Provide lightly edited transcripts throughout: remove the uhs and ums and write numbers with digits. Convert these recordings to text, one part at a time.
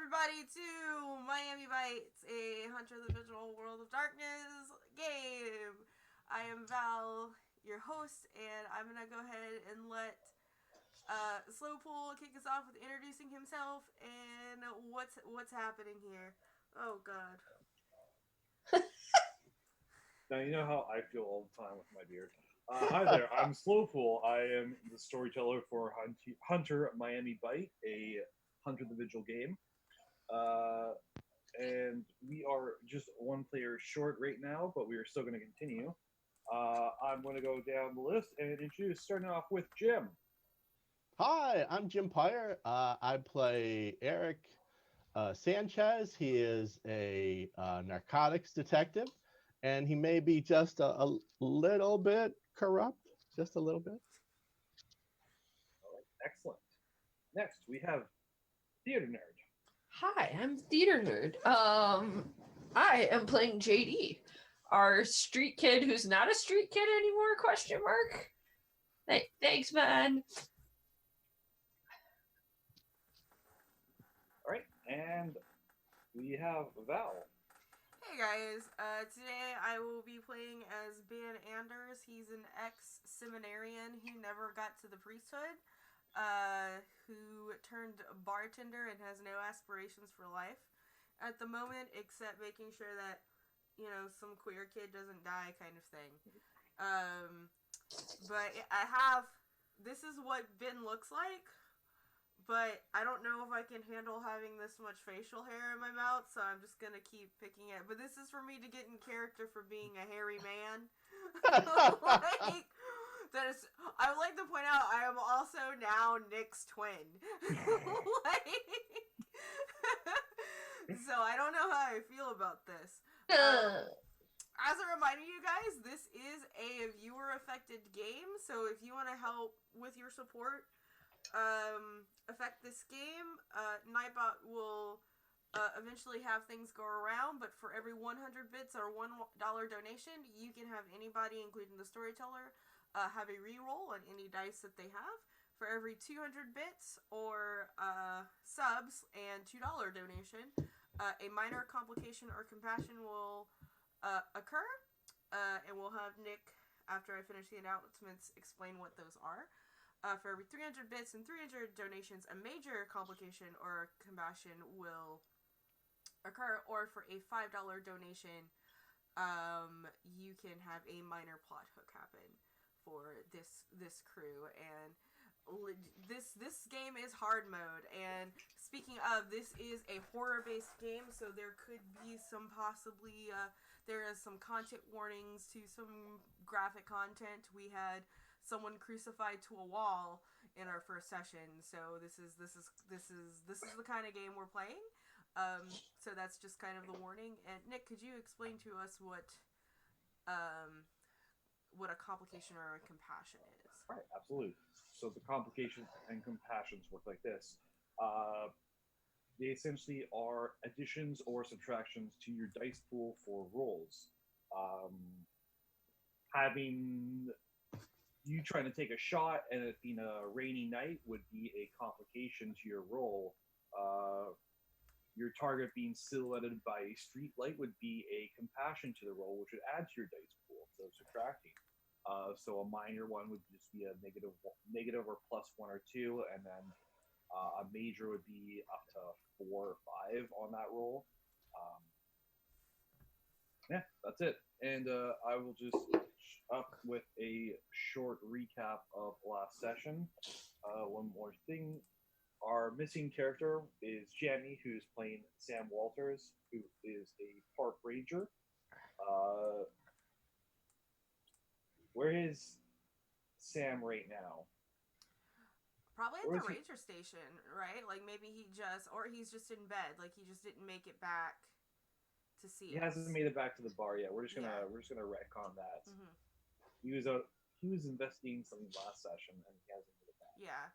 everybody to Miami Bites, a Hunter the Vigil World of Darkness game. I am Val, your host, and I'm gonna go ahead and let Slowpool kick us off with introducing himself and what's happening here. Oh God. Now you know how I feel all the time with my beard. Hi there, I'm Slowpool. I am the storyteller for Hunter Miami Bite, a Hunter the Vigil game. Uh, and we are just one player short right now, but we are still going to continue. I'm going to go down the list and introduce, starting off with Jim. Hi, I'm Jim Pyre. I play Eric Sanchez. He is a narcotics detective, and he may be just a little bit corrupt, just a little bit. All right, excellent. Next, we have Theater Nerd. Hi, I'm Theater Nerd. I am playing JD, our street kid who's not a street kid anymore? Question mark. Thanks, man. All right, and we have Val. Hey guys, today I will be playing as Ben Anders. He's an ex-seminarian who never got to the priesthood, who turned bartender and has no aspirations for life at the moment, except making sure that, some queer kid doesn't die kind of thing. But this is what Ben looks like, but I don't know if I can handle having this much facial hair in my mouth, so I'm just gonna keep picking it. But this is for me to get in character for being a hairy man. like, that is, I would like to point out I am also now Nick's twin. So I don't know how I feel about this. As a reminder, you guys, this is a viewer-affected game, so if you want to help with your support, affect this game, Nightbot will eventually have things go around, but for every 100 bits or $1 donation, you can have anybody, including the storyteller, have a reroll on any dice that they have. For every 200 bits or subs and $2 donation, a minor complication or compassion will occur, and we'll have Nick, after I finish the announcements, explain what those are. For every 300 bits and 300 donations, a major complication or compassion will occur, or for a $5 donation, you can have a minor plot hook happen for this crew. And this game is hard mode, and speaking of, this is a horror-based game, so there could be some possibly there is some content warnings to some graphic content. We had someone crucified to a wall in our first session, so this is the kind of game we're playing. So that's just kind of the warning. And Nick, could you explain to us what a complication or a compassion is? All right, absolutely. So the complications and compassions work like this. They essentially are additions or subtractions to your dice pool for rolls. Having you trying to take a shot and it being a rainy night would be a complication to your roll. Your target being silhouetted by a street light would be a compassion to the roll, which would add to your dice pool, so subtracting. So a minor one would just be a negative or plus 1 or 2, and then a major would be up to 4 or 5 on that roll. Yeah, that's it. And I will just up with a short recap of last session. One more thing. Our missing character is Jamie, who's playing Sam Walters, who is a park ranger. Where is Sam right now? Probably at the ranger station, right? Like maybe he's just in bed. Like he just didn't make it back to see. He hasn't made it back to the bar yet. We're just gonna retcon that. Mm-hmm. He was investigating something last session and he hasn't made it back. Yeah.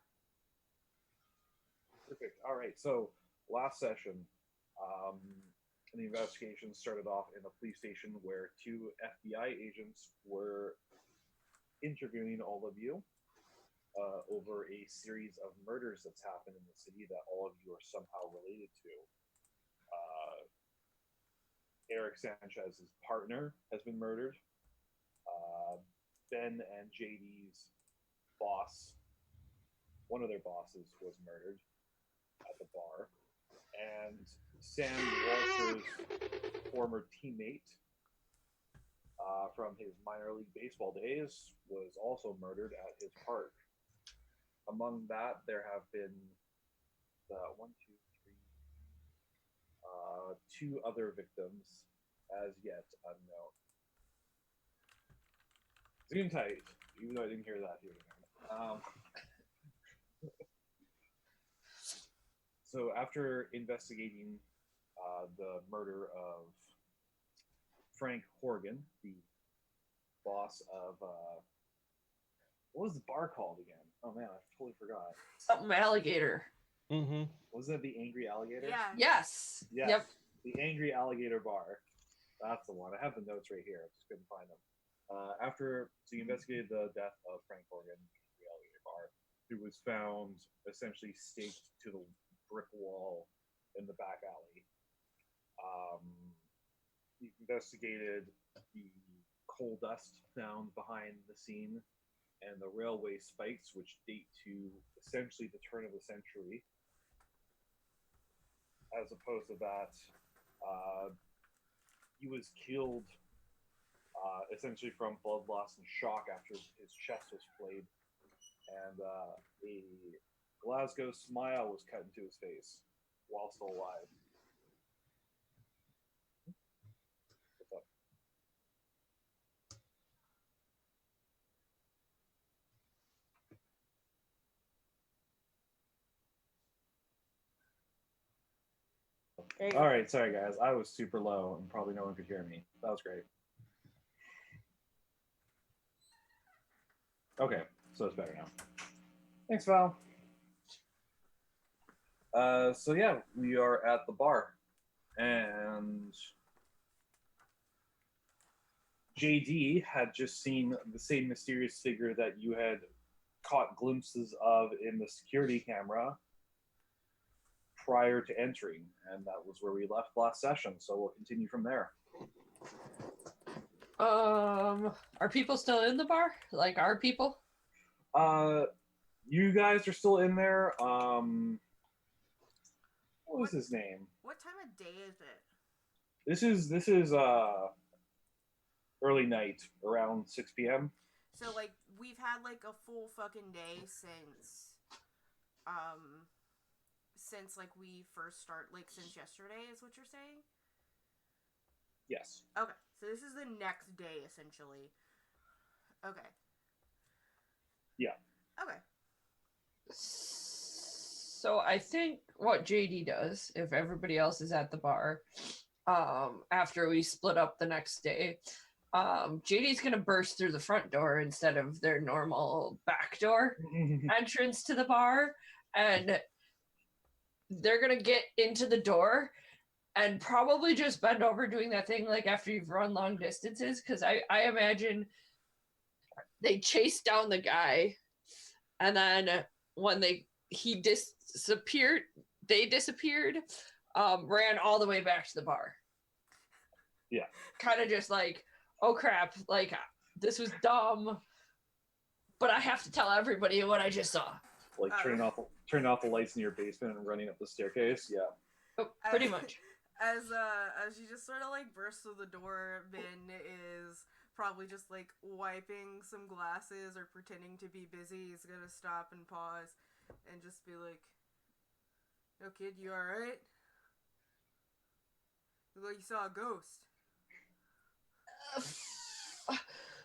Perfect. All right. So last session, the investigation started off in a police station where 2 FBI agents were interviewing all of you over a series of murders that's happened in the city that all of you are somehow related to. Eric Sanchez's partner has been murdered. Ben and JD's boss, one of their bosses, was murdered at the bar. And Sam Walter's former teammate from his minor league baseball days was also murdered at his park. Among that, there have been two other victims as yet unknown. Zoom tight, even though I didn't hear that here. So after investigating the murder of Frank Horgan, the boss of what was the bar called again? Oh man, I totally forgot. Something alligator. Mm-hmm. Wasn't it the Angry Alligator? Yeah. Yes. Yes. Yep. The Angry Alligator Bar. That's the one. I have the notes right here. I just couldn't find them. So you investigated the death of Frank Horgan, the Angry Alligator Bar, who was found essentially staked to the brick wall in the back alley. You investigated the coal dust found behind the scene and the railway spikes, which date to essentially the turn of the century. As opposed to that, he was killed essentially from blood loss and shock after his chest was flayed, and a Glasgow smile was cut into his face while still alive. What's up? All right, sorry guys, I was super low and probably no one could hear me. That was great. Okay, so it's better now. Thanks, Val. So yeah, we are at the bar, and JD had just seen the same mysterious figure that you had caught glimpses of in the security camera prior to entering, and that was where we left last session, so we'll continue from there. Are people still in the bar? Like, our people? You guys are still in there. What was his name? What time of day is it? This is early night, around 6 p.m. So like we've had like a full fucking day since like we first since yesterday is what you're saying? Yes. Okay. So this is the next day essentially. Okay. Yeah. Okay. So I think what JD does, if everybody else is at the bar, after we split up the next day, JD's gonna burst through the front door instead of their normal back door entrance to the bar, and they're gonna get into the door and probably just bend over doing that thing like after you've run long distances, because I imagine they chased down the guy, and then when they disappeared, ran all the way back to the bar. Yeah. Kind of just like, oh crap, like this was dumb, but I have to tell everybody what I just saw. Like turning off the lights in your basement and running up the staircase. Yeah. Oh, pretty much. As you just sort of like burst through the door, Min is probably just like wiping some glasses or pretending to be busy. He's gonna stop and pause and just be like, "Yo, kid, you alright? Look like you saw a ghost."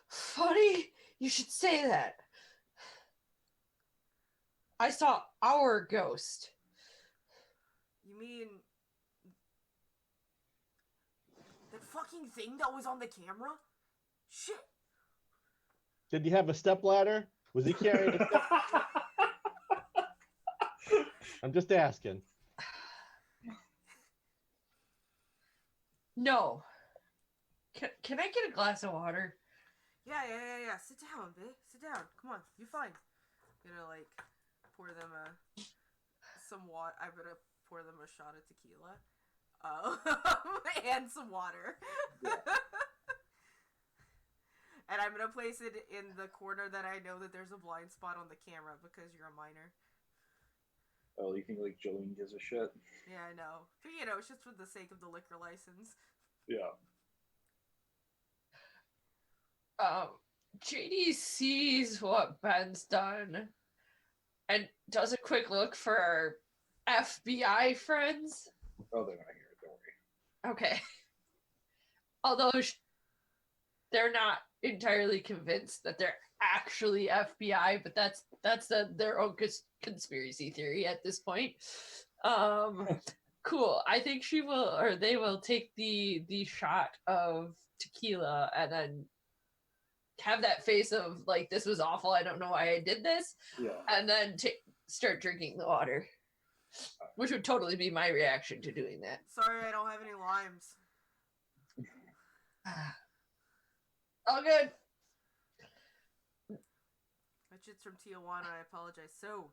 Funny you should say that. I saw our ghost. You mean that fucking thing that was on the camera? Shit. Did he have a stepladder? Was he carrying a stepladder? I'm just asking. No. Can I get a glass of water? Yeah. Sit down, babe. Sit down. Come on. You're fine. I'm gonna like pour them some water. I'm gonna pour them a shot of tequila. and some water. Yeah. And I'm gonna place it in the corner that I know that there's a blind spot on the camera because you're a minor. Oh, you think like Jolene gives a shit? Yeah, I know. But it's just for the sake of the liquor license. Yeah. JD sees what Ben's done and does a quick look for our FBI friends. Oh, they're not here. Don't worry. Okay. Although they're not entirely convinced that they're actually FBI, but that's their own conspiracy theory at this point. Cool. I think they will take the shot of tequila and then have that face of like, this was awful, I don't know why I did this. Yeah. And then start drinking the water, which would totally be my reaction to doing that. Sorry, I don't have any limes. All good. That shit's from Tijuana, I apologize. So,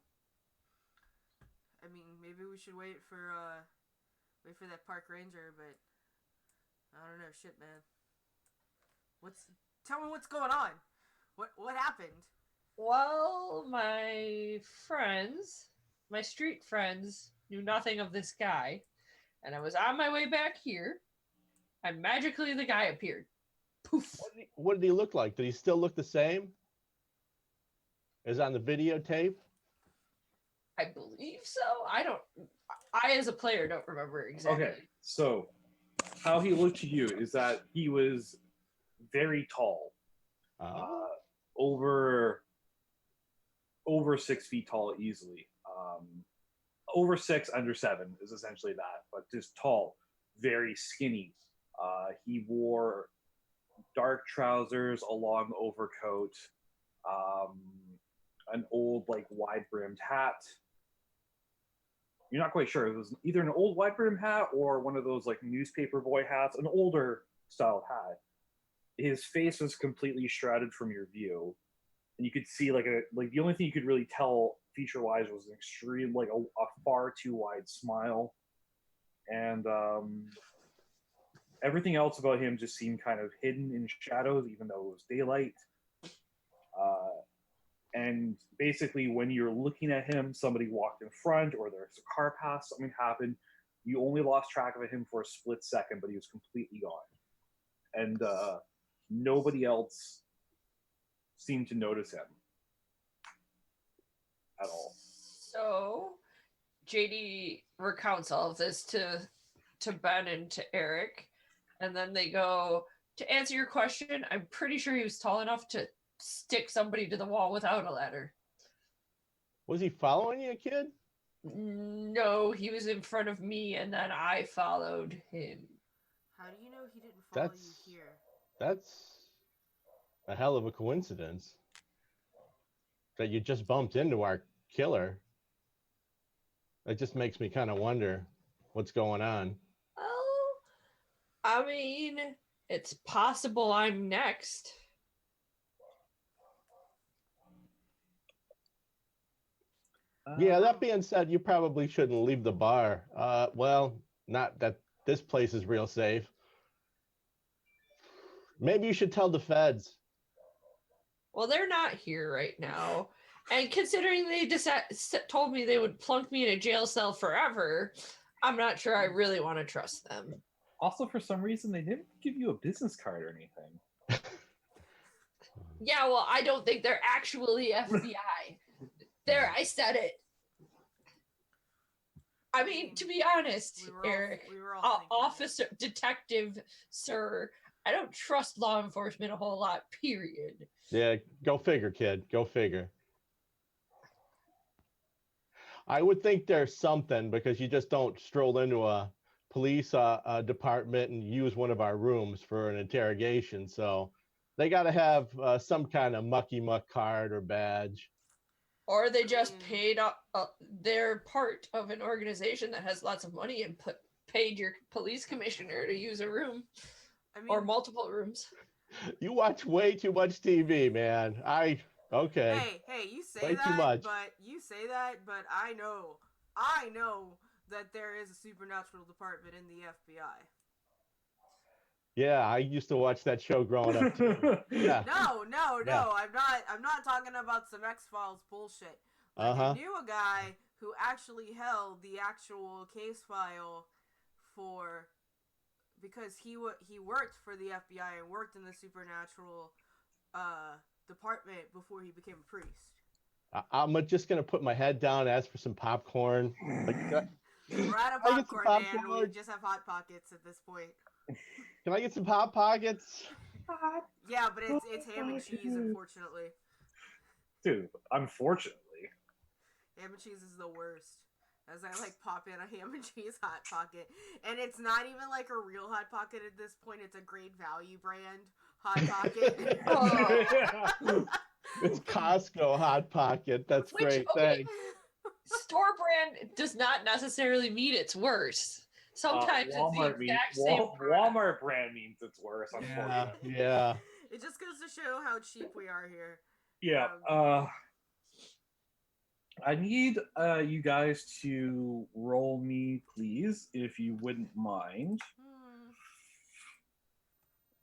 I mean, maybe we should wait for that park ranger, but I don't know, shit, man. Tell me what's going on. What happened? Well, my street friends, knew nothing of this guy, and I was on my way back here, and magically the guy appeared. Poof. What did he look like? Did he still look the same as on the videotape? I believe so. I as a player don't remember exactly. Okay, so how he looked to you is that he was very tall, over 6 feet tall easily. Over 6, under 7 is essentially that, but just tall, very skinny. He wore dark trousers, a long overcoat, an old like wide brimmed hat. You're not quite sure. It was either an old wide brimmed hat or one of those like newspaper boy hats, an older style hat. His face was completely shrouded from your view, and you could see like the only thing you could really tell feature wise was an extreme like a far too wide smile, and everything else about him just seemed kind of hidden in shadows, even though it was daylight. And basically, when you're looking at him, somebody walked in front, or there's a car pass, something happened. You only lost track of him for a split second, but he was completely gone. And nobody else seemed to notice him at all. So, JD recounts all of this to Ben and to Eric, and then they go, to answer your question, I'm pretty sure he was tall enough to stick somebody to the wall without a ladder. Was he following you, kid? No, he was in front of me, and then I followed him. How do you know he didn't follow you here? That's a hell of a coincidence. That you just bumped into our killer. That just makes me kind of wonder what's going on. Well, I mean, it's possible I'm next. Yeah, that being said, you probably shouldn't leave the bar. Well, not that this place is real safe. Maybe you should tell the feds. Well, they're not here right now. And considering they told me they would plunk me in a jail cell forever, I'm not sure I really want to trust them. Also, for some reason, they didn't give you a business card or anything. Yeah, well, I don't think they're actually FBI. There, I said it. I mean, to be honest, Eric, officer, detective, sir, I don't trust law enforcement a whole lot, period. Yeah, go figure, kid. Go figure. I would think there's something, because you just don't stroll into a police department and use one of our rooms for an interrogation. So they got to have some kind of mucky muck card or badge. Or they just paid they're part of an organization that has lots of money and paid your police commissioner to use a room. I mean, or multiple rooms. You watch way too much TV, man. Okay. Hey, you say that, but I know that there is a supernatural department in the FBI. Yeah, I used to watch that show growing up too. Yeah. No. Yeah. I'm not talking about some X-Files bullshit. Like, I knew a guy who actually held the actual case file because he worked for the FBI and worked in the supernatural department before he became a priest. I'm just gonna put my head down and ask for some popcorn. We're out of Can I get some popcorn, man. popcorn? We just have Hot Pockets at this point. Can I get some Hot Pockets? Yeah, but it's ham and cheese, unfortunately. Dude, unfortunately. Ham and cheese is the worst. As I like pop in a ham and cheese Hot Pocket. And it's not even like a real Hot Pocket at this point. It's a great value brand Hot Pocket. Oh. It's Costco Hot Pocket. That's great. Okay. Thanks. Store brand does not necessarily mean it's worse. Sometimes it's the exact same product. Walmart brand means it's worse, unfortunately. Yeah. It just goes to show how cheap we are here. Yeah. I need you guys to roll me, please, if you wouldn't mind.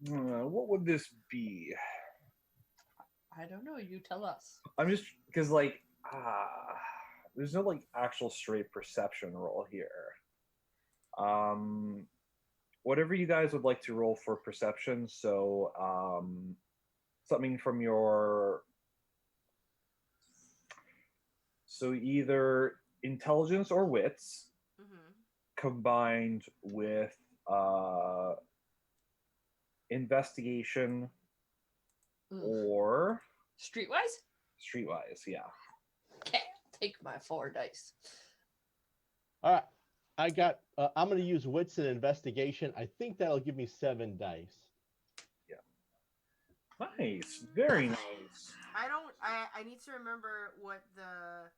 What would this be? I don't know. You tell us. I'm just because there's no actual straight perception roll here. Whatever you guys would like to roll for perception. So something from your. So either intelligence or wits combined with investigation or streetwise, yeah. Okay, take my 4 dice. All right. I got. I'm going to use wits and investigation. I think that'll give me 7 dice. Yeah. Nice. Very nice. I need to remember what the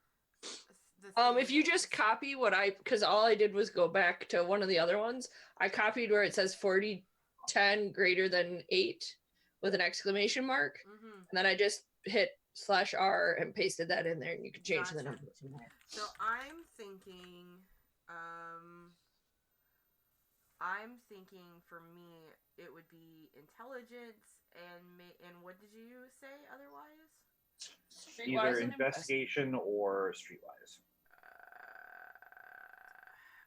if you just copy because all I did was go back to one of the other ones. I copied where it says 4010 greater than 8 with an exclamation mark, and then I just hit /R and pasted that in there, and you can change the number from there. So I'm thinking for me it would be intelligence and what did you say otherwise? Either investigation or streetwise.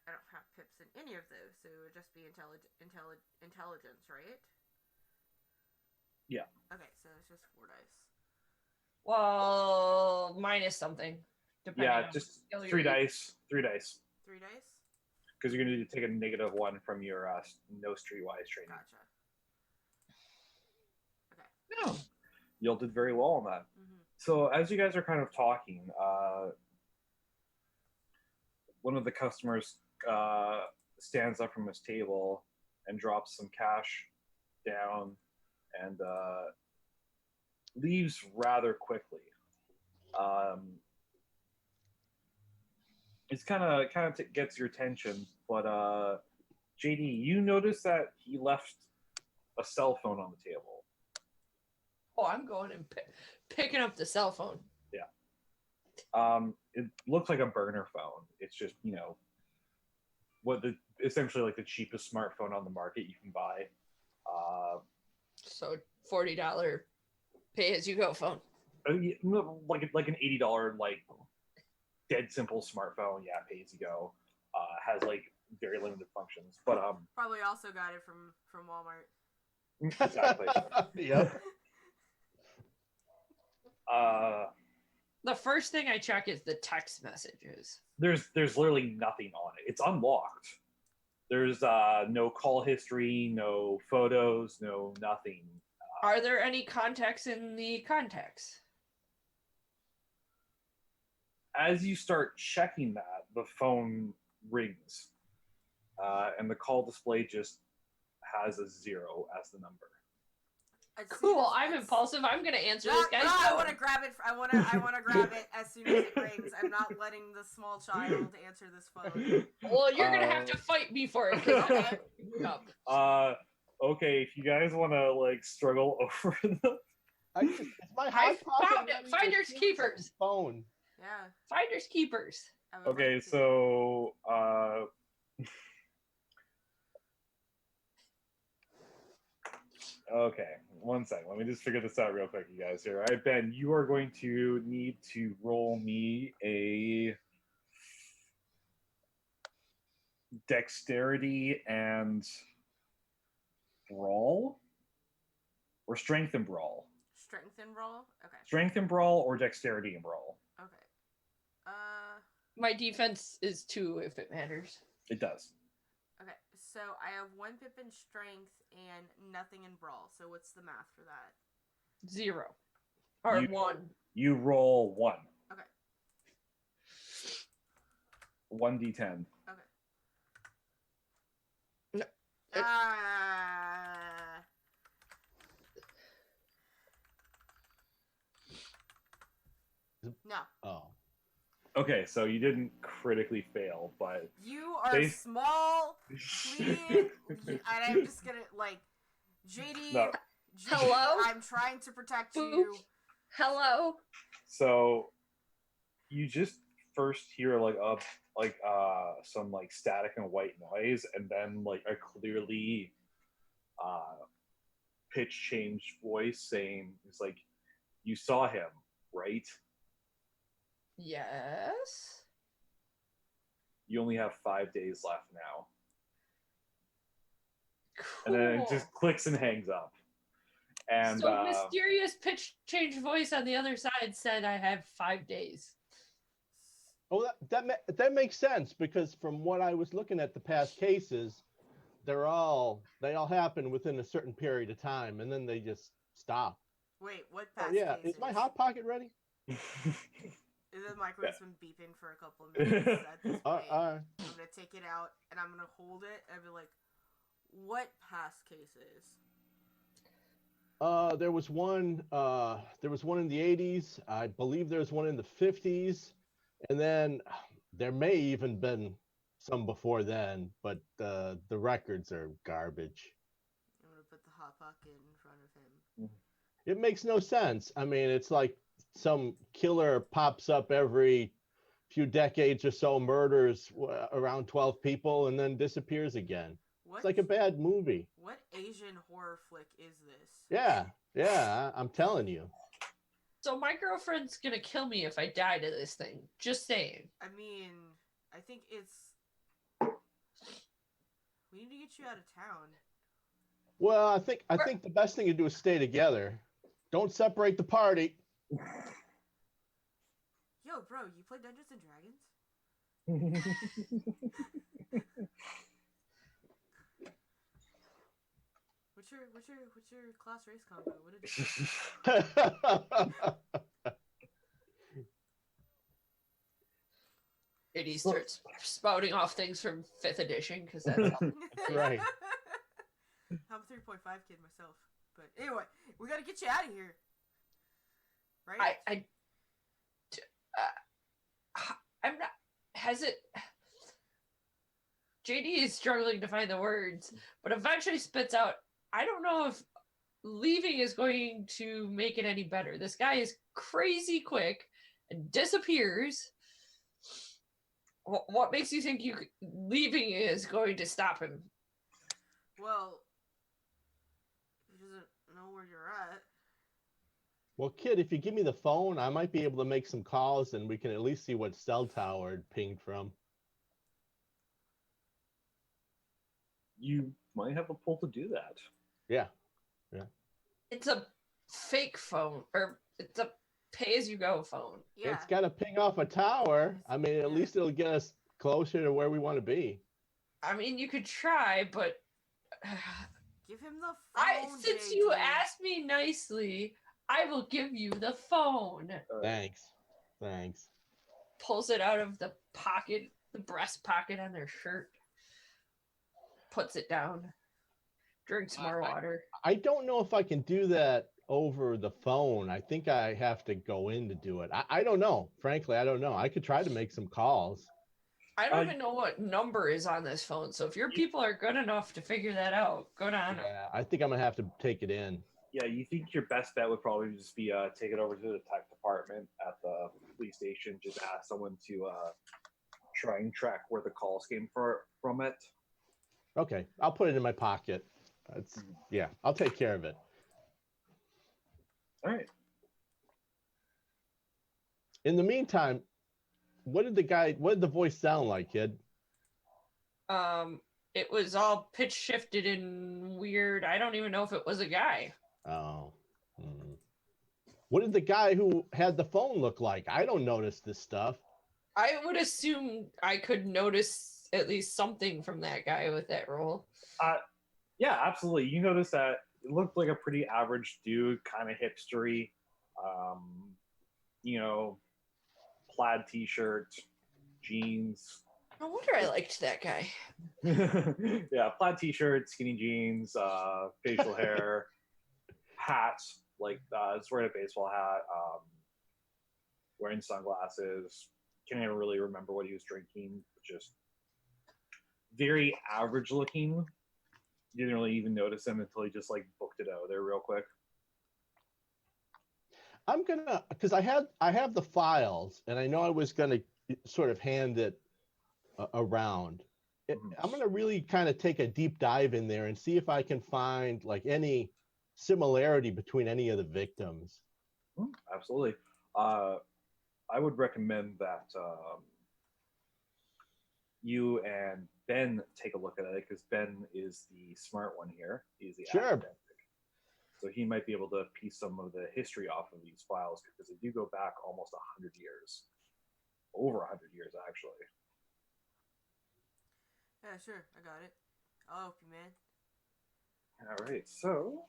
I don't have pips in any of those, so it would just be intelligence, right? Yeah. Okay, so it's just 4 dice. Well, minus something. Yeah, just 3 dice. 3 dice. 3 dice? Because you're going to take a -1 from your no streetwise training. Gotcha. Okay. No. You all did very well on that. So as you guys are kind of talking, one of the customers stands up from his table and drops some cash down and leaves rather quickly. It's kind of gets your attention, but JD, you notice that he left a cell phone on the table. Oh, I'm going and picking up the cell phone. Yeah. It looks like a burner phone. It's just, essentially the cheapest smartphone on the market you can buy. So $40 pay-as-you-go phone. Like an $80 dead simple smartphone. Yeah, pay-as-you-go. Has very limited functions, but probably also got it from Walmart. Exactly. Yep. The first thing I check is the text messages. There's literally nothing on it. It's unlocked. There's no call history, no photos, no nothing. Are there any contacts in the contacts? As you start checking that, the phone rings, and the call display just has a 0 as the number. Cool. I'm impulsive. I'm gonna answer this guy's I phone. want to grab it. I want to grab it as soon as it rings. I'm not letting the small child answer this phone. Well, you're gonna have to fight me for it. Okay. Okay. If you guys want to struggle over the. It's my I found it. Finders keepers. Phone. Yeah. Finders keepers. I would Okay, like to. so okay, one second. Let me just figure this out real quick, you guys. Here, all right, Ben, you are going to need to roll me a dexterity and brawl, or strength and brawl. Strength and roll. Okay. Strength and brawl, or dexterity and brawl. Okay. My defense is 2 if it matters. It does. Okay. So I have 1 pip in strength and nothing in brawl. So what's the math for that? 0. Or You- 1. You roll 1. Okay. 1d10. Okay. No. No. Oh. Okay, so you didn't critically fail, but You are They- small, clean, and I'm just gonna like JD. No. Hello? I'm trying to protect you. Boop. Hello? So you just first hear some like static and white noise, and then like a clearly pitch changed voice saying, "It's like, you saw him, right? Yes? You only have 5 days left now." Cool. And then it just clicks and hangs up. And so mysterious pitch change voice on the other side said I have 5 days. Oh, that makes sense, because from what I was looking at the past cases, they all happen within a certain period of time, and then they just stop. Wait, what Oh, past yeah, cases? is my hot pocket ready? The microwave's been beeping for a couple of minutes at this point. I'm gonna take it out and I'm gonna hold it and be like, "What past cases?" There was one in the 80s. I believe there's one in the 50s, and then there may even been some before then, but the records are garbage. I'm gonna put the hot pocket in front of him. It makes no sense. I mean, it's like some killer pops up every few decades or so, murders around 12 people, and then disappears again. What? It's like a bad movie. What Asian horror flick is this? Yeah, I'm telling you. So my girlfriend's gonna kill me if I die to this thing. Just saying. I mean, I think it's. We need to get you out of town. Well, I think the best thing to do is stay together. Don't separate the party. Yo, bro, you play Dungeons and Dragons? What's your class race combo? What did you And he starts spouting off things from 5th edition because that's how. Right. I'm a 3.5 kid myself. But anyway, we gotta get you out of here. Right? I'm not. Has it? JD is struggling to find the words, but eventually spits out, I don't know if leaving is going to make it any better. This guy is crazy quick and disappears. What makes you think leaving is going to stop him? Well, he doesn't know where you're at. Well, kid, if you give me the phone, I might be able to make some calls, and we can at least see what cell tower it pinged from. You might have a pull to do that. Yeah. It's a fake phone, or it's a pay-as-you-go phone. Yeah. It's got to ping off a tower. I mean, at least it'll get us closer to where we want to be. I mean, you could try, but Give him the phone. since JD. you asked me nicely, I will give you the phone. Thanks. Pulls it out of the pocket, the breast pocket on their shirt. Puts it down. Drinks more water. I don't know if I can do that over the phone. I think I have to go in to do it. I don't know. Frankly, I don't know. I could try to make some calls. I don't even know what number is on this phone. So if your people are good enough to figure that out, good on them. Yeah, I think I'm going to have to take it in. Yeah, you think your best bet would probably just be take it over to the tech department at the police station. Just ask someone to try and track where the calls came from it. Okay, I'll put it in my pocket. Yeah, I'll take care of it. All right. In the meantime, what did the voice sound like, kid? It was all pitch shifted and weird. I don't even know if it was a guy. Oh. What did the guy who had the phone look like? I don't notice this stuff. I would assume I could notice at least something from that guy with that role. Yeah, absolutely. You notice that it looked like a pretty average dude, kind of hipstery. Plaid t-shirt, jeans. No wonder I liked that guy. Yeah, plaid t-shirt, skinny jeans, facial hair, hat, like it's wearing a baseball hat, wearing sunglasses. Can't even really remember what he was drinking. Just very average looking. You didn't really even notice him until he just like booked it out there real quick. I'm gonna, because I have the files, and I know I was gonna sort of hand it around. I'm gonna really kind of take a deep dive in there and see if I can find like any similarity between any of the victims. Absolutely. I would recommend that you and Ben take a look at it, because Ben is the smart one here. He's the academic. So he might be able to piece some of the history off of these files, because they do go back almost 100 years. Over 100 years, actually. Yeah, sure. I got it. I'll help you, man. All right, so...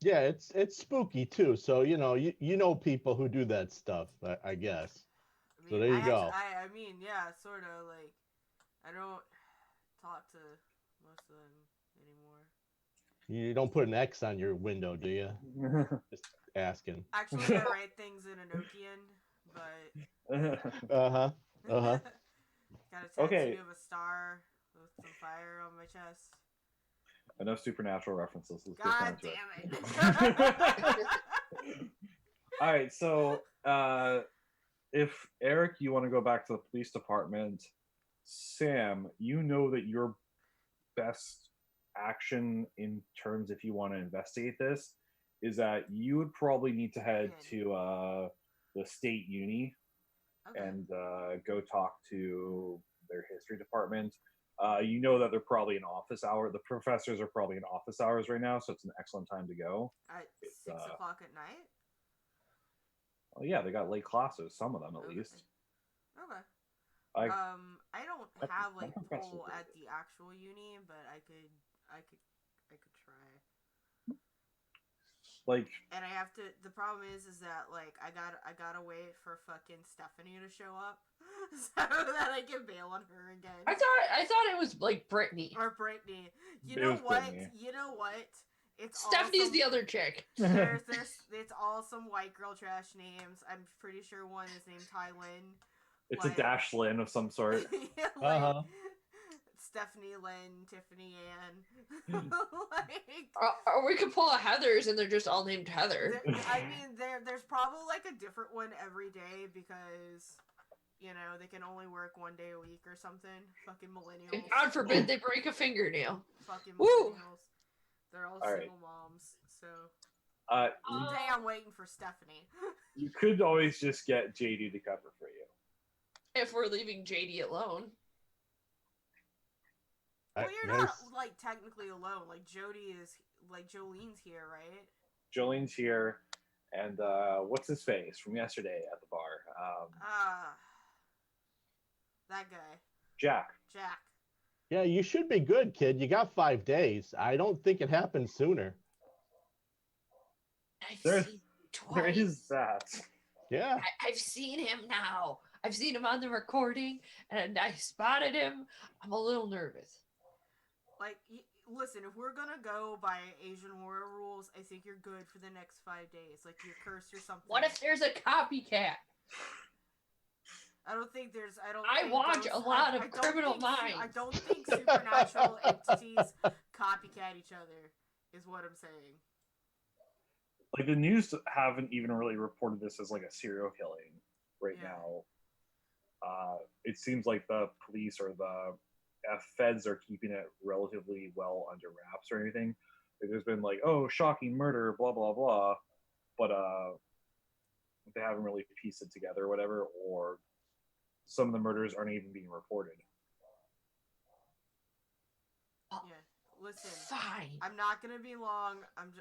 Yeah, it's spooky, too. So, you know people who do that stuff, I guess. I mean, so there you go. I mean, yeah, sort of, like, I don't talk to most of them anymore. You don't put an X on your window, do you? Just asking. Actually, I write things in a Nokian, but... Uh-huh. Got a tattoo Okay. of a star with some fire on my chest. Enough supernatural references. Let's God get damn down to it. All right, so if Eric, you want to go back to the police department, Sam, you know that your best action in terms, if you want to investigate this, is that you would probably need to head to the state uni and go talk to their history department. You know that they're probably in office hour. The professors are probably in office hours right now, so it's an excellent time to go. At 6 o'clock at night? Well, yeah, they got late classes, some of them at least. Okay. I don't have like pull at the actual uni, but I could try. Like, and I have to. The problem is that like I gotta wait for fucking Stephanie to show up so that I can bail on her again. I thought it was like Brittany or Brittany. You know what? Brittany. You know what? It's Stephanie's the other chick. It's all some white girl trash names. I'm pretty sure one is named Tylin. it's a Dash Lynn of some sort. Yeah, like, Stephanie, Lynn, Tiffany, Ann. Like, or we could pull a Heather's and they're just all named Heather. I mean, there's probably like a different one every day because, they can only work one day a week or something. Fucking millennials. God forbid they break a fingernail. Fucking millennials. Woo! They're all single moms, so. Today I'm waiting for Stephanie. You could always just get JD to cover for you. If we're leaving JD alone. Well, you're not, like, technically alone. Like, Jolene's here, right? Jolene's here, and what's his face from yesterday at the bar? That guy. Jack. Yeah, you should be good, kid. You got 5 days. I don't think it happened sooner. I've seen him twice. There is that. Yeah. I've seen him now. I've seen him on the recording, and I spotted him. I'm a little nervous. Like, listen, if we're gonna go by Asian horror rules, I think you're good for the next 5 days. Like, you're cursed or something. What if there's a copycat? I watch a lot of Criminal Minds. I don't think supernatural entities copycat each other, is what I'm saying. Like, the news haven't even really reported this as, like, a serial killing right now. It seems like the police or the feds are keeping it relatively well under wraps or anything. There's been like, oh, shocking murder, blah blah blah, but they haven't really pieced it together or whatever, or some of the murders aren't even being reported. Yeah. Listen. Fine. I'm not gonna be long. I'm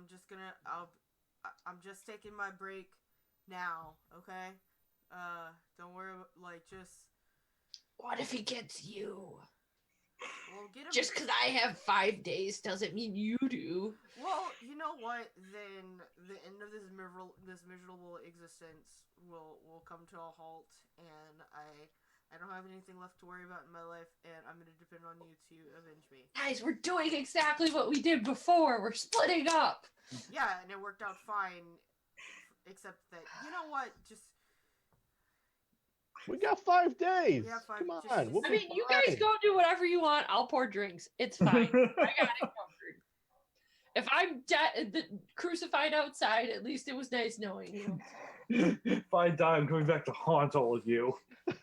just gonna. I'm just taking my break now. Okay. Don't worry. Just. What if he gets you? Well, get him. Just because I have 5 days doesn't mean you do. Well, you know what? Then the end of this miserable existence will come to a halt, and I don't have anything left to worry about in my life, and I'm gonna depend on you to avenge me. Guys, we're doing exactly what we did before. We're splitting up. Yeah, and it worked out fine, except that you know what? Just We got 5 days. We have 5 Come on. just- We'll I be mean, you fine. guys go do whatever you want. I'll pour drinks. It's fine. I got it covered. If I'm crucified outside, at least it was nice knowing you. If I die, I'm coming back to haunt all of you. Do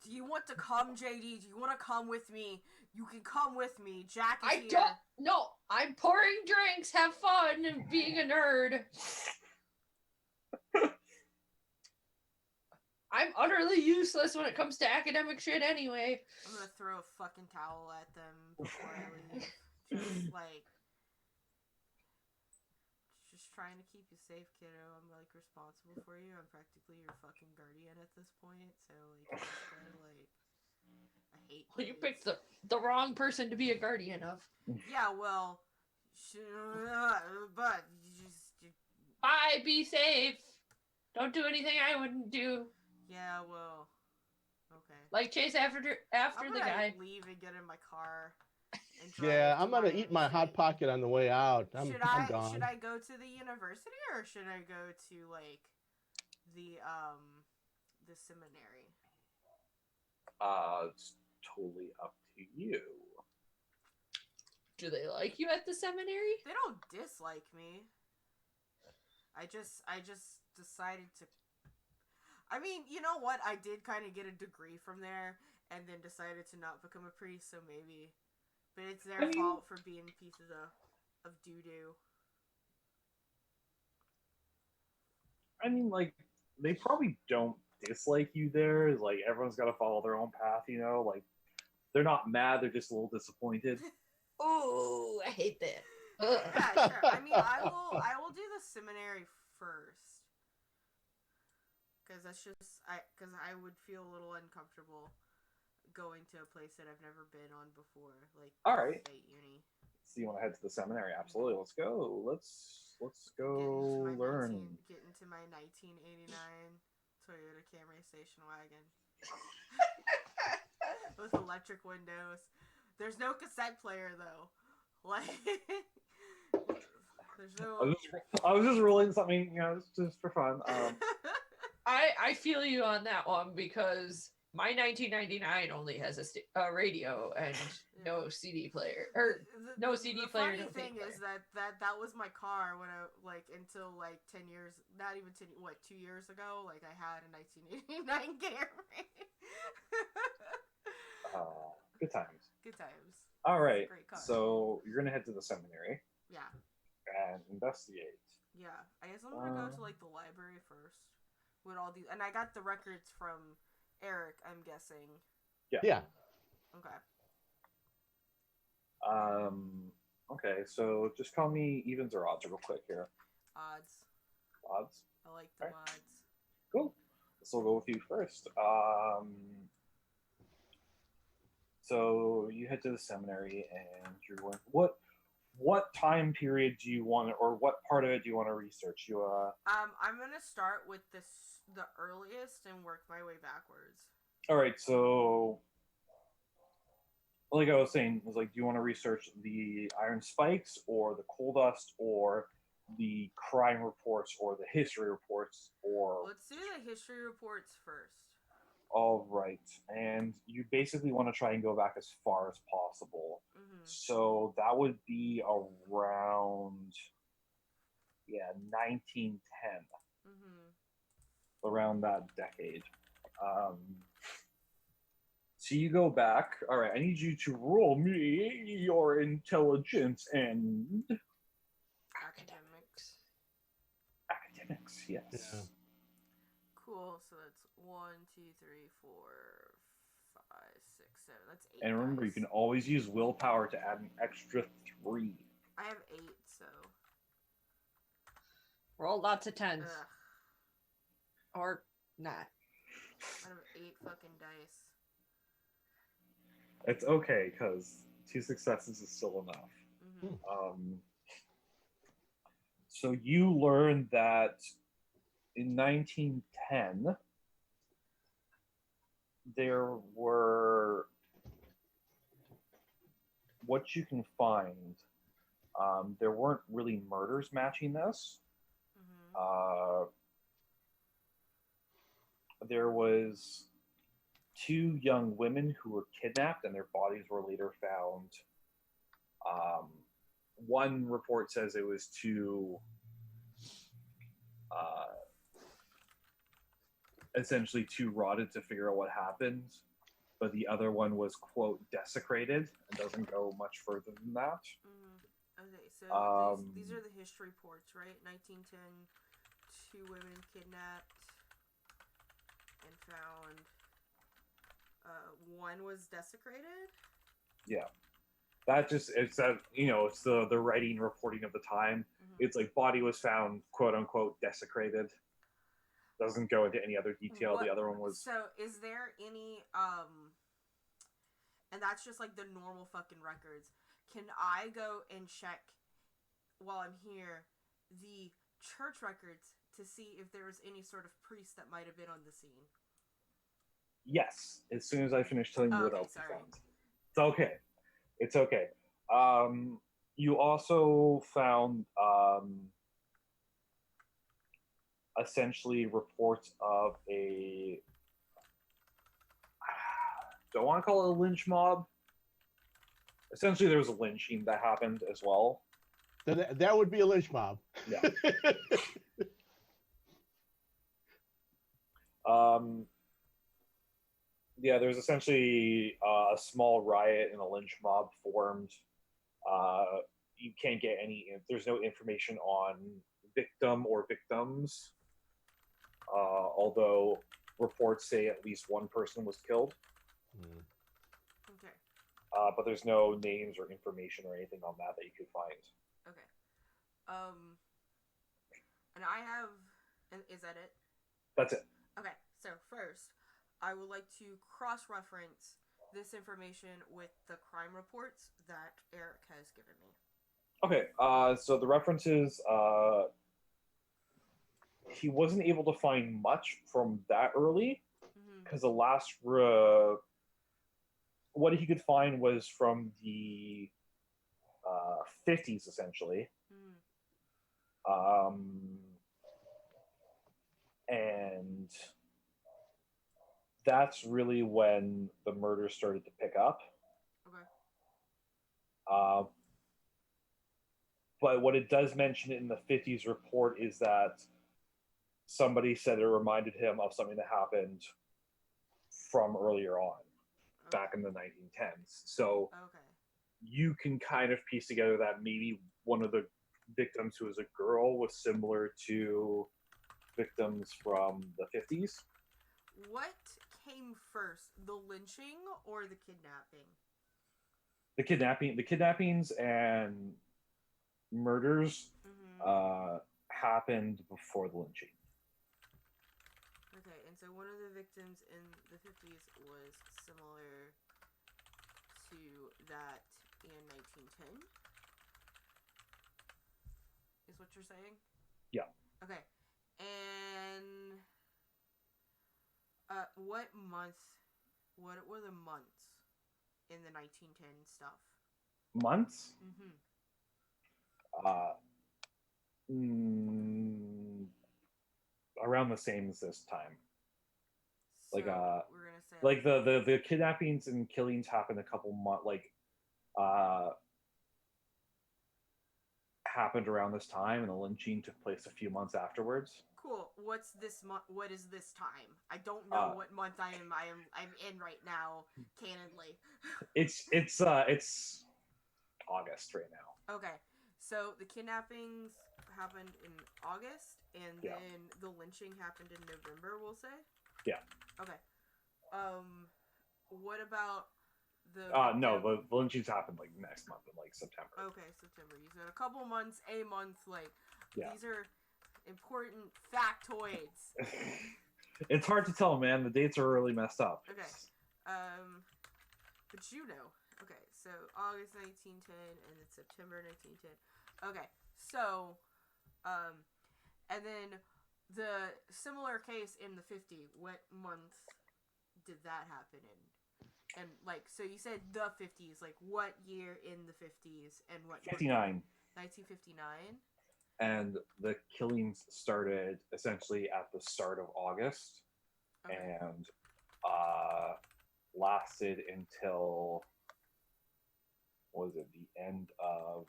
you want to come, JD? Do you want to come with me? You can come with me. Jack is here. No, I'm pouring drinks. Have fun and being a nerd. I'm utterly useless when it comes to academic shit anyway. I'm gonna throw a fucking towel at them before I leave. Just trying to keep you safe, kiddo. I'm responsible for you. I'm practically your fucking guardian at this point. So I hate. Well, you picked the wrong person to be a guardian of. Yeah, well, but Bye. Be safe. Don't do anything I wouldn't do. Yeah, well, okay. Like chase after the guy. Leave and get in my car. Yeah, I'm gonna eat my hot pocket on the way out. I'm gone. Should I go to the university or should I go to the seminary? It's totally up to you. Do they like you at the seminary? They don't dislike me. I just decided to. I mean, you know what? I did kind of get a degree from there, and then decided to not become a priest. So maybe, but it's their fault for being pieces of doo doo. I mean, they probably don't dislike you there. Everyone's got to follow their own path, you know. They're not mad; they're just a little disappointed. Oh, I hate that. Yeah, sure. I mean, I will do the seminary first. Because I would feel a little uncomfortable going to a place that I've never been on before, all right, state uni. So you want to head to the seminary? Absolutely. Let's go. Let's go learn. Get into my 1989 Toyota Camry station wagon with electric windows. There's no cassette player though. There's no. I was just rolling something, you know, just for fun. I feel you on that one because my 1999 only has a radio and no CD player no CD player. The funny thing is that was my car when I until 10 years, not even 2 years ago. I had a 1989 Camry. Good times. Good times. All right. So you're gonna head to the seminary. Yeah. And investigate. Yeah, I guess I'm gonna go to the library first. With all these, and I got the records from Eric, I'm guessing. Yeah. Okay. Okay, so just call me evens or odds real quick here. Odds. Odds? I like the odds. Cool. So we'll go with you first. So you head to the seminary and you're going, what time period do you want, or what part of it do you want to research? I'm gonna start with the earliest and work my way backwards. All right, so like I was saying, do you want to research the iron spikes, or the coal dust, or the crime reports, or the history reports, or? Let's do the history reports first. All right, and you basically want to try and go back as far as possible. Mm-hmm. So that would be around, 1910. Mm-hmm. Around that decade. So you go back. All right, I need you to roll me your intelligence and Academics. academics. Yes. Yeah. Cool. So that's 1, 2, 3, 4, 5, 6, 7. That's 8. And remember, you dice. can always use willpower to add an extra 3. I have 8, so. Roll lots of tens. Ugh. Or not. I have 8 fucking dice. It's okay because 2 successes is still enough. Mm-hmm. So you learn that in 1910 there were what you can find. There weren't really murders matching this. Mm-hmm. There was 2 young women who were kidnapped and their bodies were later found. One report says it was too essentially too rotted to figure out what happened, but the other one was, quote, desecrated and doesn't go much further than that. Okay, so these are the history reports, right? 1910, 2 women kidnapped and found. One was desecrated. Yeah, that just it's that it's the writing reporting of the time. Mm-hmm. It's like body was found, quote unquote, desecrated. Doesn't go into any other detail. The other one was. So, is there any and that's just like the normal fucking records. Can I go and check while I'm here the church records to see if there was any sort of priest that might have been on the scene? Yes, as soon as I finish telling you what else you sorry. found. It's okay. It's okay. You also found essentially reports of a don't want to call it a lynch mob. Essentially, there was a lynching that happened as well. That would be a lynch mob. Yeah. Yeah, there's essentially a small riot and a lynch mob formed. You can't get there's no information on victim or victims, although reports say at least one person was killed. Okay. But there's no names or information or anything on that you could find. Okay. And I have. Is that it? That's it. Okay. So first, I would like to cross-reference this information with the crime reports that Eric has given me. Okay. So the references. He wasn't able to find much from that early because the last what he could find was from the 50s essentially. And that's really when the murders started to pick up. Okay. But what it does mention in the 50s report is that somebody said it reminded him of something that happened from earlier on, back in the 1910s. So you can kind of piece together that maybe one of the victims who was a girl was similar to victims from the 50s. What came first, the lynching or the kidnapping? The kidnappings and murders happened before the lynching. Okay, and so one of the victims in the 50s was similar to that in 1910? Is what you're saying? Yeah. Okay. And what were the months in the 1910 stuff? Months? Mm-hmm. Around the same as this time. So we're gonna say like the kidnappings and killings happened a couple months happened around this time, and the lynching took place a few months afterwards. Cool. What's this month? What is this time? I don't know what month I'm in right now, canonly. It's August right now. Okay. So the kidnappings happened in August, and Yeah. then the lynching happened in November. We'll say. Yeah. Okay. What about the? No, the lynchings happened like next month in like September. Okay, September. You said a couple months, a month. Like Yeah. these are important factoids. It's hard to tell, man. The dates are really messed up. Okay. But you know. Okay, so August 1910 and then September 1910. Okay, so, and then the similar case in the 50. What month did that happen in? And like, so you said the 50s. Like, what year in the 50s and what? 59. 1959. And the killings started essentially at the start of August, Okay. and lasted until, what was it, the end of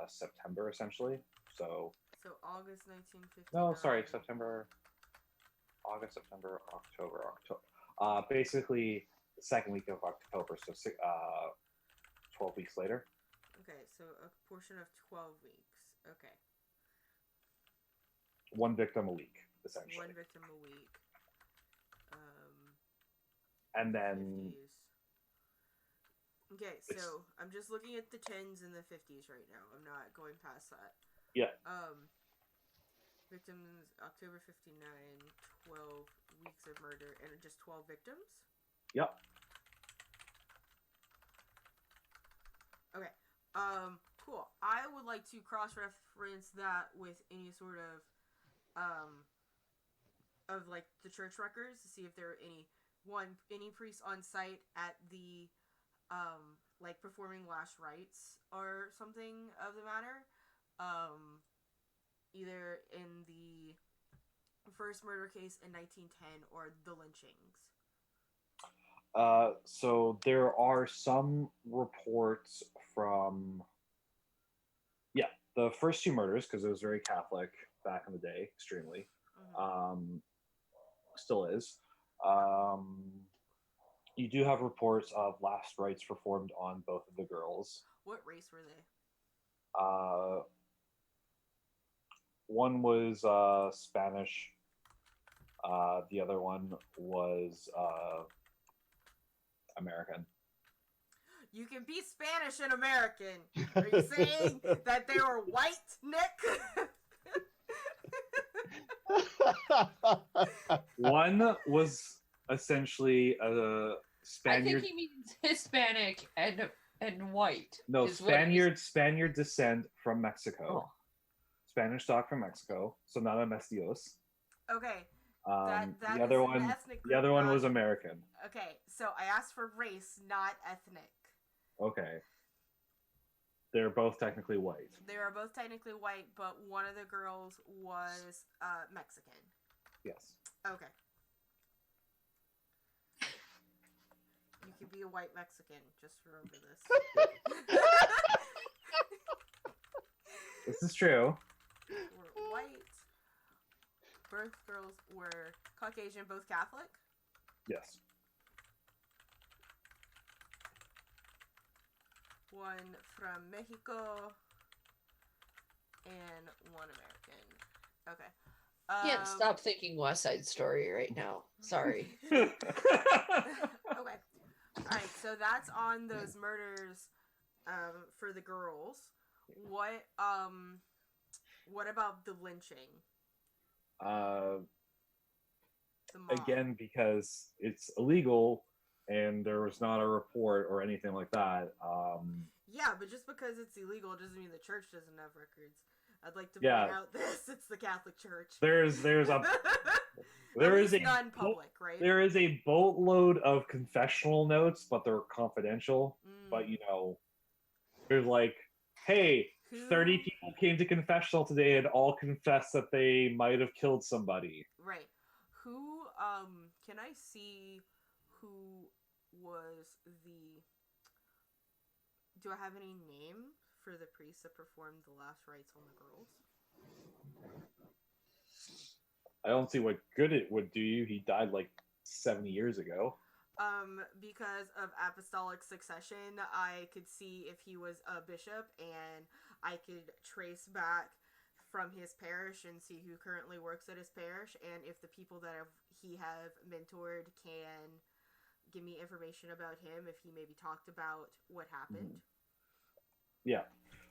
September, essentially. So August 1959. no, sorry, September, August, September, October. Basically the second week of October, so 12 weeks later. Okay, so a portion of 12 weeks. Okay. One victim a week, essentially. One victim a week. And then 50s. Okay, so I'm just looking at the 10s and the 50s right now. I'm not going past that. Yeah. Victims October 59, 12 weeks of murder, and just 12 victims? Yep. Okay. Cool. I would like to cross-reference that with any sort of like the church records to see if there are any priests on site at the like performing last rites or something of the matter. Either in the first murder case in 1910 or the lynchings. So there are some reports from, the first two murders, because it was very Catholic back in the day, extremely. Still is. You do have reports of last rites performed on both of the girls. What race were they? One was Spanish. The other one was American. You can be Spanish and American. Are you saying that they were white, Nick? One was essentially a Spaniard. I think he means Hispanic and white. No, Spaniard descent from Mexico. Oh. Spanish stock from Mexico, so not a mestios. Okay. The other one was American. Okay, so I asked for race, not ethnic. Okay. They're both technically white. They are both technically white, but one of the girls was Mexican. Yes. Okay. You can be a white Mexican. Just remember this. This is true. We're white. Both girls were Caucasian, both Catholic? Yes. One from Mexico and one American. Okay. Can't stop thinking West Side Story right now. Sorry. Okay. Alright, so that's on those murders for the girls. What about the lynching? Again, because it's illegal and there was not a report or anything like that. Yeah, but just because it's illegal doesn't mean the church doesn't have records. I'd like to point out this: it's the Catholic Church. There is non-public, right? There is a boatload of confessional notes, but they're confidential. But there's like, hey, 30 people came to confessional today and all confessed that they might have killed somebody. Right. Who, can I see who was do I have any name for the priest that performed the last rites on the girls? I don't see what good it would do you. He died like 70 years ago. Because of apostolic succession, I could see if he was a bishop, and I could trace back from his parish and see who currently works at his parish, and if the people that he have mentored can give me information about him, if he maybe talked about what happened. Yeah.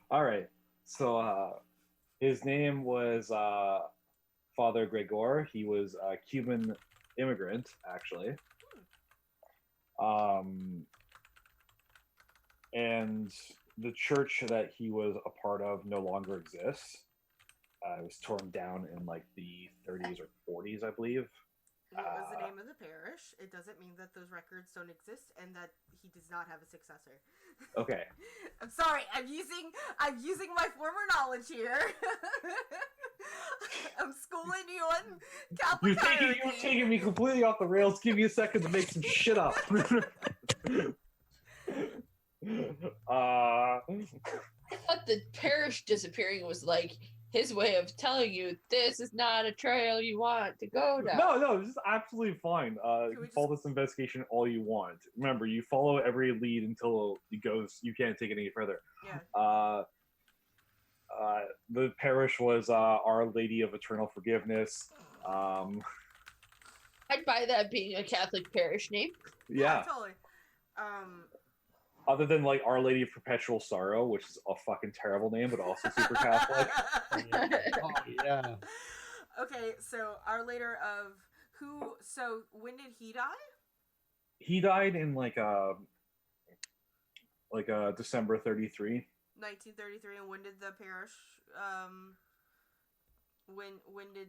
All right. So his name was Father Gregor. He was a Cuban immigrant, actually. And the church that he was a part of no longer exists. It was torn down in like the 30s or 40s, I believe. What was the name of the parish? It doesn't mean that those records don't exist and that he does not have a successor. Okay. I'm sorry. I'm using my former knowledge here. I'm schooling you on Catholic hierarchy. You're taking me completely off the rails. Give me a second to make some shit up. I thought the parish disappearing was like his way of telling you this is not a trail you want to go down. No, this is absolutely fine. You can follow this investigation all you want. Remember, you follow every lead until it goes. You can't take it any further. Yeah. The parish was Our Lady of Eternal Forgiveness. I'd buy that being a Catholic parish name. Yeah. Totally. Other than like Our Lady of Perpetual Sorrow, which is a fucking terrible name, but also super Catholic. Oh yeah. Okay, so Our Lady of who? So when did he die? He died in like December 33. 1933. And when did the parish? When did?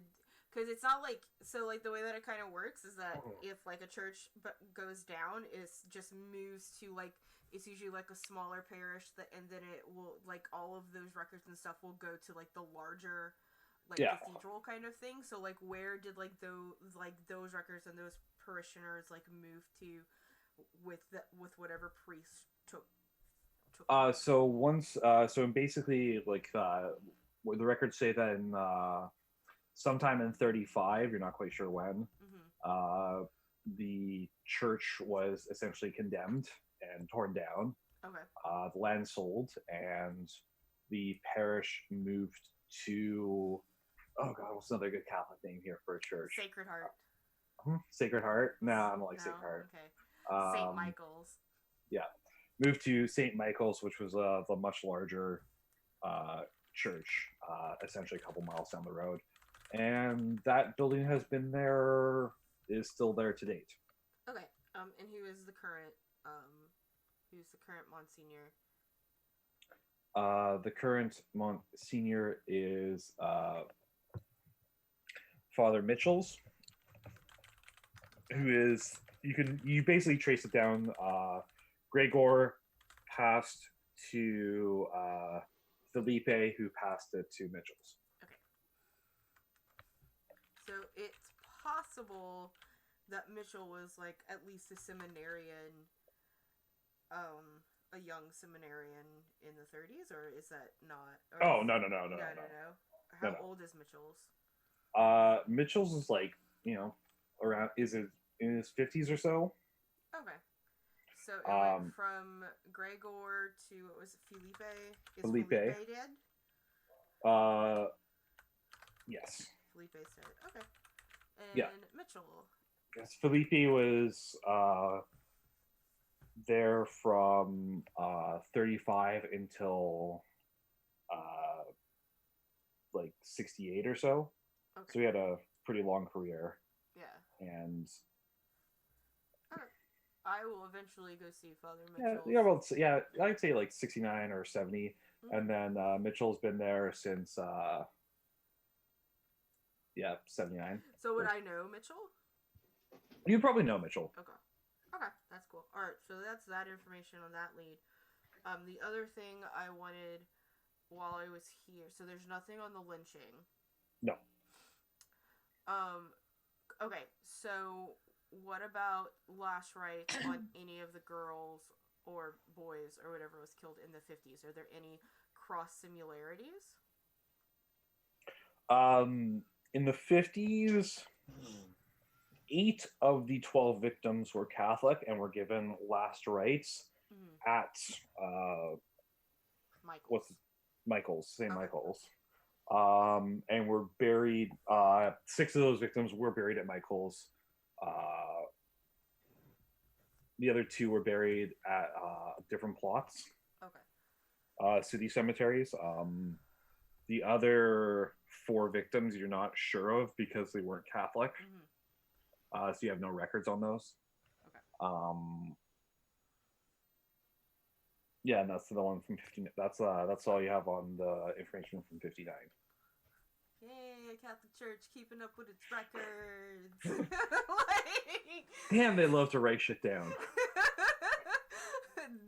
Because it's not like so. Like the way that it kind of works is that if like a church goes down, it just moves to like. It's usually like a smaller parish and then it will like all of those records and stuff will go to like the larger cathedral kind of thing. So like where did like those records and those parishioners like move to with whatever priest took so once so basically like the records say that in sometime in 35, you're not quite sure when, the church was essentially condemned and torn down. Okay. The land sold, and the parish moved to. Oh God, what's another good Catholic name here for a church? Sacred Heart. Sacred Heart? No, I don't like Sacred Heart. Okay. St. Michael's. Yeah, moved to St. Michael's, which was the much larger church, essentially a couple miles down the road, and that building is still there to date. Okay. And who is the current Monsignor? The current Monsignor is Father Mitchell's, who is you basically trace it down. Gregor passed to Felipe, who passed it to Mitchell's. Okay. So it's possible that Mitchell was like at least a seminarian, a young seminarian in the 30s, or is that not? Oh no. How old is Mitchell's? Mitchell's is like around is it in his 50s or so. Okay. So it went from Gregor to what was it, Felipe? Is Felipe dead? Yes. Felipe's dead. Okay. And Mitchell. Yes, Felipe was there from 35 until like 68 or so. Okay. So he had a pretty long career. Yeah. And I will eventually go see Father Mitchell. I'd say like 69 or 70. And then Mitchell's been there since 79. So would I know Mitchell? You probably know Mitchell. Okay, that's cool. All right, so that's that information on that lead. The other thing I wanted while I was here, so there's nothing on the lynching. No. Okay, so what about last rites on any of the girls or boys or whatever was killed in the 50s? Are there any cross similarities? In the 50s, 8 of the 12 victims were Catholic and were given last rites at St. Michael's. And were buried. 6 of those victims were buried at Michael's. The other 2 were buried at different plots. Okay. City cemeteries. The other 4 victims you're not sure of because they weren't Catholic. So you have no records on those. Okay. Yeah, and that's the one from 59. That's all you have on the information from 59. Yay, Catholic Church keeping up with its records. Like... Damn, they love to write shit down.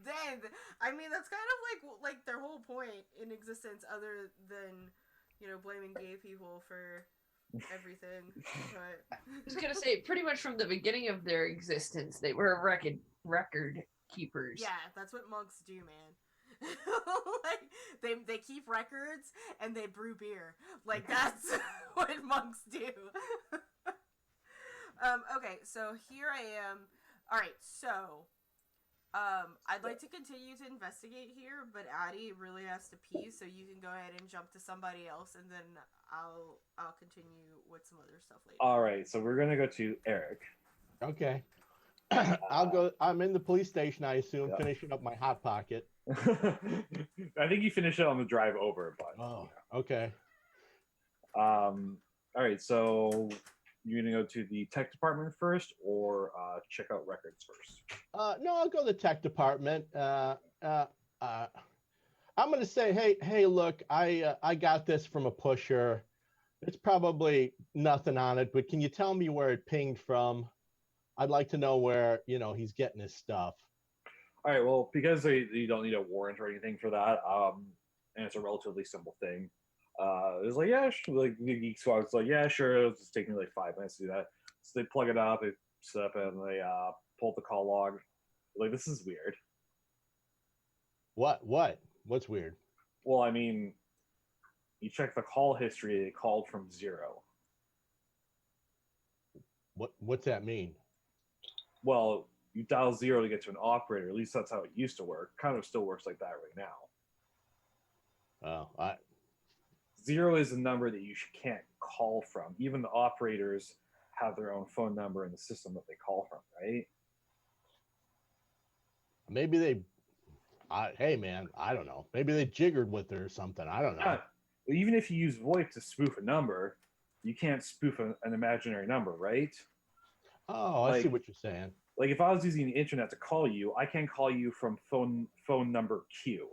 Dang. I mean, that's kind of like their whole point in existence, other than, you know, blaming gay people for everything. But I was gonna say, pretty much from the beginning of their existence, they were record keepers. yeah, that's what monks do, man. Like they keep records and they brew beer. Like that's what monks do. Okay, so here I am. All right, so I'd like to continue to investigate here, but Addie really has to pee, so you can go ahead and jump to somebody else, and then I'll continue with some other stuff later. All right, so we're gonna go to Eric. Okay. I'll go. I'm in the police station, I assume, finishing up my hot pocket. I think you finished it on the drive over, but okay. All right, so you're gonna go to the tech department first, or check out records first? No, I'll go to the tech department. I'm gonna say, hey, look, I got this from a pusher. It's probably nothing on it, but can you tell me where it pinged from? I'd like to know where, you know, he's getting his stuff. All right, well, because you don't need a warrant or anything for that, and it's a relatively simple thing. It's like, yeah, like the Geek Squad's like, yeah, sure, it'll just take me like 5 minutes to do that. So they plug it up, they set up, and they pull the call log. Like, this is weird. What's weird? Well, I mean, you check the call history, they called from 0. What's that mean? Well, you dial 0 to get to an operator. At least that's how it used to work. Kind of still works like that right now. Oh, 0 is a number that you can't call from. Even the operators have their own phone number in the system that they call from, right? Maybe they. Hey, man, I don't know. Maybe they jiggered with it or something. I don't know. Yeah. Even if you use VoIP to spoof a number, you can't spoof an imaginary number, right? Oh, I see what you're saying. Like if I was using the internet to call you, I can call you from phone number Q.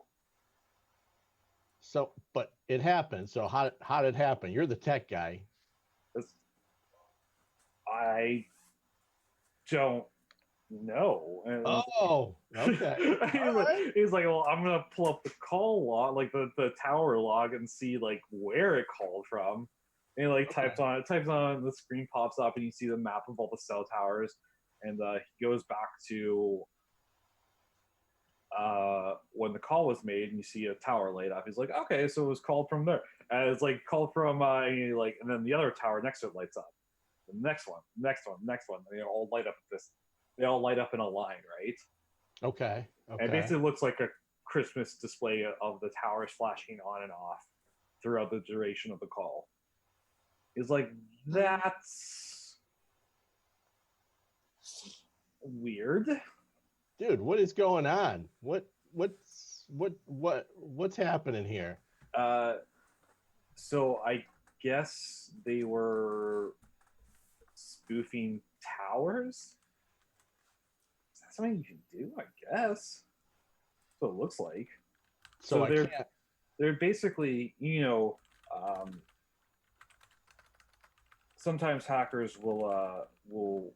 So, but it happened. So how did it happen? You're the tech guy. I don't know. Oh, okay. He's like, well, I'm gonna pull up the call log, like the tower log, and see like where it called from. And he like types on the screen, pops up, and you see the map of all the cell towers. And he goes back to when the call was made, and you see a tower light up. He's like, okay, so it was called from there. And it's like called from and then the other tower next to it lights up. The next one. And they all light up They all light up in a line, right? Okay. And it basically looks like a Christmas display of the towers flashing on and off throughout the duration of the call. It's like, that's weird. Dude, what is going on? What's happening here? So I guess they were spoofing towers. Is that something you can do? I guess. That's what it looks like. So they're basically, sometimes hackers will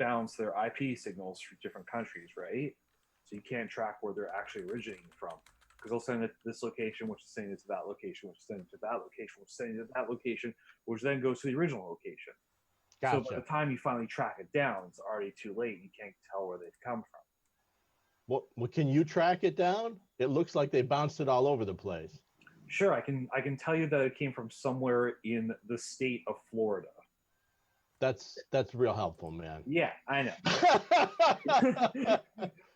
bounce their IP signals from different countries, right? So you can't track where they're actually originating from, because they'll send it to this location, which is sending it to that location, which is sending it to that location, which is sending it to that location, which then goes to the original location. Gotcha. So by the time you finally track it down, it's already too late. You can't tell where they've come from. What can you track it down? it looks like they bounced it all over the place. Sure, I can tell you that it came from somewhere in the state of Florida. That's real helpful, man. Yeah, I know.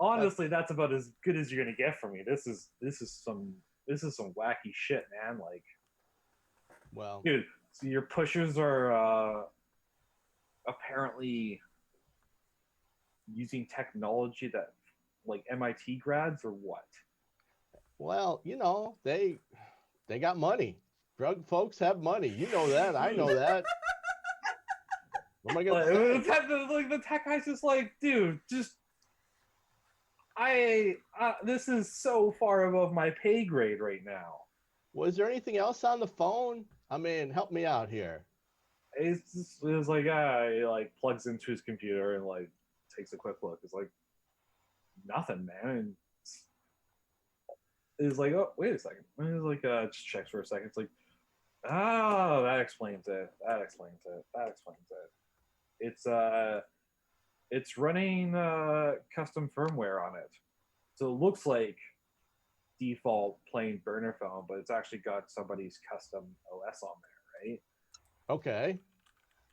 Honestly, that's about as good as you're gonna get from me. This is some wacky shit, man. Like, Well, dude, so your pushers are apparently using technology that like MIT grads or what? well, they got money. Drug folks have money. You know that. I know that. What am I gonna say? The tech guy's just like, dude, just this is so far above my pay grade right now. Was there anything else on the phone? I mean, help me out here. It's like he like plugs into his computer and like takes a quick look. It's like nothing, man. And it's like, oh, wait a second. And it's like just checks for a second. It's like, oh, that explains it. That explains it. That explains it. It's running custom firmware on it, so it looks like default plain burner phone, but it's actually got somebody's custom OS on there, right? Okay.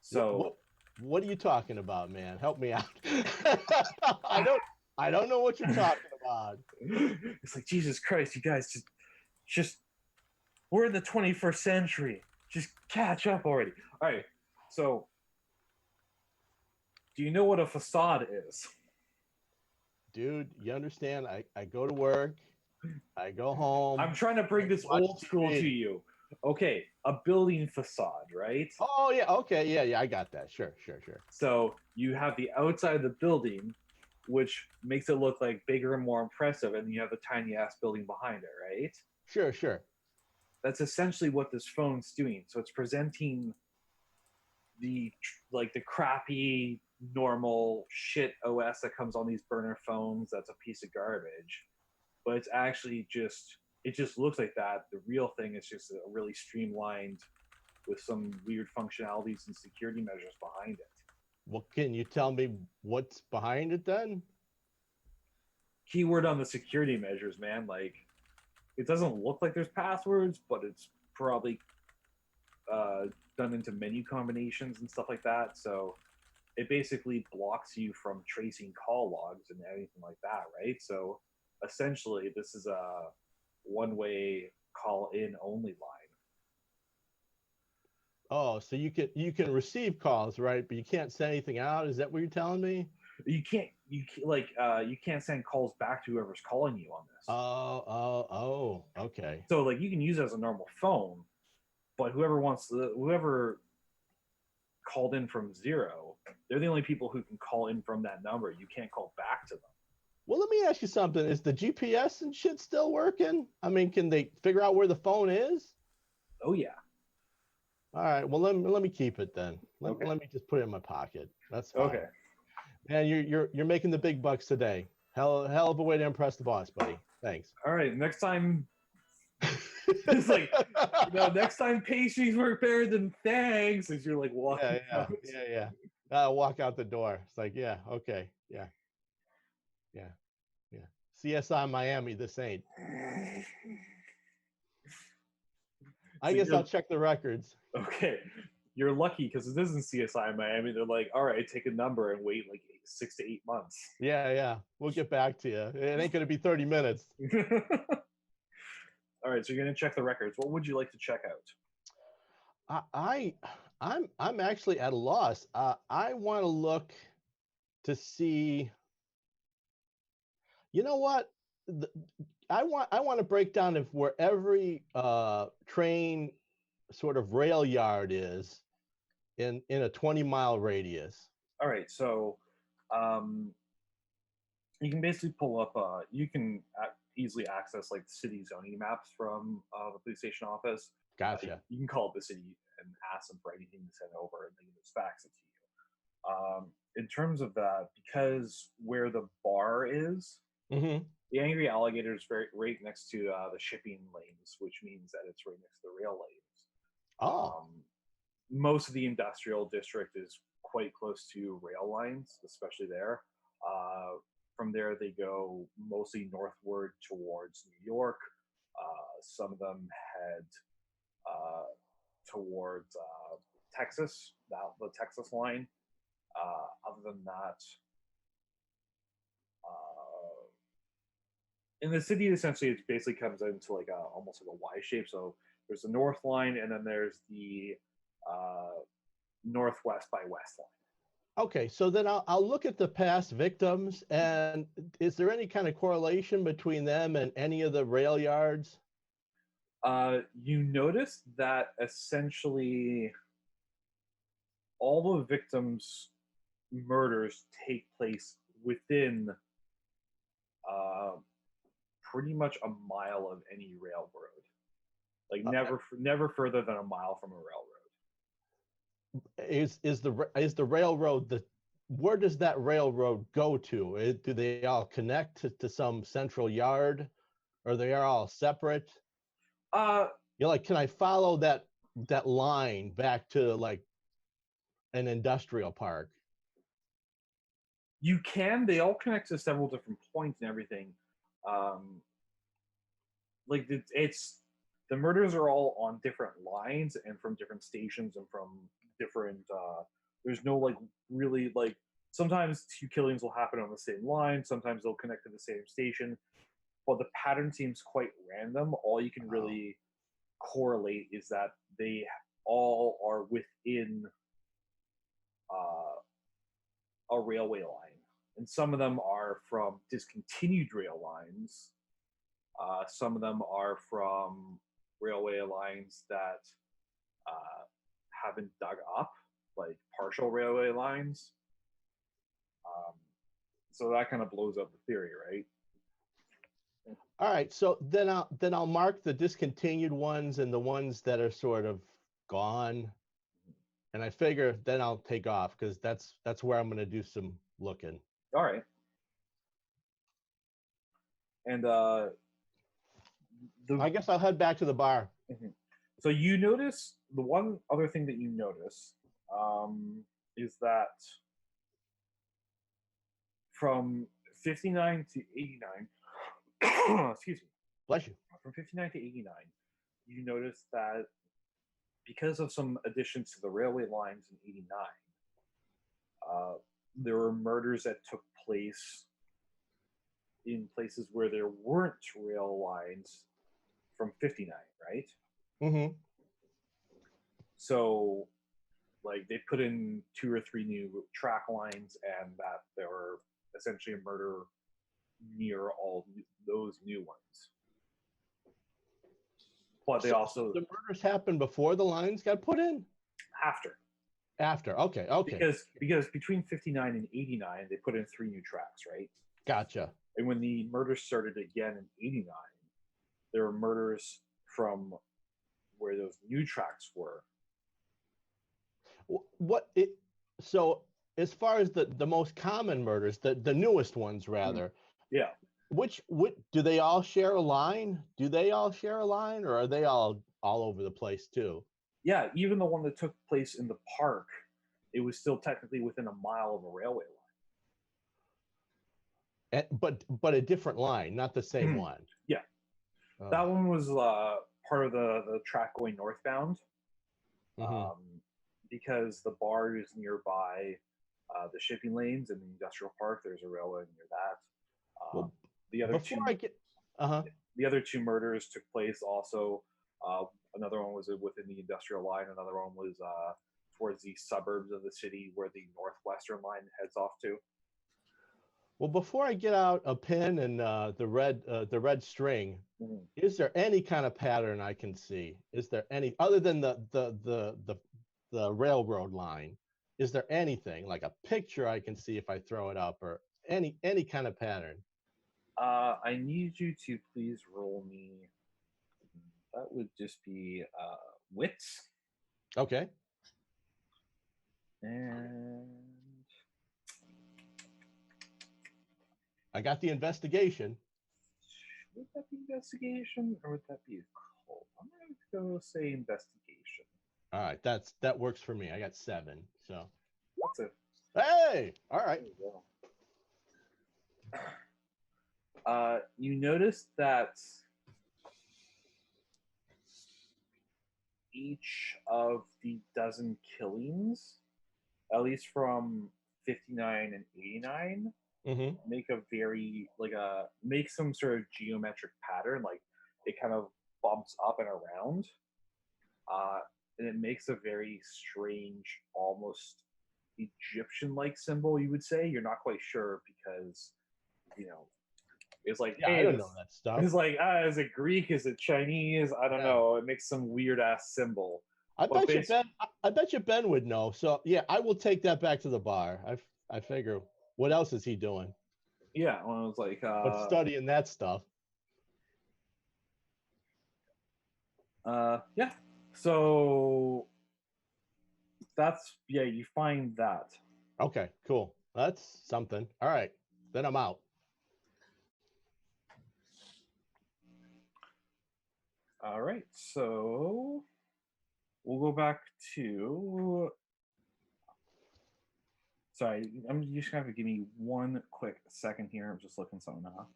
So what are you talking about, man? Help me out. I don't know what you're talking about. it's like, Jesus Christ, you guys just we're in the 21st century. Just catch up already. All right. So do you know what a facade is? Dude, you understand? I go to work, I go home. I'm trying to bring this old school to you. Okay, a building facade, right? Oh yeah, okay, yeah, I got that. Sure. So you have the outside of the building, which makes it look like bigger and more impressive, and you have the tiny ass building behind it, right? Sure. That's essentially what this phone's doing. So it's presenting the crappy normal shit OS that comes on these burner phones. That's a piece of garbage, but it's actually it just looks like that. The real thing is just a really streamlined with some weird functionalities and security measures behind it. Well, can you tell me what's behind it then? Keyword on the security measures, man. Like, it doesn't look like there's passwords, but it's probably done into menu combinations and stuff like that. So it basically blocks you from tracing call logs and anything like that, right? So essentially, this is a one-way call-in only line. Oh, so you can receive calls, right? But you can't send anything out. Is that what you're telling me? You can't send calls back to whoever's calling you on this. Oh, okay. So like you can use it as a normal phone, but whoever called in from zero, they're the only people who can call in from that number. You can't call back to them. Well, let me ask you something. Is the GPS and shit still working? I mean, can they figure out where the phone is? Oh yeah. All right. Well, let me keep it then. Let me just put it in my pocket. That's fine. Okay. Man, you're making the big bucks today. Hell of a way to impress the boss, buddy. Thanks. All right. Next time, it's like, next time pastries work better than thanks. As you're like walking out. Yeah. I'll walk out the door. It's like, yeah, okay, yeah. CSI Miami, this ain't. I guess I'll check the records. Okay. You're lucky because this isn't CSI Miami. They're like, all right, take a number and wait like 6 to 8 months. Yeah. We'll get back to you. It ain't gonna be 30 minutes. All right, so you're gonna check the records. What would you like to check out? I'm actually at a loss. I want to look to see. You know what? I want to break down if where every train sort of rail yard is in a 20-mile radius. All right, so you can basically pull up. You can easily access like city zoning maps from the police station office. Gotcha. You can call up the city and ask them for anything to send over, and they can just fax it to you. In terms of that, because where the bar is, the Angry Alligator is right next to the shipping lanes, which means that it's right next to the rail lanes. Oh. Most of the industrial district is quite close to rail lines, especially there. from there, they go mostly northward towards New York. Some of them head uh, towards Texas, the Texas line. Other than that, in the city, essentially, it basically comes into like almost like a Y shape. So there's the north line, and then there's the uh, northwest by west line. Okay, so then I'll look at the past victims, and is there any kind of correlation between them and any of the rail yards? You notice that essentially all the victims' murders take place within uh, pretty much a mile of any railroad. Like never further than a mile from a railroad. Is the railroad where does that railroad go to? Do they all connect to some central yard, or they are all separate? Like, can I follow that line back to like an industrial park? You can. They all connect to several different points and everything. Like it's the murders are all on different lines and from different stations and from different. There's no like really like sometimes two killings will happen on the same line. Sometimes they'll connect to the same station, but the pattern seems quite random. All you can really correlate is that they all are within a railway line, and some of them are from discontinued rail lines. Some of them are from railway lines that haven't dug up, like partial railway lines. So that kind of blows up the theory, right? All right, so then I'll mark the discontinued ones and the ones that are sort of gone, and I figure then I'll take off because that's where I'm going to do some looking. All right. And I guess I'll head back to the bar. Mm-hmm. So you notice the one other thing that you notice is that from 59 to 89, excuse me. Bless you. From 59 to 89, you notice that because of some additions to the railway lines in 89, there were murders that took place in places where there weren't rail lines from 59, right? Mm-hmm. So, like, they put in 2 or 3 new track lines, and that there were essentially a murder near all those new ones. But they also the murders happened before the lines got put in. After, okay. Because between 59 and 89, they put in 3 new tracks, right? Gotcha. And when the murders started again in 89, there were murders from where those new tracks were. So as far as the most common murders, the newest ones rather, yeah. Which do they all share a line? Do they all share a line, or are they all over the place too? Yeah, even the one that took place in the park, it was still technically within a mile of a railway line. But a different line, not the same one. Yeah, that one was part of the track going northbound, because the bar is nearby the shipping lanes and the industrial park. There's a railway near that. The other two murders took place also. Another one was within the industrial line. Another one was towards the suburbs of the city where the northwestern line heads off to. Well, before I get out a pen and the red string, is there any kind of pattern I can see? Is there any other than the railroad line? Is there anything like a picture I can see if I throw it up, or any kind of pattern? I need you to please roll me. That would just be wits. Okay. And I got the investigation. Would that be investigation or would that be occult? I'm going to go say investigation. All right, that works for me. I got 7, so that's it. Hey, all right. You notice that each of the dozen killings, at least from 59 and 89, Mm-hmm. make a very make some sort of geometric pattern, like it kind of bumps up and around, uh, and it makes a very strange, almost Egyptian-like symbol. You would say you're not quite sure because you know it's like, Yeah, hey, I don't know that stuff. it's like, is it Greek? Is it Chinese? I don't Yeah. know. It makes some weird ass symbol. I But bet you Ben. I bet you Ben would know. So yeah, I will take that back to the bar. I figure. What else is he doing? Yeah, when I was like, But studying that stuff. yeah. So that's you find that. Okay, cool. That's something. All right, then I'm out. All right, so we'll go back to. Sorry, you just have to give me one quick second here. I'm just looking something up.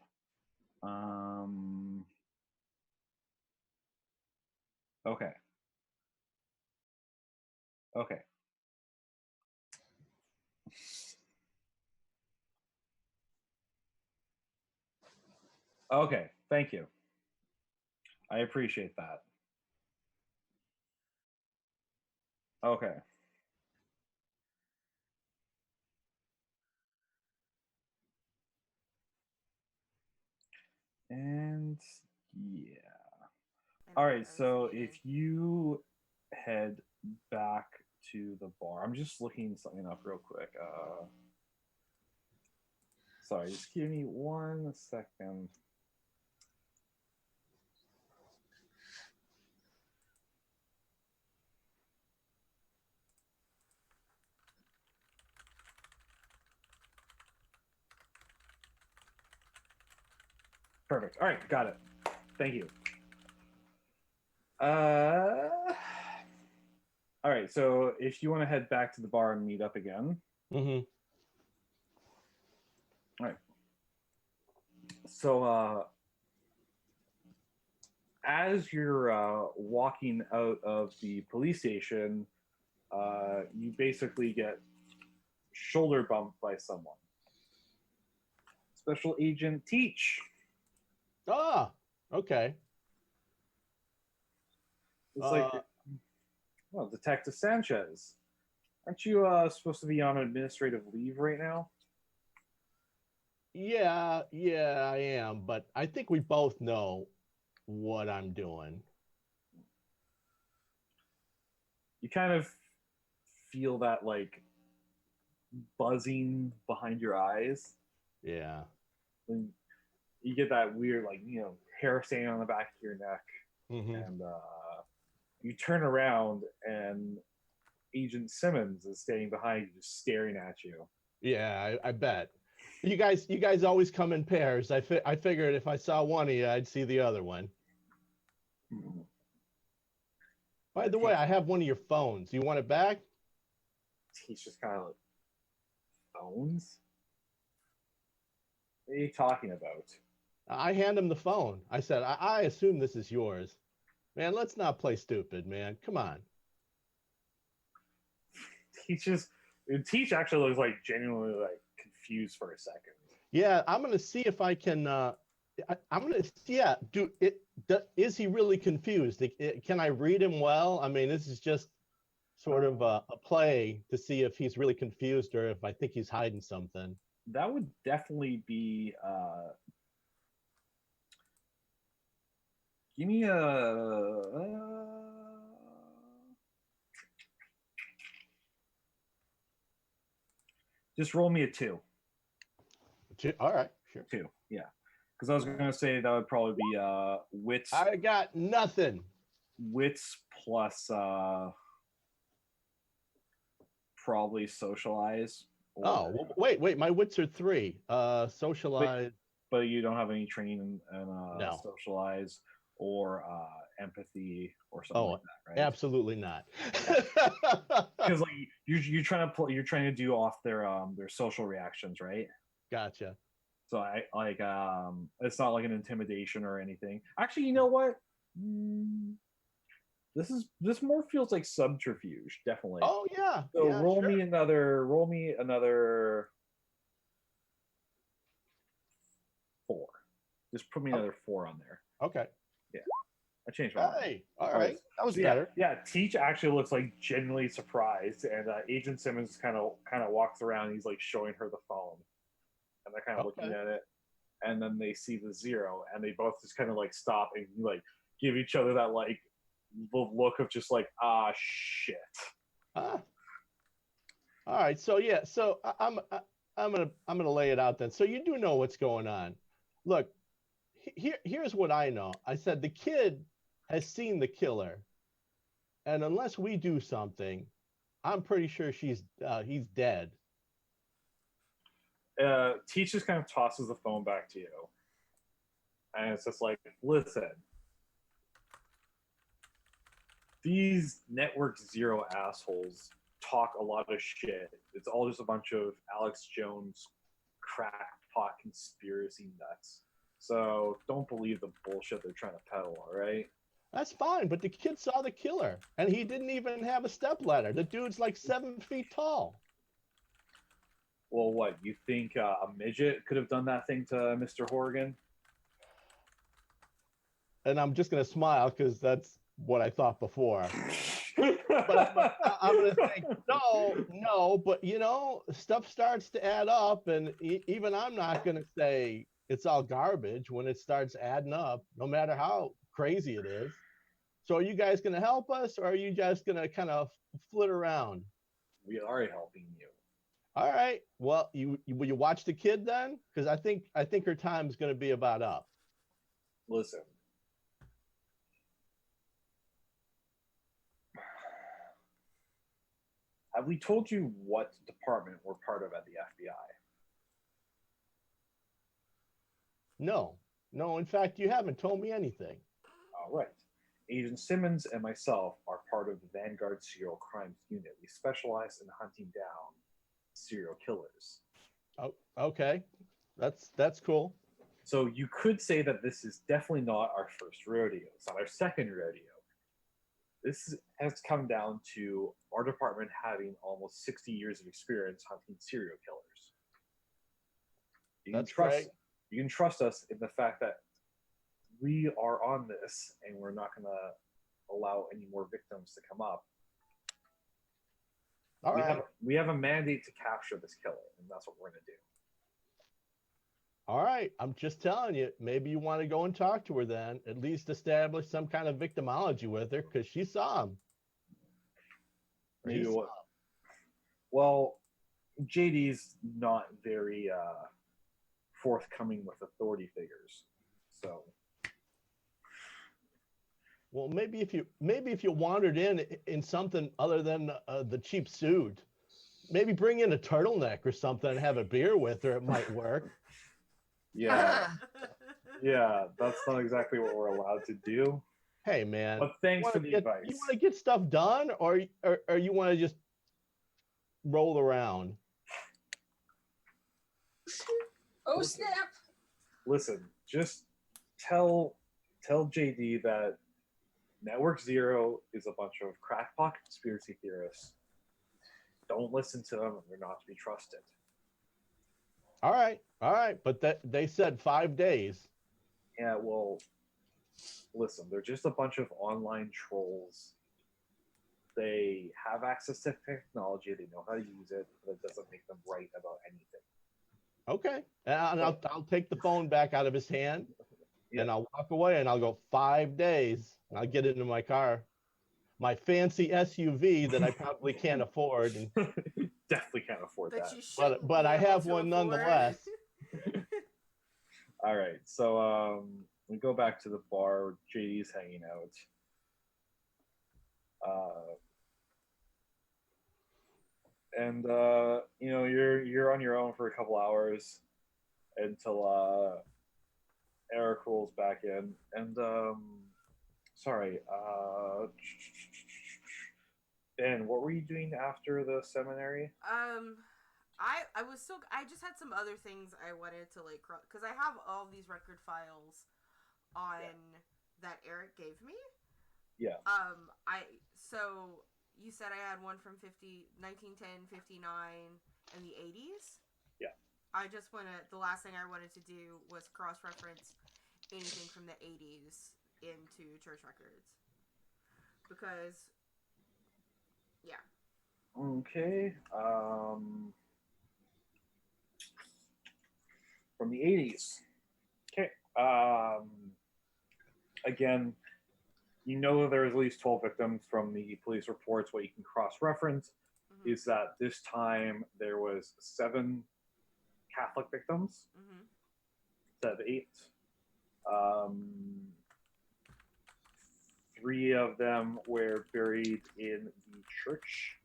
Okay. Okay. Okay. Thank you. I appreciate that. Okay. And yeah. All right. So if you head back to the bar, I'm just looking something up real quick. Sorry, just give me 1 second. Perfect. All right, got it. Thank you. All right, so if you want to head back to the bar and meet up again. Mm-hmm. All right. So as you're walking out of the police station, you basically get shoulder bumped by someone. Special Agent Teach. Ah, okay. It's like, well, Detective Sanchez. Aren't you supposed to be on administrative leave right now? Yeah, I am, but I think we both know what I'm doing. You kind of feel that like buzzing behind your eyes. Yeah. And you get that weird, like, hair standing on the back of your neck. Mm-hmm. And you turn around and Agent Simmons is standing behind you, just staring at you. Yeah, I bet. You guys always come in pairs. I figured if I saw one of you, I'd see the other one. Mm-hmm. By the way, I have one of your phones. You want it back? He's just kind of like, phones? What are you talking about? I hand him the phone. I said, I assume this is yours. Man, let's not play stupid, man. Come on. Teach actually looks like genuinely like confused for a second. Yeah, I'm gonna see if I can. I'm gonna. Yeah, is he really confused? Can I read him well? I mean, this is just sort of a play to see if he's really confused or if I think he's hiding something. That would definitely be. Give me just roll me a 2. All right, sure. 2, yeah. Because I was gonna say that would probably be wits. I got nothing. Wits plus probably socialize. Oh, wait, my wits are 3. Socialize. But you don't have any training in No. socialize or empathy or something like that, right? Absolutely not. Because like you're trying to do off their social reactions, right? Gotcha. So I like it's not like an intimidation or anything. Actually, you know what? This more feels like subterfuge, definitely. Oh yeah, So yeah, roll sure. me another 4. Just put me another 4 on there. Okay. Yeah. I changed my mind. Hey, all right. That was So better. yeah, Teach actually looks like genuinely surprised, and Agent Simmons kind of walks around. And he's like showing her the phone, and they're kind of looking at it, and then they see the 0, and they both just kind of like stop and like give each other that like the look of just like shit. Ah. All right. So yeah. So I'm gonna lay it out then. So you do know what's going on. Look, here's what I know. I said the kid has seen the killer, and unless we do something, I'm pretty sure he's dead. Teach just kind of tosses the phone back to you, and it's just like, listen, these Network 0 assholes talk a lot of shit. It's all just a bunch of Alex Jones crackpot conspiracy nuts. So don't believe the bullshit they're trying to peddle, all right? That's fine, but the kid saw the killer, and he didn't even have a stepladder. The dude's like 7 feet tall. Well, what, you think a midget could have done that thing to Mr. Horgan? And I'm just gonna smile because that's what I thought before. But I'm gonna think no. But you know, stuff starts to add up, and even I'm not gonna say it's all garbage when it starts adding up, no matter how crazy it is. So, are you guys gonna help us, or are you just gonna kind of flit around? We are helping you. All right. Well, will you watch the kid then? Because I think her time's gonna be about up. Listen. Have we told you what department we're part of at the FBI? No. In fact, you haven't told me anything. All right. Agent Simmons and myself are part of the Vanguard Serial Crimes Unit. We specialize in hunting down serial killers. Oh, okay. That's cool. So you could say that this is definitely not our first rodeo. It's not our second rodeo. This has come down to our department having almost 60 years of experience hunting serial killers. You can trust us in the fact that we are on this and we're not going to allow any more victims to come up. We have a mandate to capture this killer, and that's what we're going to do. All right. I'm just telling you, maybe you want to go and talk to her then, at least establish some kind of victimology with her, because she saw him. Maybe what? Well, JD's not very forthcoming with authority figures, so. Well, maybe if you wandered in something other than the cheap suit, maybe bring in a turtleneck or something and have a beer with her, it might work. Yeah. Yeah, that's not exactly what we're allowed to do. Hey, man. But thanks for the advice. You want to get stuff done, or you want to just roll around? Oh, snap. Listen, just tell JD that Network 0 is a bunch of crackpot conspiracy theorists. Don't listen to them. They're not to be trusted. All right. But they said 5 days. Yeah, well, listen, they're just a bunch of online trolls. They have access to technology. They know how to use it, but it doesn't make them right about anything. Okay. And I'll take the phone back out of his hand, and I'll walk away, and I'll go 5 days, and I'll get into my car, my fancy SUV that I probably can't afford. And definitely can't afford that. But I have one nonetheless. All right, so we go back to the bar where JD's hanging out. And you know, you're on your own for a couple hours until Eric rolls back in. And sorry, Ben, what were you doing after the seminary? I was still. I just had some other things I wanted to like, because I have all these record files on that Eric gave me. Yeah. So you said I had one from 1910, 59, and the 80s. Yeah. I just the last thing I wanted to do was cross reference anything from the 80s into church records, because yeah. Okay. From the 80s. Okay. Again, you know there's at least 12 victims from the police reports. What you can cross-reference is that this time there was 7 Catholic victims instead of 8. 3 of them were buried in the church.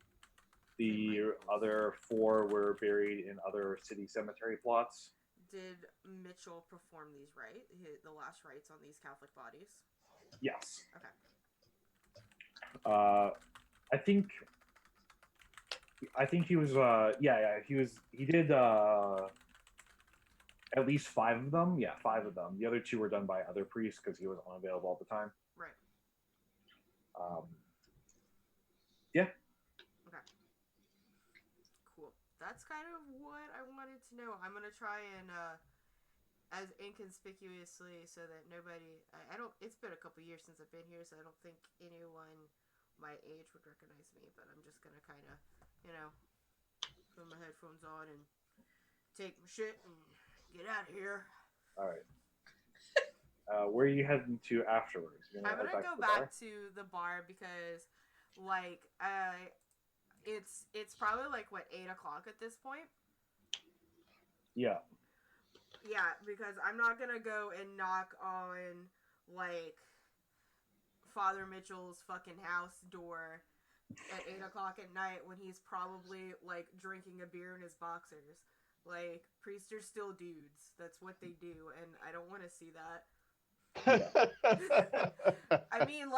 The other 4 were buried in other city cemetery plots. Did Mitchell perform these the last rites on these Catholic bodies? Yes. Okay. I think he was he did at least 5 of them. Yeah, 5 of them. The other 2 were done by other priests because he was unavailable all the time. Right. Yeah. Okay. Cool. That's kind of what I wanted to know. I'm gonna try and as inconspicuously so that nobody. I don't. It's been a couple years since I've been here, so I don't think anyone my age would recognize me. But I'm just gonna kind of, put my headphones on and take my shit and get out of here. All right. Where are you heading to afterwards? I'm gonna go back to the bar because, it's probably like 8:00 at this point. Yeah. Yeah, because I'm not gonna go and knock on Father Mitchell's fucking house door at 8:00 at night when he's probably drinking a beer in his boxers. Priests are still dudes. That's what they do, and I don't want to see that. I mean,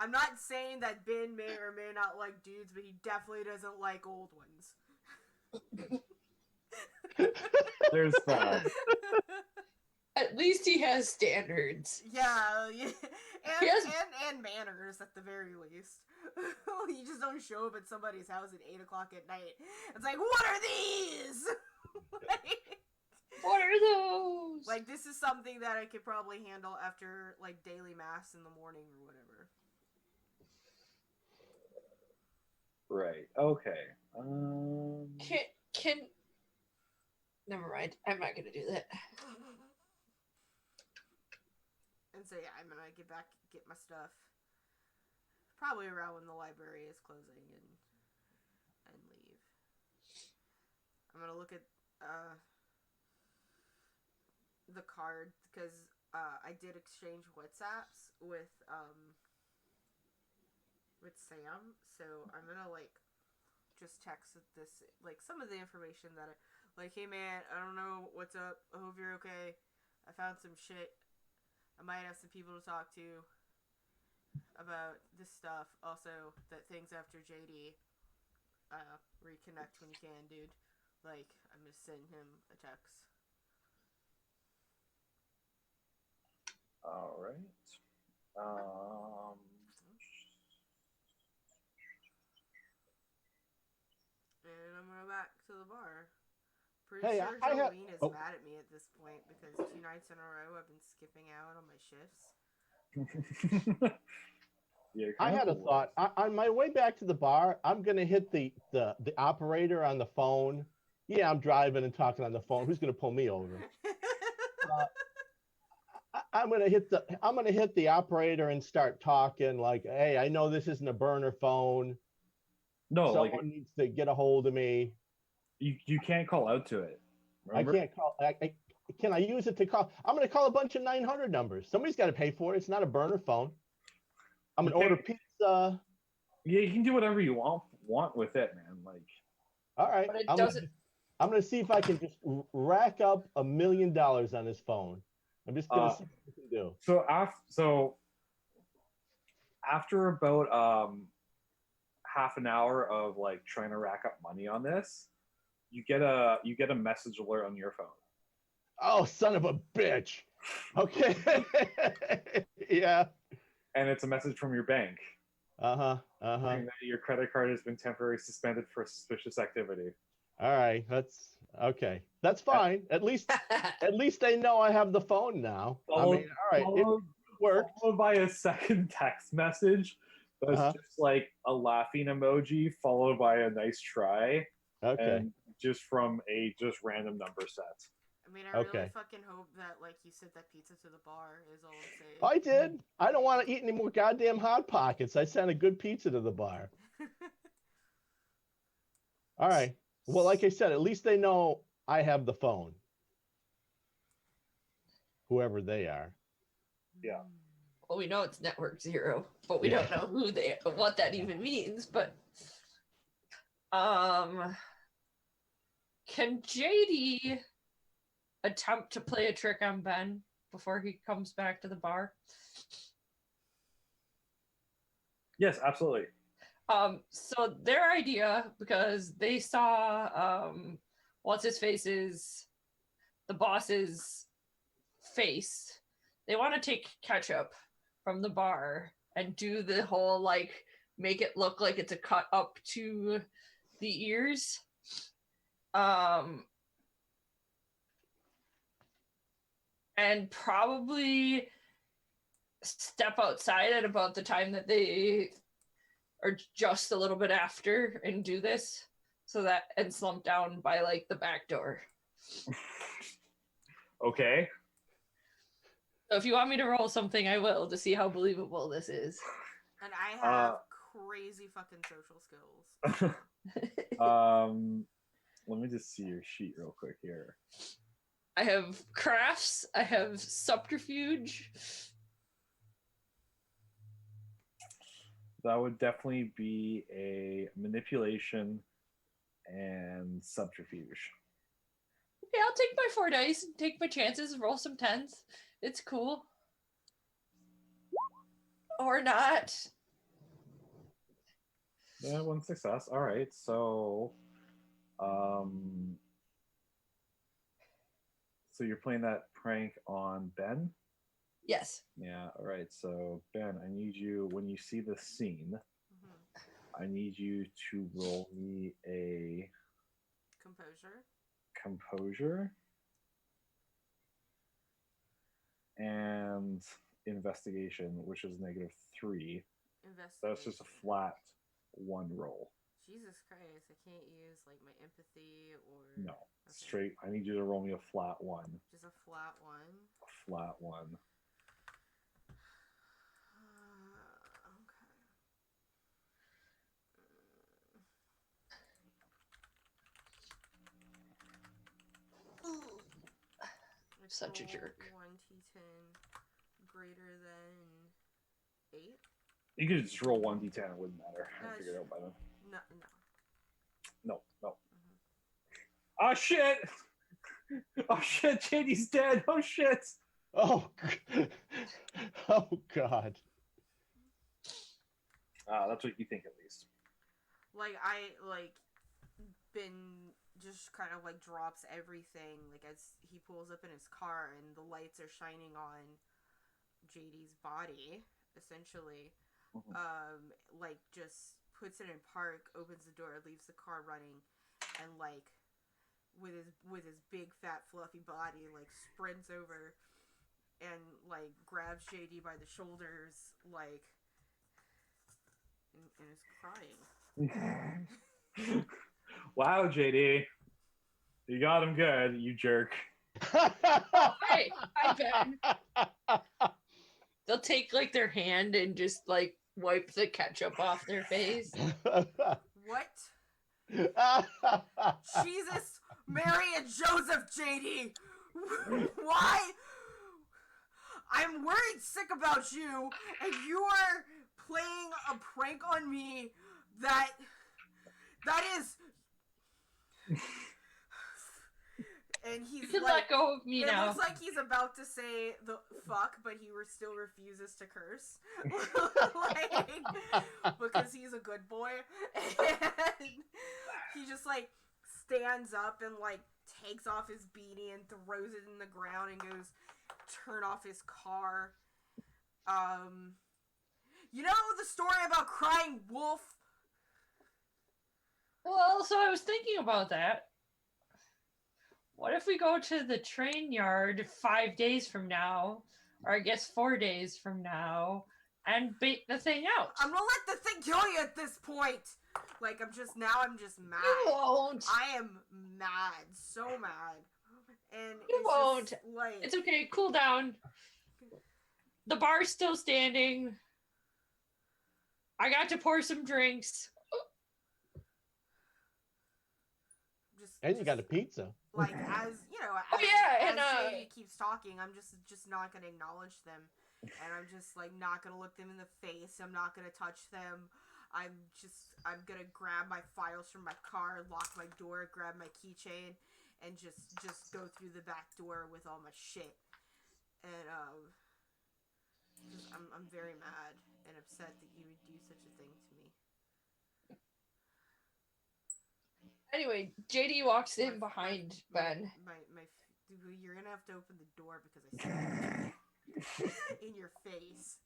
I'm not saying that Ben may or may not like dudes, but he definitely doesn't like old ones. There's that. At least he has standards. Yeah. And manners at the very least. You just don't show up at somebody's house at 8:00 at night. It's like, what are these? What are those? This is something that I could probably handle after daily mass in the morning or whatever. Right. Okay. Can never mind. I'm not gonna do that. And so yeah, I'm gonna get my stuff. Probably around when the library is closing and leave. I'm gonna look at the card because I did exchange WhatsApps with Sam, so I'm gonna just text this some of the information that hey man, I don't know what's up. I hope you're okay. I found some shit. I might have some people to talk to about this stuff. Also, that things after JD. Reconnect when you can, dude. I'm just sending him a text. All right. And I'm going back to the bar. Pretty Hey, sure Jolene is mad at me at this point because 2 nights in a row I've been skipping out on my shifts. Yeah, I had a thought. On my way back to the bar, I'm gonna hit the operator on the phone. Yeah, I'm driving and talking on the phone. Who's gonna pull me over? I'm gonna hit the operator and start talking hey, I know this isn't a burner phone. No, someone needs to get a hold of me. You can't call out to it. Remember? I can't call. Can I use it to call? I'm gonna call a bunch of 900 numbers. Somebody's got to pay for it. It's not a burner phone. I'm gonna order pizza. Yeah, you can do whatever you want with it, man. All right. I'm gonna see if I can just rack up $1 million on this phone. I'm just gonna see what I can do. So after about half an hour of trying to rack up money on this, you get a message alert on your phone. Oh, son of a bitch. Okay. Yeah. And it's a message from your bank. saying that your credit card has been temporarily suspended for suspicious activity. All right, that's okay. That's fine. At least they know I have the phone now. All right, it worked. Followed by a second text message that's just like a laughing emoji followed by a nice try. Okay. And just from a just random number set. I mean, I really fucking hope that, like, you sent that pizza to the bar, is all I'm saying. I did. I don't want to eat any more goddamn Hot Pockets. I sent a good pizza to the bar. All right. Well, like I said, at least they know I have the phone. Whoever they are. Yeah. Well, we know it's Network Zero, but we don't know what that even means. But can JD attempt to play a trick on Ben before he comes back to the bar? Yes, absolutely. So their idea, because they saw what's his face's, the boss's face, they want to take ketchup from the bar and do the whole, like, make it look like it's a cut up to the ears. And probably step outside at about the time that they are just a little bit after and do this, so that, and slump down by like the back door. Okay. So if you want me to roll something, I will, to see how believable this is. And I have crazy fucking social skills. Let me just see your sheet real quick here. I have crafts, I have subterfuge. That would definitely be a manipulation and subterfuge. Okay, I'll take my 4 dice and take my chances and roll some 10s. It's cool. Or not. Yeah, 1 success. All right, so so you're playing that prank on Ben? Yes. Yeah, all right. So Ben, I need you, when you see the scene, I need you to roll me a composure and investigation, which is -3. That's just a flat 1 roll. Jesus Christ, I can't use like my empathy or no. Okay. Straight. I need you to roll me a flat 1. Just a flat 1. A flat 1. Such a jerk. 1d10 greater than 8. You could just roll 1d10. It wouldn't matter. I figured it out by then. No. Oh shit! Oh shit! JD's dead. Oh shit! Oh. Oh god. That's what you think, at least. Like I Ben just kind of like drops everything like as he pulls up in his car and the lights are shining on JD's body essentially. Like just puts it in park, opens the door, leaves the car running, and like with his big fat fluffy body like sprints over and like grabs JD by the shoulders like and is crying. Wow, JD. You got him good, you jerk. Hey, Ben. They'll take like their hand and just like wipe the ketchup off their face. What? Jesus, Mary and Joseph, JD. Why? I'm worried sick about you, and you are playing a prank on me that is. And he's you can like, let go of me now. It looks like he's about to say the fuck, but he still refuses to curse. Like, because he's a good boy. And he just like stands up and like takes off his beanie and throws it in the ground and goes, turn off his car. You know the story about crying wolf? Well, so I was thinking about that. What if we go to the train yard 5 days from now, or I guess 4 days from now, and bait the thing out? I'm gonna let the thing kill you at this point. Like, I'm just mad. You won't. I am mad. So mad. And You won't. Like... It's okay. Cool down. The bar's still standing. I got to pour some drinks. And you got a pizza. Like, as, you know, Oh, yeah, and, as Jamie keeps talking, I'm just not gonna acknowledge them. And I'm just, like, not gonna look them in the face. I'm not gonna touch them. I'm gonna grab my files from my car, lock my door, grab my keychain, and just go through the back door with all my shit. And, I'm very mad and upset that you would do such a thing to me. Anyway, JD walks in behind Ben. You're gonna have to open the door because I said it in your face.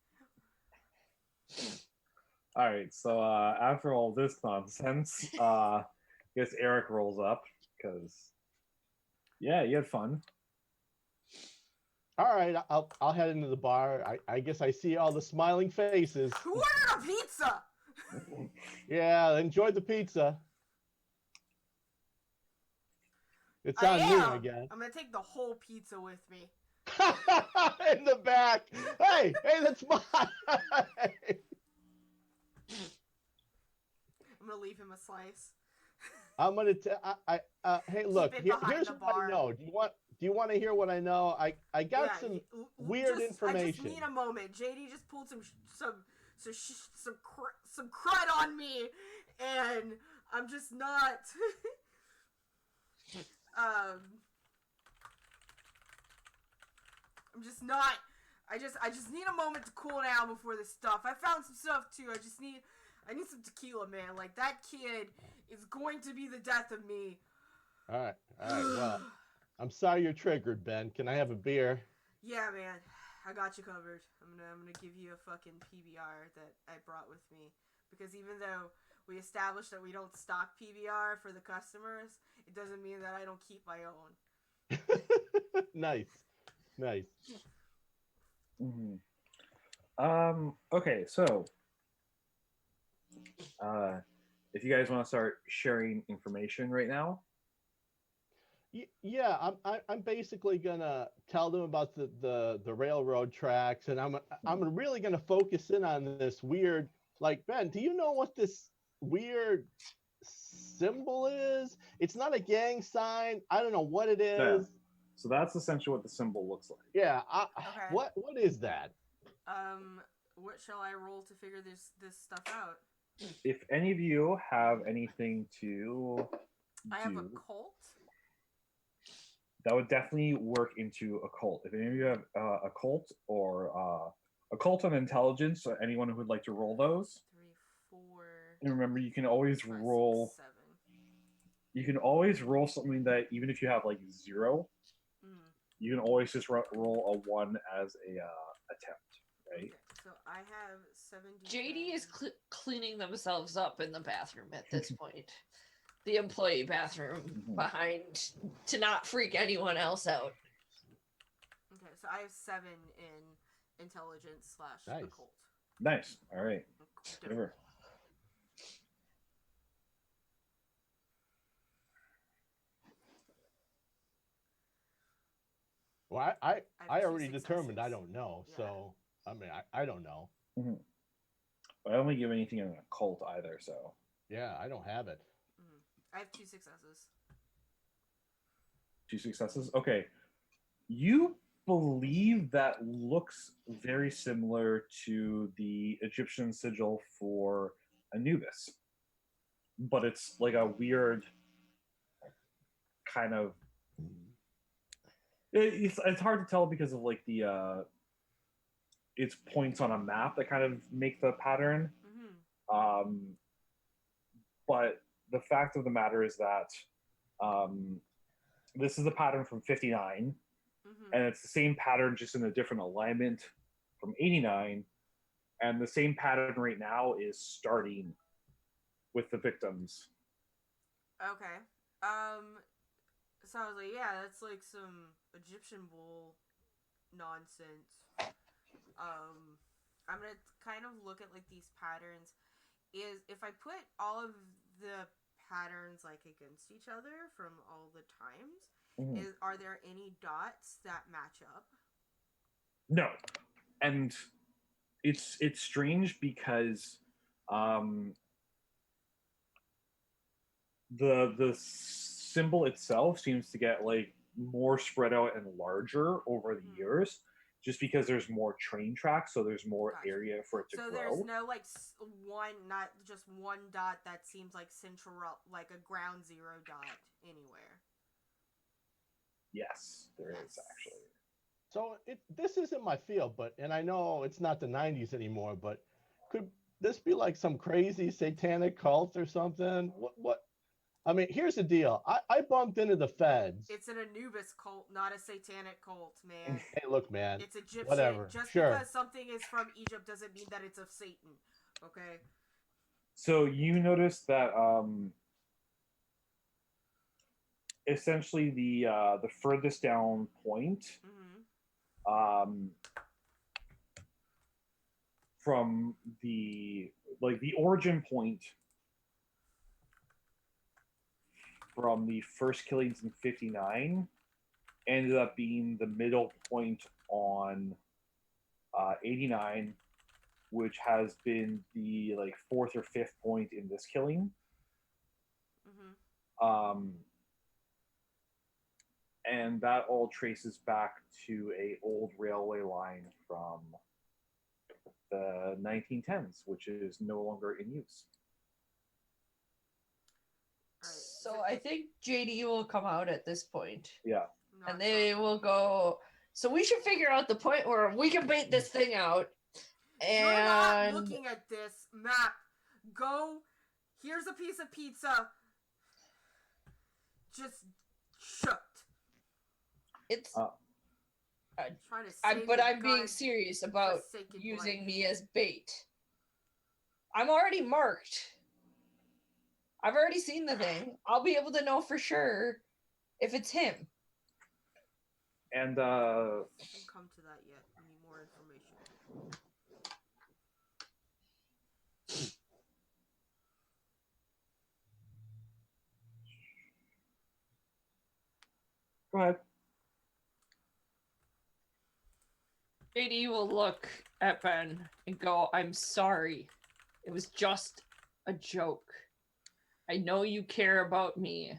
All right, so after all this nonsense, I guess Eric rolls up because, yeah, you had fun. All right, I'll head into the bar. I guess I see all the smiling faces. Who ordered a pizza? Yeah, enjoyed the pizza. It's on me, I guess. I'm gonna take the whole pizza with me. In the back. Hey, that's mine. I'm gonna leave him a slice. I'm gonna. Hey, look. Here's the what I know. Do you want to hear what I know? I got some weird information. I just need a moment. JD just pulled some crud on me, and I'm just not. I'm just not. I just need a moment to cool down before this stuff. I found some stuff too. I need some tequila, man. Like, that kid is going to be the death of me. All right. Well, I'm sorry you're triggered, Ben. Can I have a beer? Yeah, man. I got you covered. I'm gonna give you a fucking PBR that I brought with me, because even though we established that we don't stock PBR for the customers, it doesn't mean that I don't keep my own. Nice. Mm-hmm. Okay, so if you guys want to start sharing information right now. Yeah, I'm basically gonna tell them about the railroad tracks, and I'm really gonna focus in on this weird. Like, Ben, do you know what this weird symbol is? It's not a gang sign. I don't know what it is. Yeah. So that's essentially what the symbol looks like. Yeah. Okay. What is that? What shall I roll to figure this stuff out? If any of you have anything to I have a cult. That would definitely work into a cult. If any of you have a cult or a cult on intelligence, or anyone who would like to roll those. 3, 4. And remember, you can always 5, roll. 6, 7. You can always roll something that, even if you have like 0, you can always just roll a 1 as a attempt, right? Okay, so I have 70. JD is cleaning themselves up in the bathroom at this point. The employee bathroom behind, to not freak anyone else out. Okay, so I have 7 in intelligence / Nice. occult. Nice. All right. Whatever. Well, I already successes. determined I don't know. Yeah. So I mean, I don't know. Mm-hmm. I don't give anything in a cult either. So yeah, I don't have it. I have 2 successes. 2 successes. Okay. You believe that looks very similar to the Egyptian sigil for Anubis, but it's like a weird kind of. It's hard to tell because of like the it's points on a map that kind of make the pattern. Mm-hmm. But the fact of the matter is that This is a pattern from 59, and it's the same pattern just in a different alignment from 89. And the same pattern right now is starting with the victims. Okay. So I was like, yeah, that's like some Egyptian bull nonsense. I'm gonna kind of look at like these patterns. Is if I put all of the patterns like against each other from all the times, are there any dots that match up? No, and it's strange because the symbol itself seems to get like more spread out and larger over the years, just because there's more train tracks, so there's more area for it to grow. So there's no like one, not just one dot that seems like central, like a ground zero dot anywhere. Yes, there is actually. So this isn't my field, and I know it's not the 90s anymore, but could this be like some crazy satanic cult or something? What? I mean, here's the deal. I bumped into the feds. It's an Anubis cult, not a satanic cult, man. Hey, look, man. It's Egyptian. Whatever. Just sure. because something is from Egypt doesn't mean that it's of Satan. Okay. So you notice that essentially the furthest down point from the origin point from the first killings in 59 ended up being the middle point on 89, which has been the like fourth or fifth point in this killing. And that all traces back to a old railway line from the 1910s, which is no longer in use. So I think JD will come out at this point. Yeah. And they will go, so we should figure out the point where we can bait this thing out. And you're not looking at this map. Go, here's a piece of pizza. Just shut. It's I'm being serious about using me as bait. I'm already marked. I've already seen the thing. I'll be able to know for sure if it's him. And I haven't come to that yet. I need more information. Go ahead. JD will look at Ben and go, I'm sorry. It was just a joke. I know you care about me.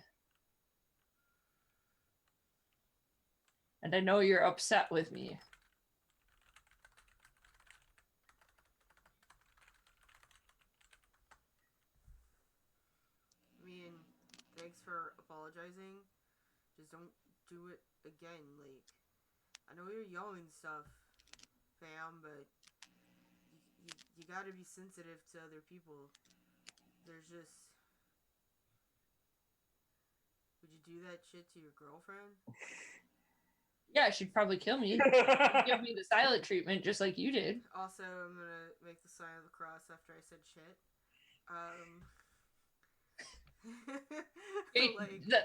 And I know you're upset with me. I mean, thanks for apologizing. Just don't do it again. Like, I know you're young and stuff, fam, but you gotta be sensitive to other people. There's just... Would you do that shit to your girlfriend? Yeah, she'd probably kill me. Give me the silent treatment just like you did. Also, I'm gonna make the sign of the cross after I said shit.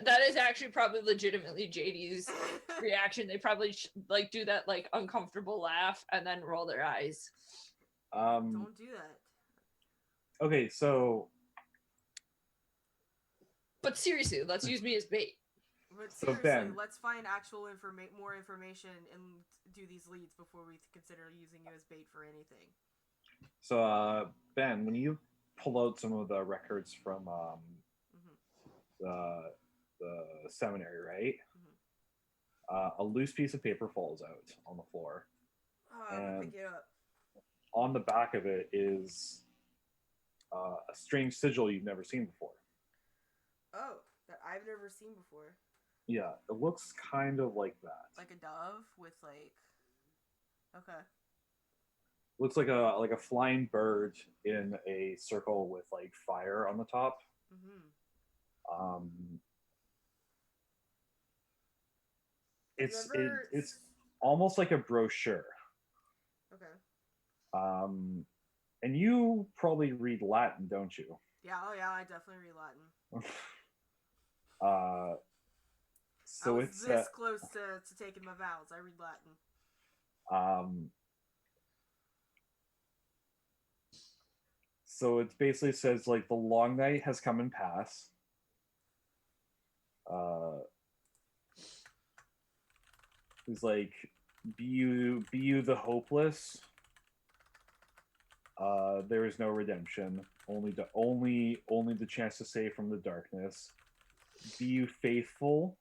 That is actually probably legitimately JD's reaction. They probably like do that like uncomfortable laugh and then roll their eyes. Don't do that. Okay, so. But seriously, let's use me as bait. But seriously, let's find actual more information and do these leads before we consider using you as bait for anything. So, Ben, when you pull out some of the records from the seminary, right? A loose piece of paper falls out on the floor. And pick it up. On the back of it is a strange sigil you've never seen before. Oh, that I've never seen before. Yeah, it looks kind of like that. Like a dove with like... Okay. Looks like a flying bird in a circle with like fire on the top. It's almost like a brochure. Okay. And you probably read Latin, don't you? Yeah, oh yeah, I definitely read Latin. So I was it's this close to taking my vows. I read Latin. So it basically says like the long night has come and passed. It's like be you the hopeless. There is no redemption. Only the chance to save from the darkness. Be you faithful.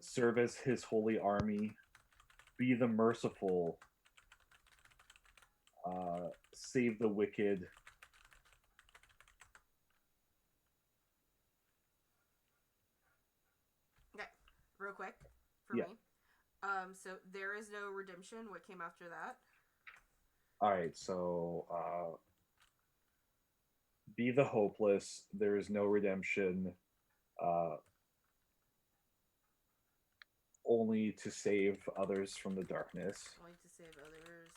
Serve as his holy army. Be the merciful. Save the wicked. Okay, real quick for me. So there is no redemption. What came after that? All right, so be the hopeless. There is no redemption. Only to save others from the darkness. Only to save others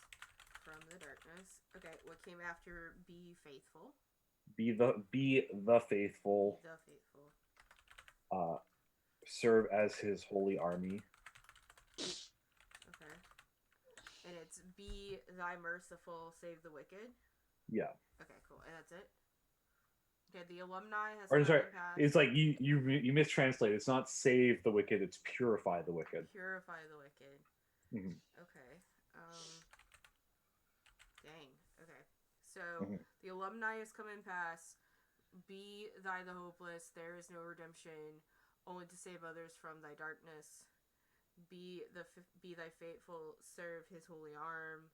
from the darkness. Okay, what came after be faithful? Be the faithful. The faithful. Serve as his holy army. Okay. And it's be thy merciful, save the wicked? Yeah. Okay, cool. And that's it? Okay, the alumni has Or sorry, passed. it's like you mistranslate. It's not save the wicked, it's purify the wicked. Purify the wicked. Mm-hmm. Okay. Dang. Okay. So the alumni has come and passed. Be thy the hopeless. There is no redemption. Only to save others from thy darkness. Be thy faithful. Serve his holy arm.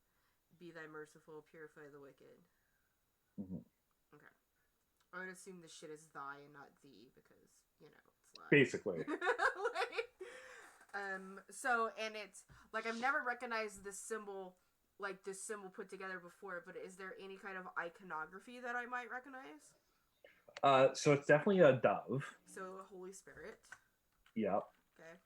Be thy merciful. Purify the wicked. Mm-hmm. Okay. I would assume the shit is thy and not thee because, you know, it's like... Basically. So, and it's, like, I've never recognized this symbol, like, this symbol put together before, but is there any kind of iconography that I might recognize? So it's definitely a dove. So, a Holy Spirit. Yep. Okay.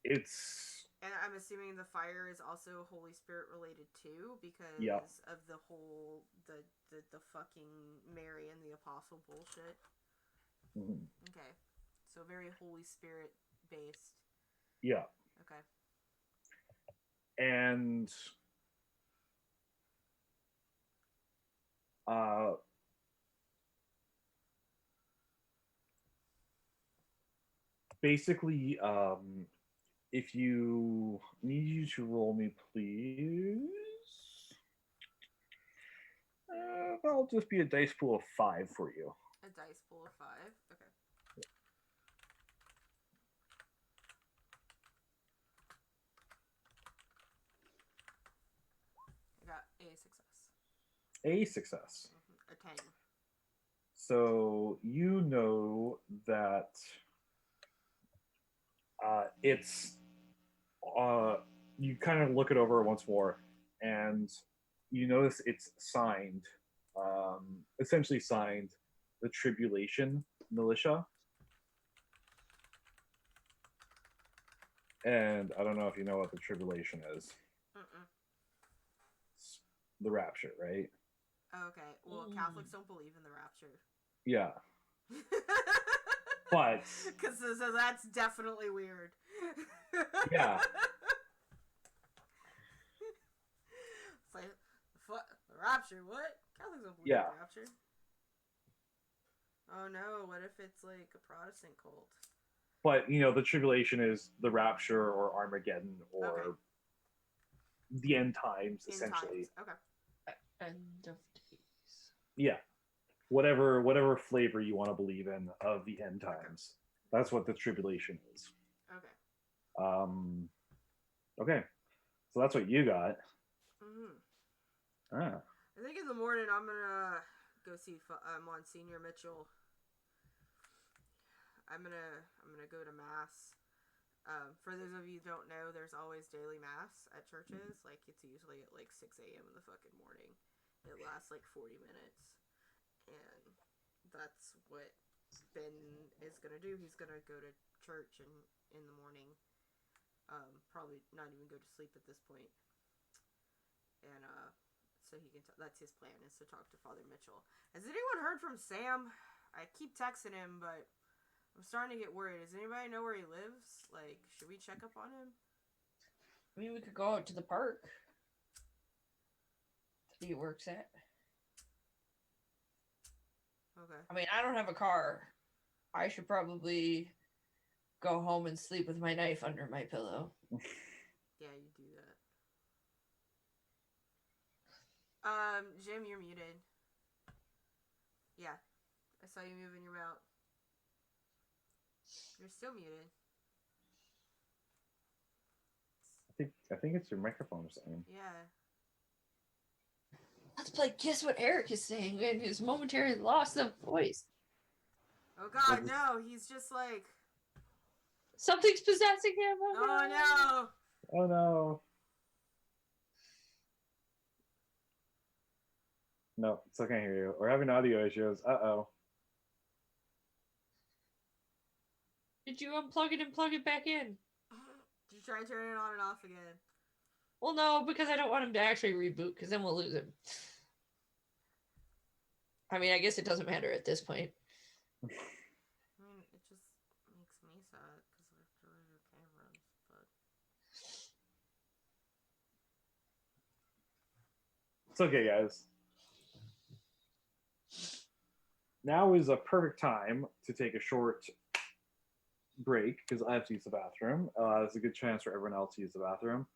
It's... And I'm assuming the fire is also Holy Spirit related too, because of the whole the fucking Mary and the Apostle bullshit. Mm-hmm. Okay, so very Holy Spirit based. Yeah. Okay. And basically, if you need you to roll me, please. That'll just be a dice pool of 5 for you. A dice pool of 5? Okay. I got a success. A success. Mm-hmm. A 10. So you know that it's... you kind of look it over once more, and you notice it's signed, essentially signed, the Tribulation Militia. And I don't know if you know what the Tribulation is. It's the rapture, right? Okay. Well, Catholics don't believe in the rapture. Yeah. But... Because so that's definitely weird. Yeah. It's like, the rapture? What? Catholics don't believe in the rapture. Oh no, what if it's like a Protestant cult? But, you know, the tribulation is the rapture or Armageddon or the end times, essentially. Okay. End of days. Yeah. Whatever flavor you want to believe in of the end times. That's what the tribulation is. Okay. Okay. So that's what you got. I think in the morning I'm gonna go see Monsignor Mitchell. I'm gonna go to mass. For those of you who don't know, there's always daily mass at churches. Like, it's usually at like 6 a.m. in the fucking morning. It lasts like 40 minutes, and that's what is gonna do. He's gonna go to church in the morning. Probably not even go to sleep at this point. And so he can. That's his plan, is to talk to Father Mitchell. Has anyone heard from Sam? I keep texting him, but I'm starting to get worried. Does anybody know where he lives? Like, should we check up on him? I mean, we could go out to the park that he works at. Okay. I mean, I don't have a car. I should probably go home and sleep with my knife under my pillow. Yeah, you do that. Jim, you're muted. Yeah, I saw you moving your mouth. You're still muted. I think it's your microphone or something. Yeah. Let's play Guess What Eric is saying in his momentary loss of voice. Oh God, no! He's just like. Something's possessing him. Oh no! Oh no. No, still can't hear you. We're having audio issues. Uh-oh. Did you unplug it and plug it back in? Did you try and turn it on and off again? Well, no, because I don't want him to actually reboot, because then we'll lose him. I mean, I guess it doesn't matter at this point. I mean, it just makes me sad because I have to redo cameras, but. It's okay, guys. Now is a perfect time to take a short break because I have to use the bathroom. It's a good chance for everyone else to use the bathroom.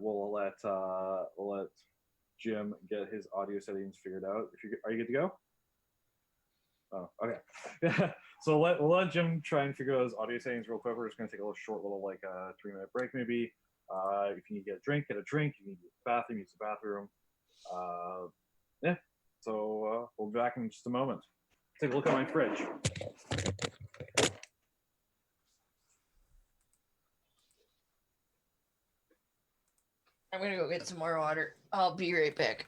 We'll let Jim get his audio settings figured out. Are you good to go? Oh, okay. So we'll let Jim try and figure out his audio settings real quick. We're just gonna take a little short, like 3-minute break maybe. If you need to get a drink, get a drink. If you need to use the bathroom, use the bathroom. Yeah. So we'll be back in just a moment. Take a look at my fridge. I'm gonna go get some more water. I'll be right back.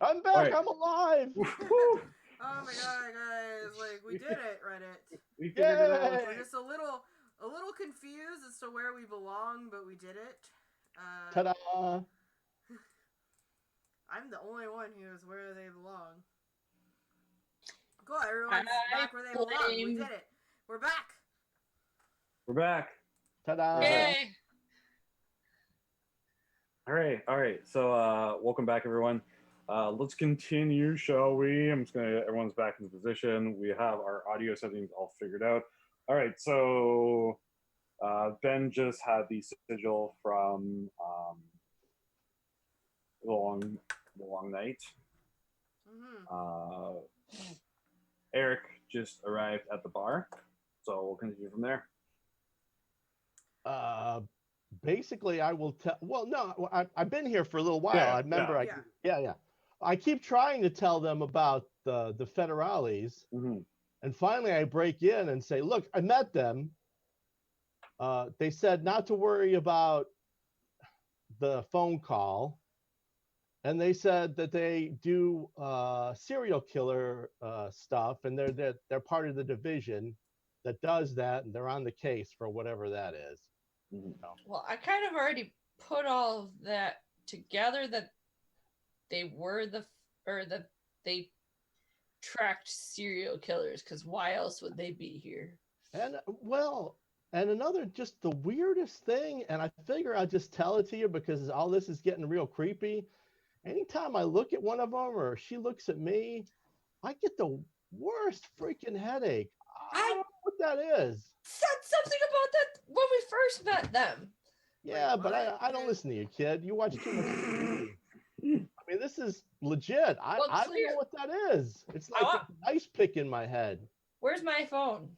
I'm back. Alright. I'm alive. Woo! Oh my god, guys! Like we did it, Reddit. We figured it out. Yay! We're just a little confused as to where we belong, but we did it. Ta-da! I'm the only one who is where they belong. Cool, everyone's back where they belong. We did it. We're back. We're back. Ta-da! Yay! All right. So, welcome back, everyone. Let's continue, shall we? I'm just gonna get everyone's back into position. We have our audio settings all figured out. All right. So, Ben just had the sigil from the long night. Mm-hmm. Eric just arrived at the bar, so we'll continue from there. Basically, I will tell. Well, no, I've been here for a little while. Yeah, I remember. yeah. I keep trying to tell them about the federales, Mm-hmm. and finally, I break in and say, "Look, I met them. They said not to worry about the phone call, and they said that they do serial killer stuff, and they're part of the division that does that, and they're on the case for whatever that is." Mm-hmm. Well, I kind of already put all of that together that they were that they tracked serial killers, because why else would they be here? And and another just the weirdest thing, and I figure I'll just tell it to you because all this is getting real creepy. Anytime I look at one of them or she looks at me, I get the worst freaking headache. I don't know what that is. Said something about that when we first met them. Yeah, Wait, but what? I don't listen to you, kid. You watch too much TV. I mean, this is legit. I don't know what that is. It's like a ice pick in my head. Where's my phone?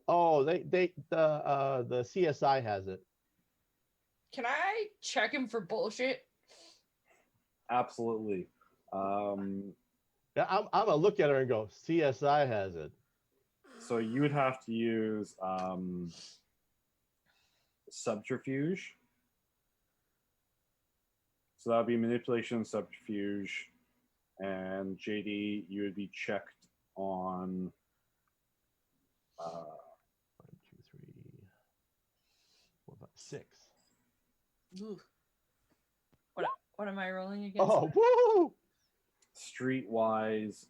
Oh, the CSI has it. Can I check him for bullshit? Absolutely. Yeah, I'm gonna look at her and go, CSI has it. So you would have to use subterfuge. So that would be manipulation, subterfuge, and JD, you would be checked on. 1, 2, 3, 4, 5, 6. Ooh. What am I rolling against? Oh, woo! Streetwise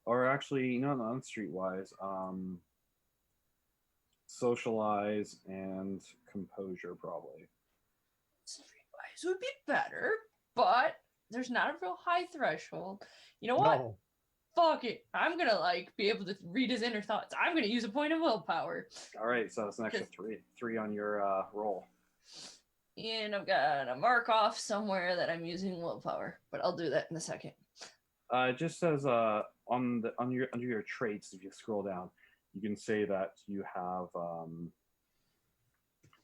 or actually, no, not streetwise. Socialize and composure, probably. Streetwise would be better, but there's not a real high threshold. You know what? No. Fuck it. I'm gonna be able to read his inner thoughts. I'm gonna use a point of willpower. All right, so that's an extra three on your roll. And I've got a mark off somewhere that I'm using willpower, but I'll do that in a second. It just says under your traits, if you scroll down, you can say that you have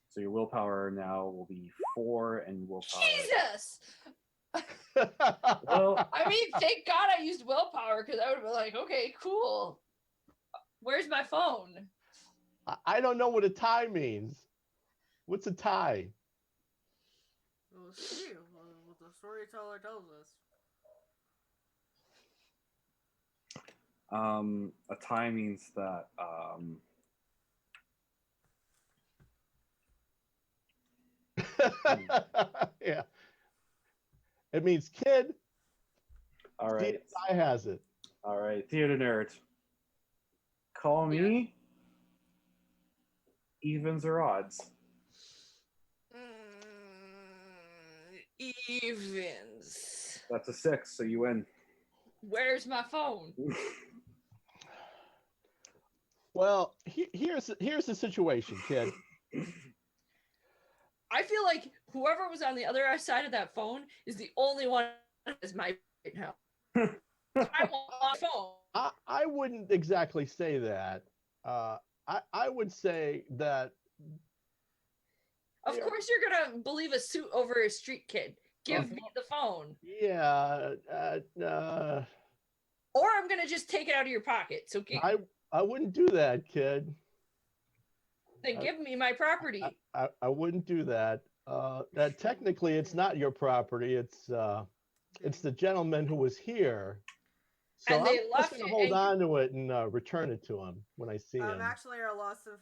so your willpower now will be 4, and your willpower. Jesus! Well, I mean, thank God I used willpower, because I would have been like, okay, cool. Where's my phone? I don't know what a tie means. What's a tie? We'll see what the storyteller tells us. a tie means that Yeah. It means kid. all right. CSI has it. All right, theater nerd. Call me evens or odds. Evens. That's a 6, so you win. Where's my phone? Well, here's the situation, kid. I feel like whoever was on the other side of that phone is the only one that is my right now. I want my phone. I wouldn't exactly say that. I would say that. Of course, you're gonna believe a suit over a street kid. Give me the phone. Yeah. Or I'm gonna just take it out of your pocket. So I wouldn't do that, kid. Then give me my property. I wouldn't do that. That technically it's not your property. It's it's the gentleman who was here. So And they I'm just left gonna it, hold and on to it and return it to him when I see him. Actually, our lost and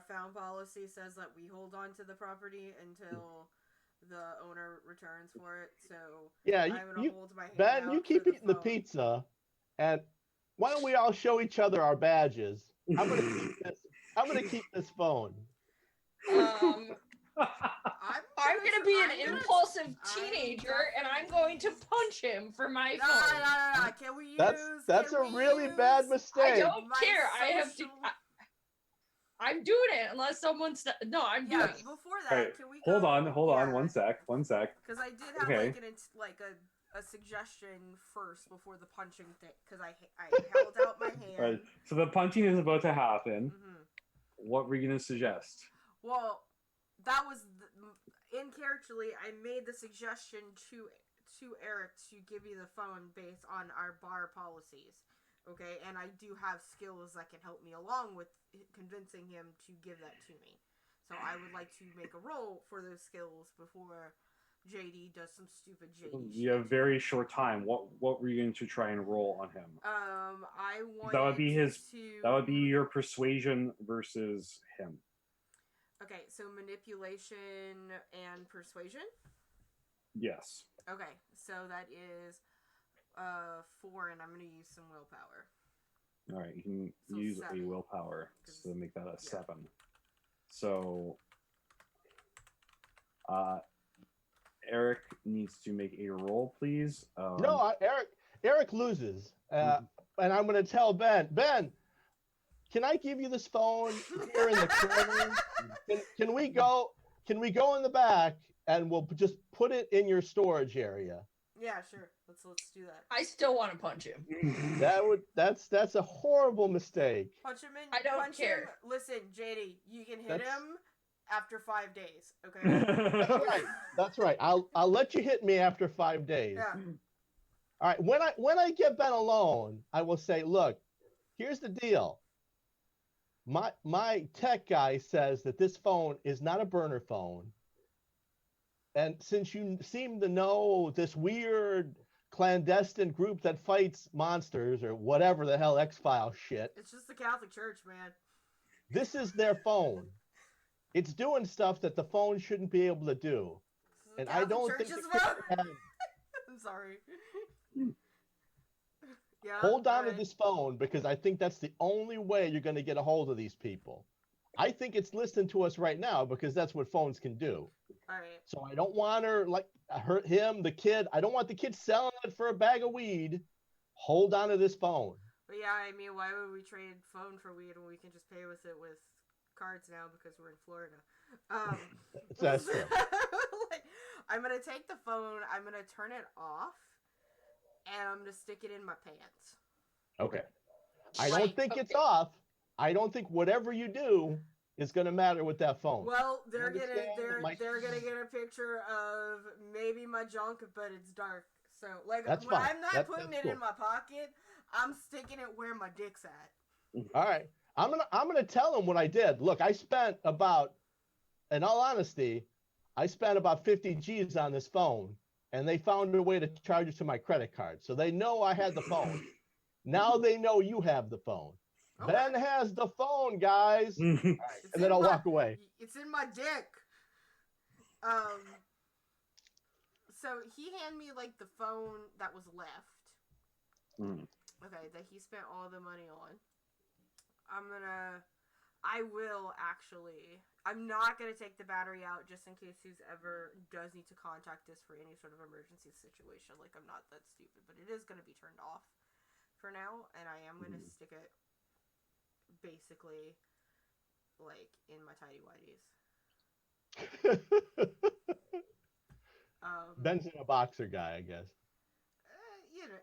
found policy says that we hold on to the property until the owner returns for it. So Yeah, I'm gonna hold my hand Ben, out you keep for eating the phone. pizza, and why don't we all show each other our badges? I'm gonna keep this. I'm gonna keep this phone. I'm gonna be an impulsive teenager, and I'm going to punch him for my phone. No. Can we use? That's a really bad mistake. I don't my care. I have to. social- I'm doing it unless someone's. No, I'm doing it. Before that, Alright, can we hold go? on, one sec. Because I did have Okay. like a suggestion first before the punching thing. Because I held out my hand. Alright, so the punching is about to happen. Mm-hmm. What were you gonna suggest? Well, that was in characterly. I made the suggestion to Eric to give me the phone based on our bar policies. Okay, and I do have skills that can help me along with convincing him to give that to me. So I would like to make a roll for those skills before JD does some stupid JD shit. You have very short time. What were you going to try and roll on him? I wanted That would be to... That would be your persuasion versus him. Okay, so manipulation and persuasion? Yes. Okay, so that is 4, and I'm going to use some willpower. All right, you can So use 7. a willpower to make that a Yeah. 7. So, Eric needs to make a roll, please. No, Eric loses, and I'm gonna tell Ben. Ben, can I give you this phone here in the corner? Can we go? Can we go in the back and we'll just put it in your storage area? Yeah, sure. Let's do that. I still want to punch him. That's a horrible mistake. Punch him in. I don't punch care. Him. Listen, JD, you can hit That's- him after 5 days. Okay. That's right. That's right. I'll let you hit me after 5 days. Yeah. All right. When I get Ben alone, I will say, look, here's the deal. My tech guy says that this phone is not a burner phone. And since you seem to know this weird clandestine group that fights monsters or whatever the hell X-File shit, It's just the Catholic Church, man. this is their phone. It's doing stuff that the phone shouldn't be able to do. This is the And I Catholic don't think Church's the kid vote. had- I'm sorry. Yeah. hold on to alright. this phone because I think that's the only way you're going to get a hold of these people. I think it's listening to us right now because that's what phones can do. All right. So I don't want her, like, hurt him, the kid. I don't want the kid selling it for a bag of weed. Hold on to this phone. But yeah, I mean, why would we trade phone for weed when we can just pay with it with cards now because we're in Florida? That's true. Like, I'm gonna take the phone, I'm gonna turn it off, and I'm gonna stick it in my pants. Okay. I Like, don't think it's off. I don't think whatever you do is going to matter with that phone. Well, they're gonna understand they're gonna get a picture of maybe my junk, but it's dark. So like That's when fine. I'm not putting That's it in cool. my pocket, I'm sticking it where my dick's at. All right. I'm gonna tell him what I did. Look, I spent about, in all honesty, I spent about 50 G's on this phone, and they found a way to charge it to my credit card. So they know I had the phone. Now they know you have the phone. Okay. Ben has the phone, guys. All right. It's And then in I'll my- walk away. It's in my dick. So he handed me like the phone that was left. Okay, that he spent all the money on. I'm not gonna take the battery out just in case he ever does need to contact us for any sort of emergency situation. Like, I'm not that stupid, but it is gonna be turned off for now, and I am gonna stick it basically like in my tidy whities. Ben's a boxer guy, I guess. You know,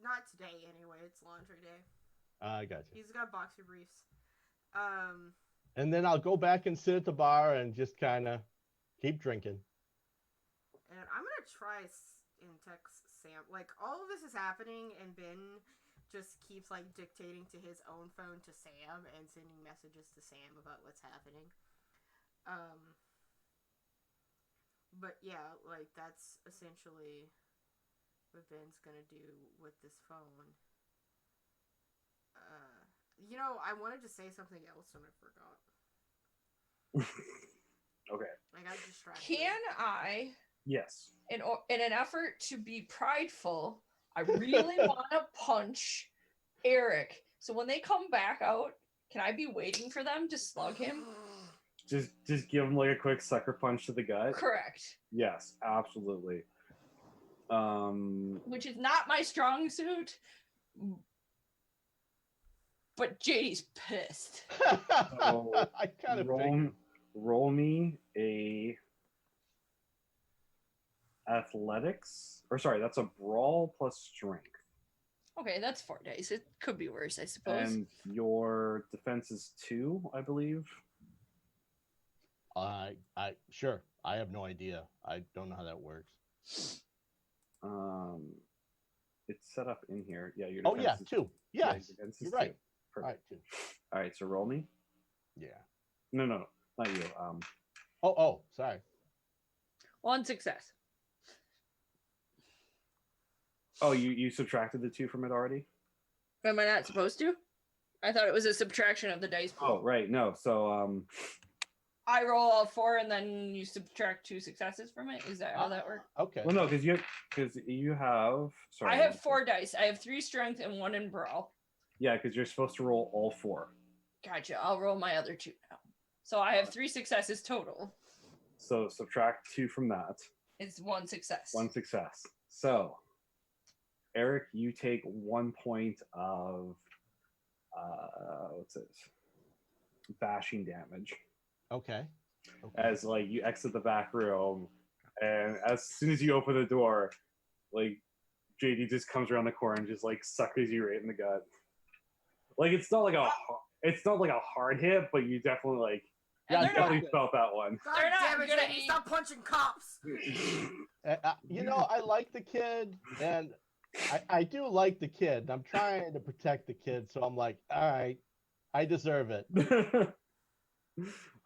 not today anyway. It's laundry day. I got you. He's got boxer briefs. And then I'll go back and sit at the bar and just kind of keep drinking. And I'm gonna try and text Sam. Like, all of this is happening, and Ben just keeps like dictating to his own phone to Sam and sending messages to Sam about what's happening. But yeah, like that's essentially Ben's gonna do with this phone. I wanted to say something else and I forgot. Okay. I got distracted. Can I, Yes. in an effort to be prideful, I really want to punch Eric. So when they come back out, can I be waiting for them to slug him? Just give him like a quick sucker punch to the gut. Correct. Yes, absolutely. Which is not my strong suit. But JD's pissed. So I kind of figured. roll me a athletics, or sorry, that's a brawl plus strength. Okay, that's 4 days. It could be worse, I suppose. And your defense is 2, I believe. Sure. I have no idea. I don't know how that works. It's set up in here. Yeah, your Oh defense yeah, is, 2. Yes, your defense is you're right. 2. All right, Perfect. 2. All right, so roll me. Yeah. No, not you. Oh, sorry. 1 success. Oh, you subtracted the 2 from it already? Am I not supposed to? I thought it was a subtraction of the dice pool. Oh, right. No. So I roll all 4 and then you subtract 2 successes from it. Is that how that works? Okay. well, no, because you have. Sorry. I have 4 dice. I have 3 strength and 1 in brawl. Yeah, because you're supposed to roll all 4. Gotcha. I'll roll my other 2 now. So I have 3 successes total. So subtract 2 from that. It's 1 success. 1 success. So, Eric, you take 1 point of what's it? Bashing damage. Okay. As like you exit the back room, and as soon as you open the door, like JD just comes around the corner and just like suckers you right in the gut. Like it's not like a hard hit, but you definitely like And they're definitely not- felt that one. God They're not damn it, gonna Jamie, eat- stop punching cops! I like the kid, and I do like the kid. I'm trying to protect the kid, so I'm like, all right, I deserve it.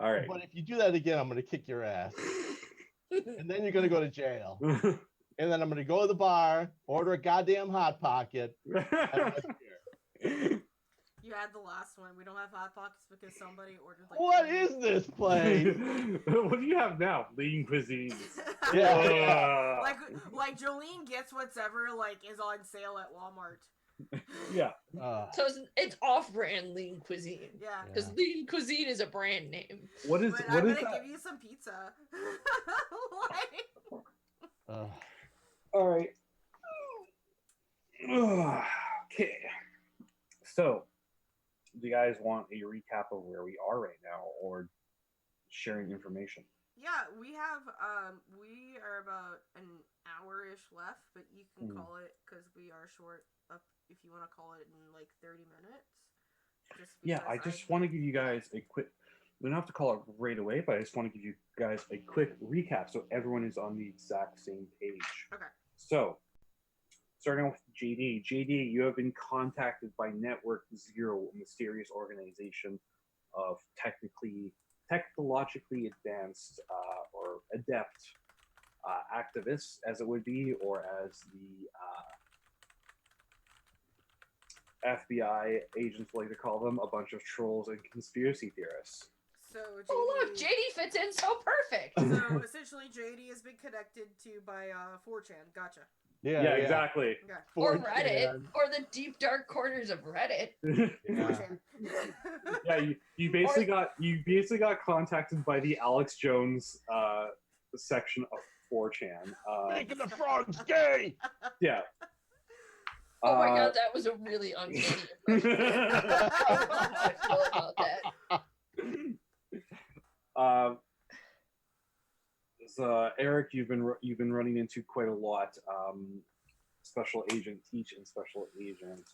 All right. But if you do that again, I'm going to kick your ass. And then you're going to go to jail. And then I'm going to go to the bar, order a goddamn Hot Pocket. You had the last one. We don't have Hot Pockets because somebody ordered like... What is this place? What do you have now? Lean cuisine. Yeah. like Jolene gets whatever like is on sale at Walmart. Yeah. So it's off-brand lean cuisine. Yeah. Because lean cuisine is a brand name. What is But what I'm is gonna that? give you some pizza. Like... All right. Okay. So, do you guys want a recap of where we are right now, or sharing information? Yeah, we are about an hour-ish left, but you can call it because we are short up if you want to call it in like 30 minutes. Yeah, I just want to give you guys a quick. We don't have to call it right away, but I just want to give you guys a quick recap so everyone is on the exact same page. Okay. So, starting off with JD. JD, you have been contacted by Network Zero, a mysterious organization of technologically advanced or adept activists, as it would be, or as the FBI agents like to call them, a bunch of trolls and conspiracy theorists. So JD, Oh look, JD fits in so perfect. So essentially, JD has been connected to by 4chan. Gotcha. Yeah, exactly. Okay. Or 4chan. Reddit, or the deep dark corners of Reddit. Yeah. 4chan. Yeah, you basically got contacted by the Alex Jones section of 4chan. Making the frogs gay. Yeah. Oh my god, that was a really uncanny impression. I don't know how I feel about that. Eric, you've been running into quite a lot. Special Agent Teach and Special Agent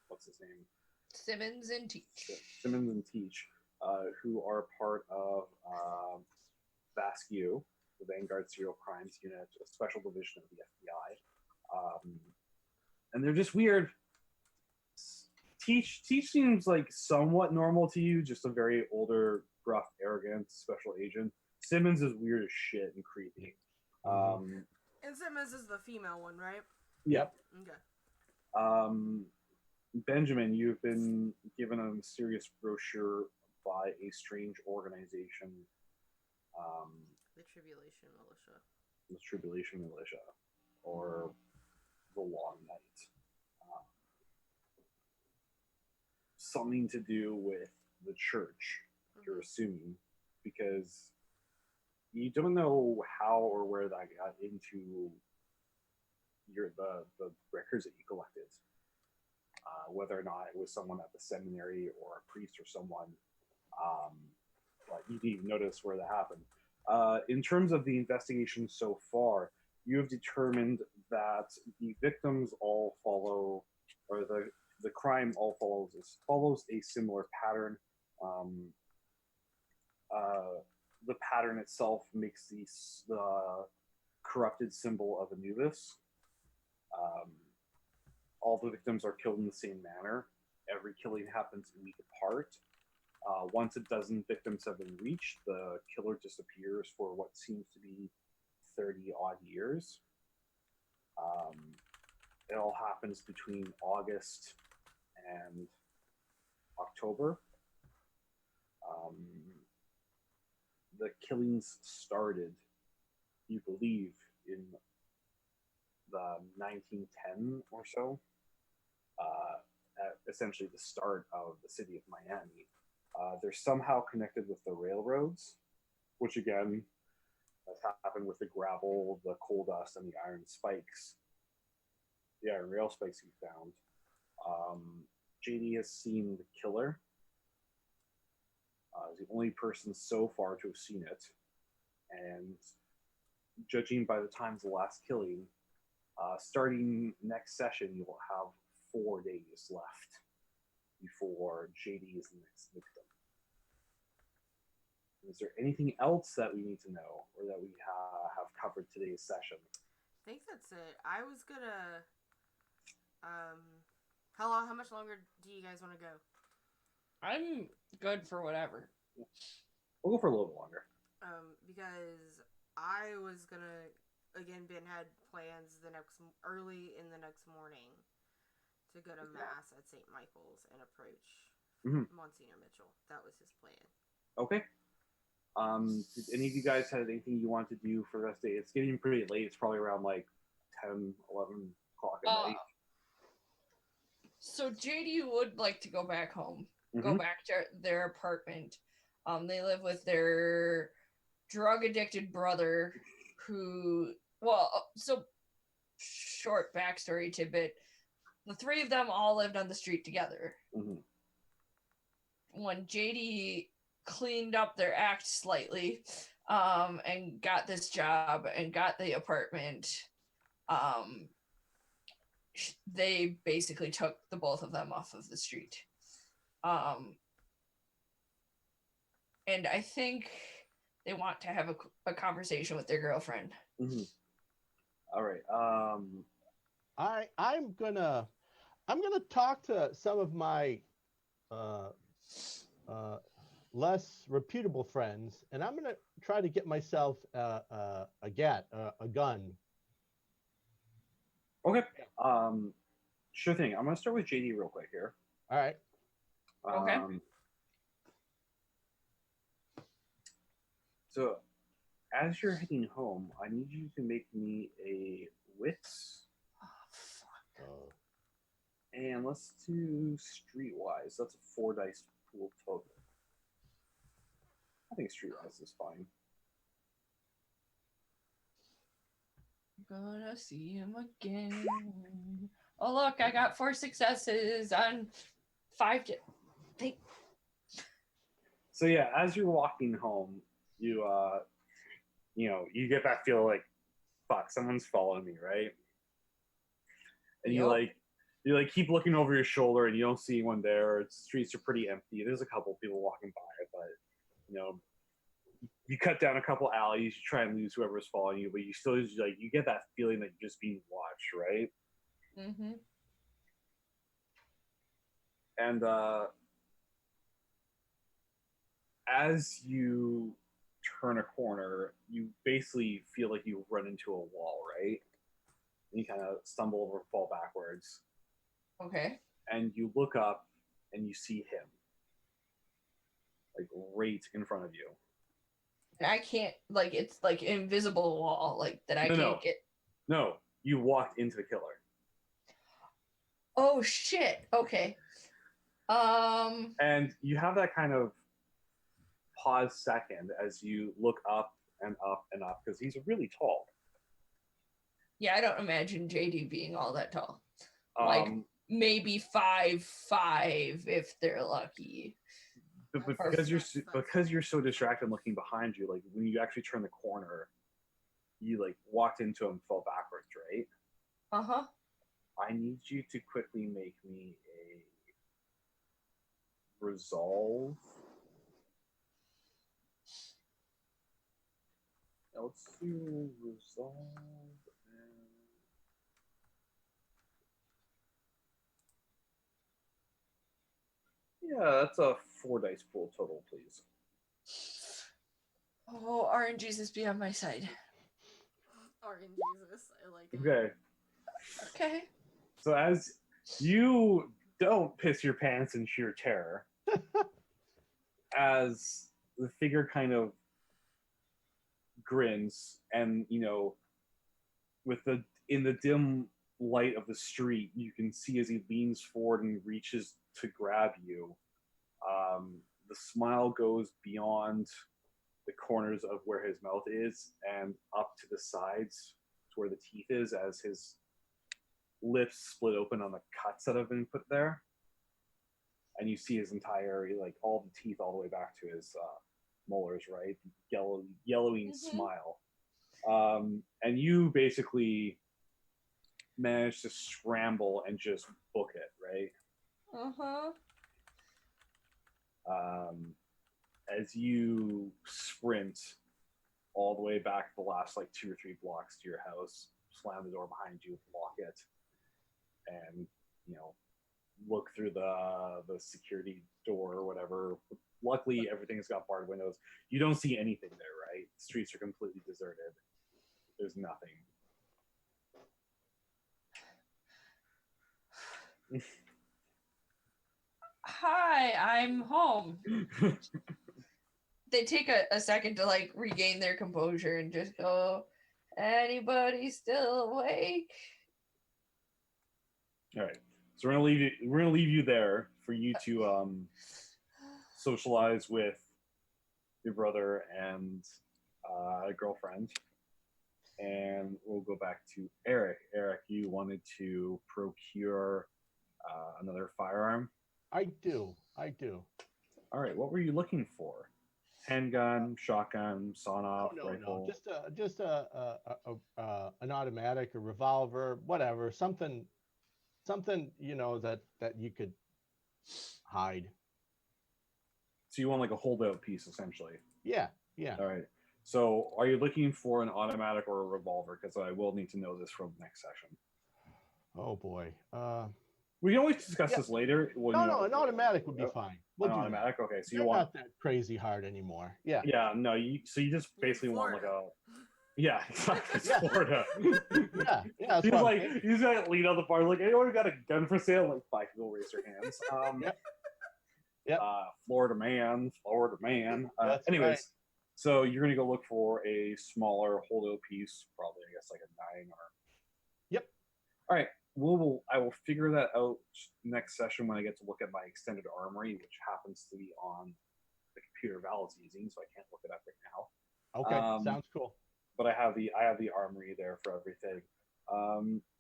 what's his name? Simmons and Teach. Simmons and Teach, who are part of VASQ, the Vanguard Serial Crimes Unit, a special division of the FBI. And they're just weird. Teach seems like somewhat normal to you, just a very older, gruff, arrogant special agent. Simmons is weird as shit and creepy. Insimus is the female one, right? Yep. Okay. Benjamin, you've been given a mysterious brochure by a strange organization, The Tribulation Militia. the Tribulation Militia, or the Long Night. Something to do with the church, you're assuming, because you don't know how or where that got into the records that you collected. Whether or not it was someone at the seminary or a priest or someone, but you didn't even notice where that happened. In terms of the investigation so far, you have determined that the victims all follow, or the crime all follows a similar pattern. The pattern itself makes the corrupted symbol of Anubis. All the victims are killed in the same manner. Every killing happens a week apart. Once a dozen victims have been reached, the killer disappears for what seems to be 30 odd years. It all happens between August and October. The killings started, you believe, in the 1910 or so, at essentially the start of the city of Miami. They're somehow connected with the railroads, which again, has happened with the gravel, the coal dust, and the iron spikes. The iron rail spikes you found. JD has seen the killer. He's the only person so far to have seen it. And judging by the times of the last killing, starting next session, you will have 4 days left before JD is the next victim. Is there anything else that we need to know or that we have covered today's session? I think that's it. I was gonna. How much longer do you guys want to go? I'm good for whatever. We'll go for a little bit longer. Because I was gonna, again, Ben had plans early in the next morning to go to mass at St. Michael's and approach Monsignor Mitchell. That was his plan. Okay. Did any of you guys have anything you want to do for the rest of the day? It's getting pretty late. It's probably around like 10, 11 o'clock at night. So JD would like to go back home, go back to their apartment. They live with their drug-addicted brother who, so short backstory tidbit. The three of them all lived on the street together. When JD cleaned up their act slightly, and got this job and got the apartment, they basically took the both of them off of the street. And I think they want to have a conversation with their girlfriend. All right. I'm gonna talk to some of my less reputable friends, and I'm gonna try to get myself a gun. Okay. Sure thing. I'm gonna start with JD real quick here. All right. Okay. So, as you're heading home, I need you to make me a wits. Oh. And let's do streetwise. That's a 4 dice pool total. I think streetwise is fine. Gonna see him again. Oh look, I got 4 successes on 5. So yeah, as you're walking home, you you get that feel like, fuck, someone's following me, right? And you keep looking over your shoulder and you don't see anyone there. The streets are pretty empty. There's a couple people walking by, but you cut down a couple alleys, you try and lose whoever's following you, but you still you get that feeling that you're just being watched, right? And as you turn a corner, you basically basically feel like you run into a wall, right? And you kind of stumble over, fall backwards, Okay. and you look up and you see him, like right in front of you. And I can't, like, it's like an invisible wall, like that I No, can't no. get. No, you walked into the killer. Oh shit. Okay. And you have that kind of pause second as you look up and up and up because he's really tall. Yeah, I don't imagine JD being all that tall. Like Um, maybe 5'5" if they're lucky. but Or because you're so distracted looking behind you, like when you actually turn the corner, you like walked into him, fell backwards, right? Uh-huh. I need you to quickly make me a resolve. Let's do resolve. Yeah, that's a 4 dice pool total, please. Oh, RNGesus be on my side. RNGesus, I like it. Okay. Okay. So as you don't piss your pants in sheer terror, as the figure kind of grins and, with in the dim light of the street, you can see as he leans forward and reaches to grab you. The smile goes beyond the corners of where his mouth is and up to the sides to where the teeth is as his lips split open on the cuts that have been put there. And you see his entire, like, all the teeth all the way back to his molars, right? Yellowing smile. And you basically manage to scramble and just book it, right? Uh-huh. As you sprint all the way back the last like 2 or 3 blocks to your house, slam the door behind you, lock it, and look through the security door or whatever. Luckily, everything's got barred windows. You don't see anything there, right? The streets are completely deserted. There's nothing. Hi, I'm home. They take a second to like regain their composure and just go, anybody still awake? All right. So we're gonna leave you there for you to socialize with your brother and girlfriend, and we'll go back to Eric. Eric, you wanted to procure another firearm. I do. All right. What were you looking for? Handgun, shotgun, sawn-off, rifle. No. Just an automatic, a revolver, whatever. Something that you could hide. So you want like a holdout piece, essentially. Yeah. All right. So are you looking for an automatic or a revolver? Because I will need to know this from next session. Oh boy. We can always discuss this later. No, an automatic would be fine. An automatic? That. Okay, so They're you want not that crazy hard anymore. Yeah. Yeah, no, you just basically want like a yeah, exactly. Yeah. Florida. Yeah. He's like he's gonna lean on the bar like, anyone got a gun for sale? Like 5 people raise their hands. Yep. Florida man. Anyways, right. so you're gonna go look for a smaller holdout piece, probably I guess like a 9 or. Yep. All right. I will figure that out next session when I get to look at my extended armory, which happens to be on the computer Val's using, so I can't look it up right now. Okay, sounds cool. But I have the armory there for everything.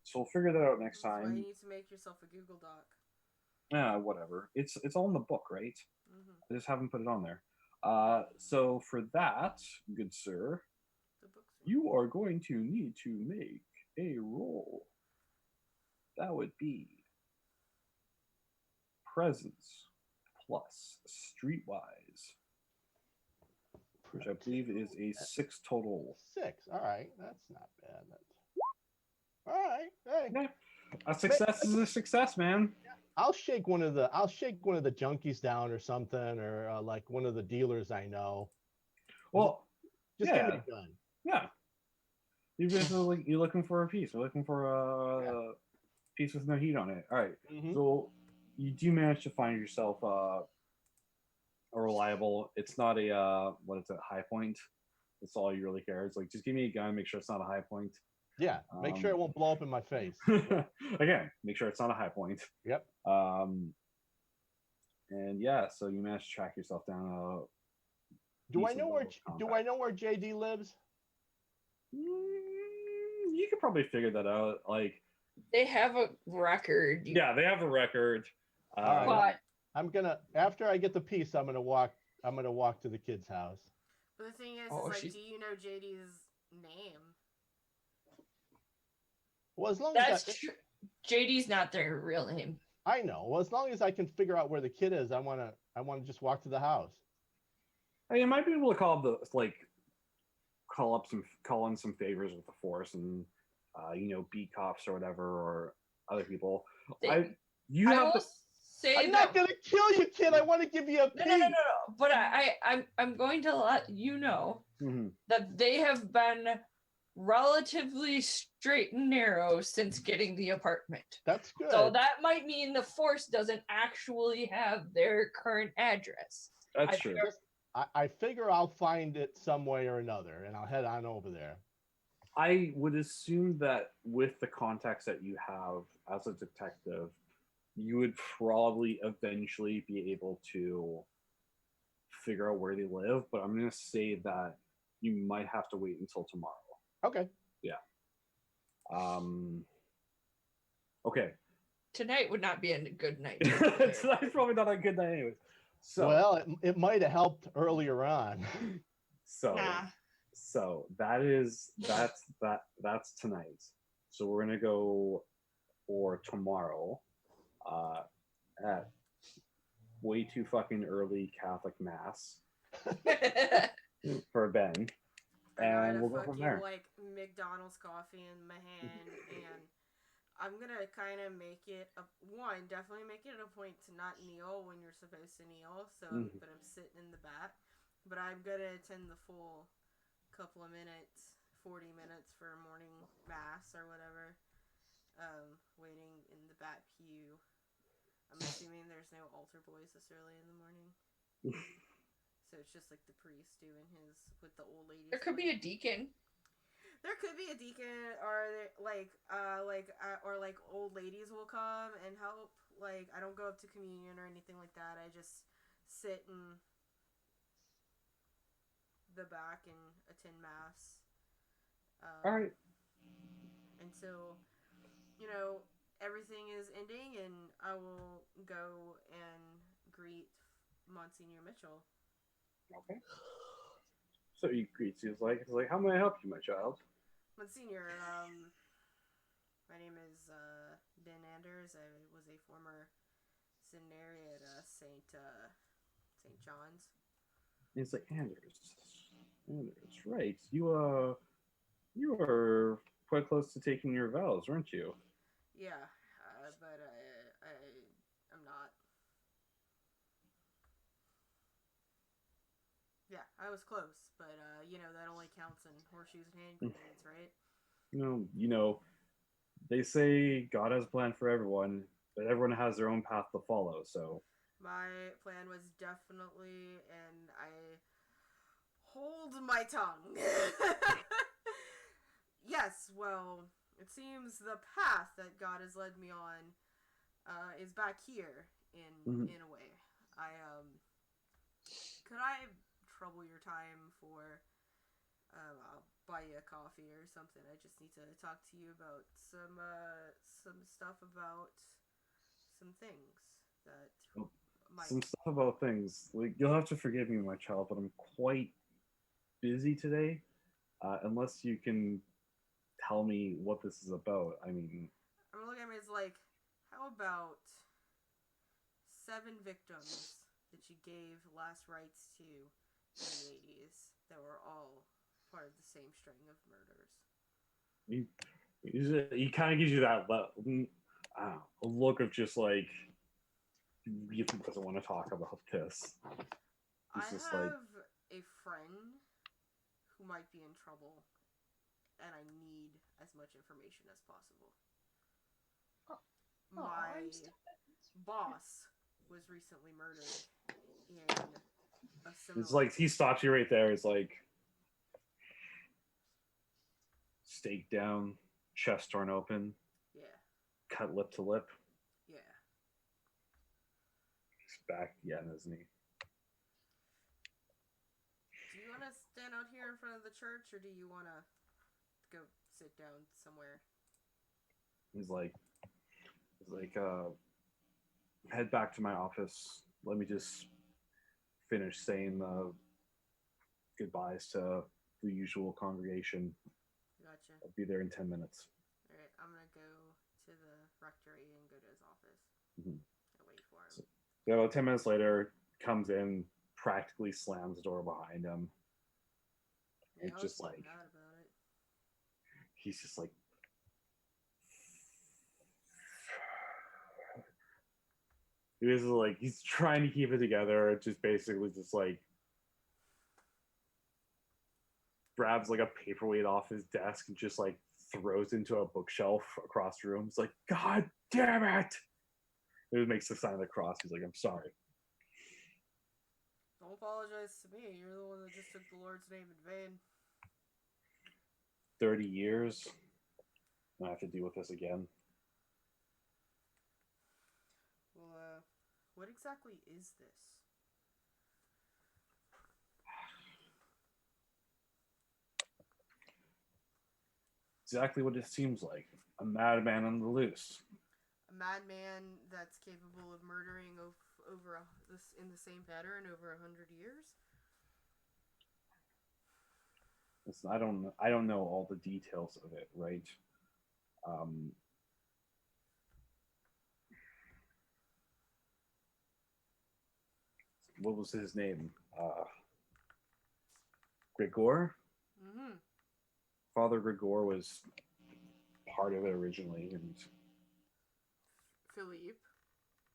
So we'll figure that out next time. That's why you need to make yourself a Google Doc. Whatever. It's all in the book, right? Mm-hmm. I just haven't put it on there. So for that, good sir, you are going to need to make a roll. That would be presence plus streetwise, which I believe is a 6 total. 6. All right, that's not bad. All right. Hey. Yeah. A success is a success, man. I'll shake one of the junkies down or something, or like one of the dealers I know. Well, just give me a gun. Yeah. You guys are like, you're looking for a piece. We're looking for a piece with no heat on it. All right. Mhm. So you do manage to find yourself a reliable. It's not a what is it, high point. That's all you really care. It's like just give me a gun, make sure it's not a high point. Yeah, make sure it won't blow up in my face. Again, make sure it's not a high point. Yep. And yeah, so you managed to track yourself down. Do I know where JD lives? You could probably figure that out. Like They have a record. yeah, they have a record. Alright. But I'm gonna after I get the piece, I'm gonna walk to the kid's house. But the thing is, Oh, like, she's- do you know JD's name? Well, as long that's as true. JD's not their real name. I know. Well, as long as I can figure out where the kid is, I wanna just walk to the house. You might be able to call in some favors with the force and beat cops or whatever or other people. I have will say I'm that not gonna kill you, kid. I want to give you a piece. no. But I'm going to let you know that they have been relatively straight and narrow since getting the apartment. That's good. So that might mean the force doesn't actually have their current address. That's true. I figure I'll find it some way or another, and I'll head on over there. I would assume that with the contacts that you have as a detective, you would probably eventually be able to figure out where they live, but I'm going to say that you might have to wait until tomorrow. Okay. Yeah. Okay. Tonight would not be a good night. Tonight's probably not a good night anyways. So, well, it might have helped earlier on. So that's tonight. So we're gonna go for tomorrow at way too fucking early Catholic mass for Ben. And we'll go from there. Like McDonald's coffee in my hand, and I'm gonna kind of make it definitely make it a point to not kneel when you're supposed to kneel. So, but I'm sitting in the back. But I'm gonna attend the full couple of minutes, 40 minutes for morning mass or whatever. Waiting in the back pew. I'm assuming there's no altar boys this early in the morning. So it's just like the priest doing his with the old ladies. There could be a deacon. There could be a deacon, or old ladies will come and help. Like, I don't go up to communion or anything like that. I just sit in the back and attend mass. All right. Until everything is ending, and I will go and greet Monsignor Mitchell. Okay. So he greets you. It's like, how may I help you, my child? Monsignor, my name is Ben Anders. I was a former seminary at Saint John's. And it's like, Anders, right? You were quite close to taking your vows, weren't you? Yeah, but I'm not. Yeah, I was close, but that only counts in horseshoes and hand grenades, right? They say God has a plan for everyone, but everyone has their own path to follow. So my plan was definitely, and I hold my tongue. Yes, well, it seems the path that God has led me on is back here in a way. Could I trouble your time for I'll buy you a coffee or something. I just need to talk to you about some stuff about some things that some stuff about things. Like, you'll have to forgive me, my child, but I'm quite busy today. Unless you can tell me what this is about. I mean, I'm looking at me. It's like, how about 7 victims that you gave last rites to in the 80s that were all part of the same string of murders? he kind of gives you that a look of just like, he really doesn't want to talk about this. I have a friend who might be in trouble, and I need as much information as possible. Oh, My I'm still- boss was recently murdered in a It's similar. like he stops you right there. It's like stake down, chest torn open, Yeah, cut lip to lip. yeah. He's back again, isn't he? Do you want to stand out here in front of the church, or do you want to go sit down somewhere? He's like, head back to my office. Let me just finish saying goodbyes to the usual congregation. Gotcha. I'll be there in 10 minutes. All right, I'm gonna go to the rectory and go to his office Mhm. and wait for him. So about 10 minutes later, comes in, practically slams the door behind him. Yeah, It's I was just feeling like, bad about it. he's just like, he was like, he's trying to keep it together. It just basically just like grabs like a paperweight off his desk and just like throws into a bookshelf across the room. It's like, God damn it! It makes the sign of the cross. He's like, I'm sorry. Don't apologize to me. You're the one that just took the Lord's name in vain. 30 years. I have to deal with this again. Well, what exactly is this? Exactly what it seems like. A madman on the loose. A madman that's capable of murdering this in the same pattern over 100 years? Listen, I don't know all the details of it, right? What was his name? Grigor? Mm-hmm. Father Grigor was part of it originally, and Philippe.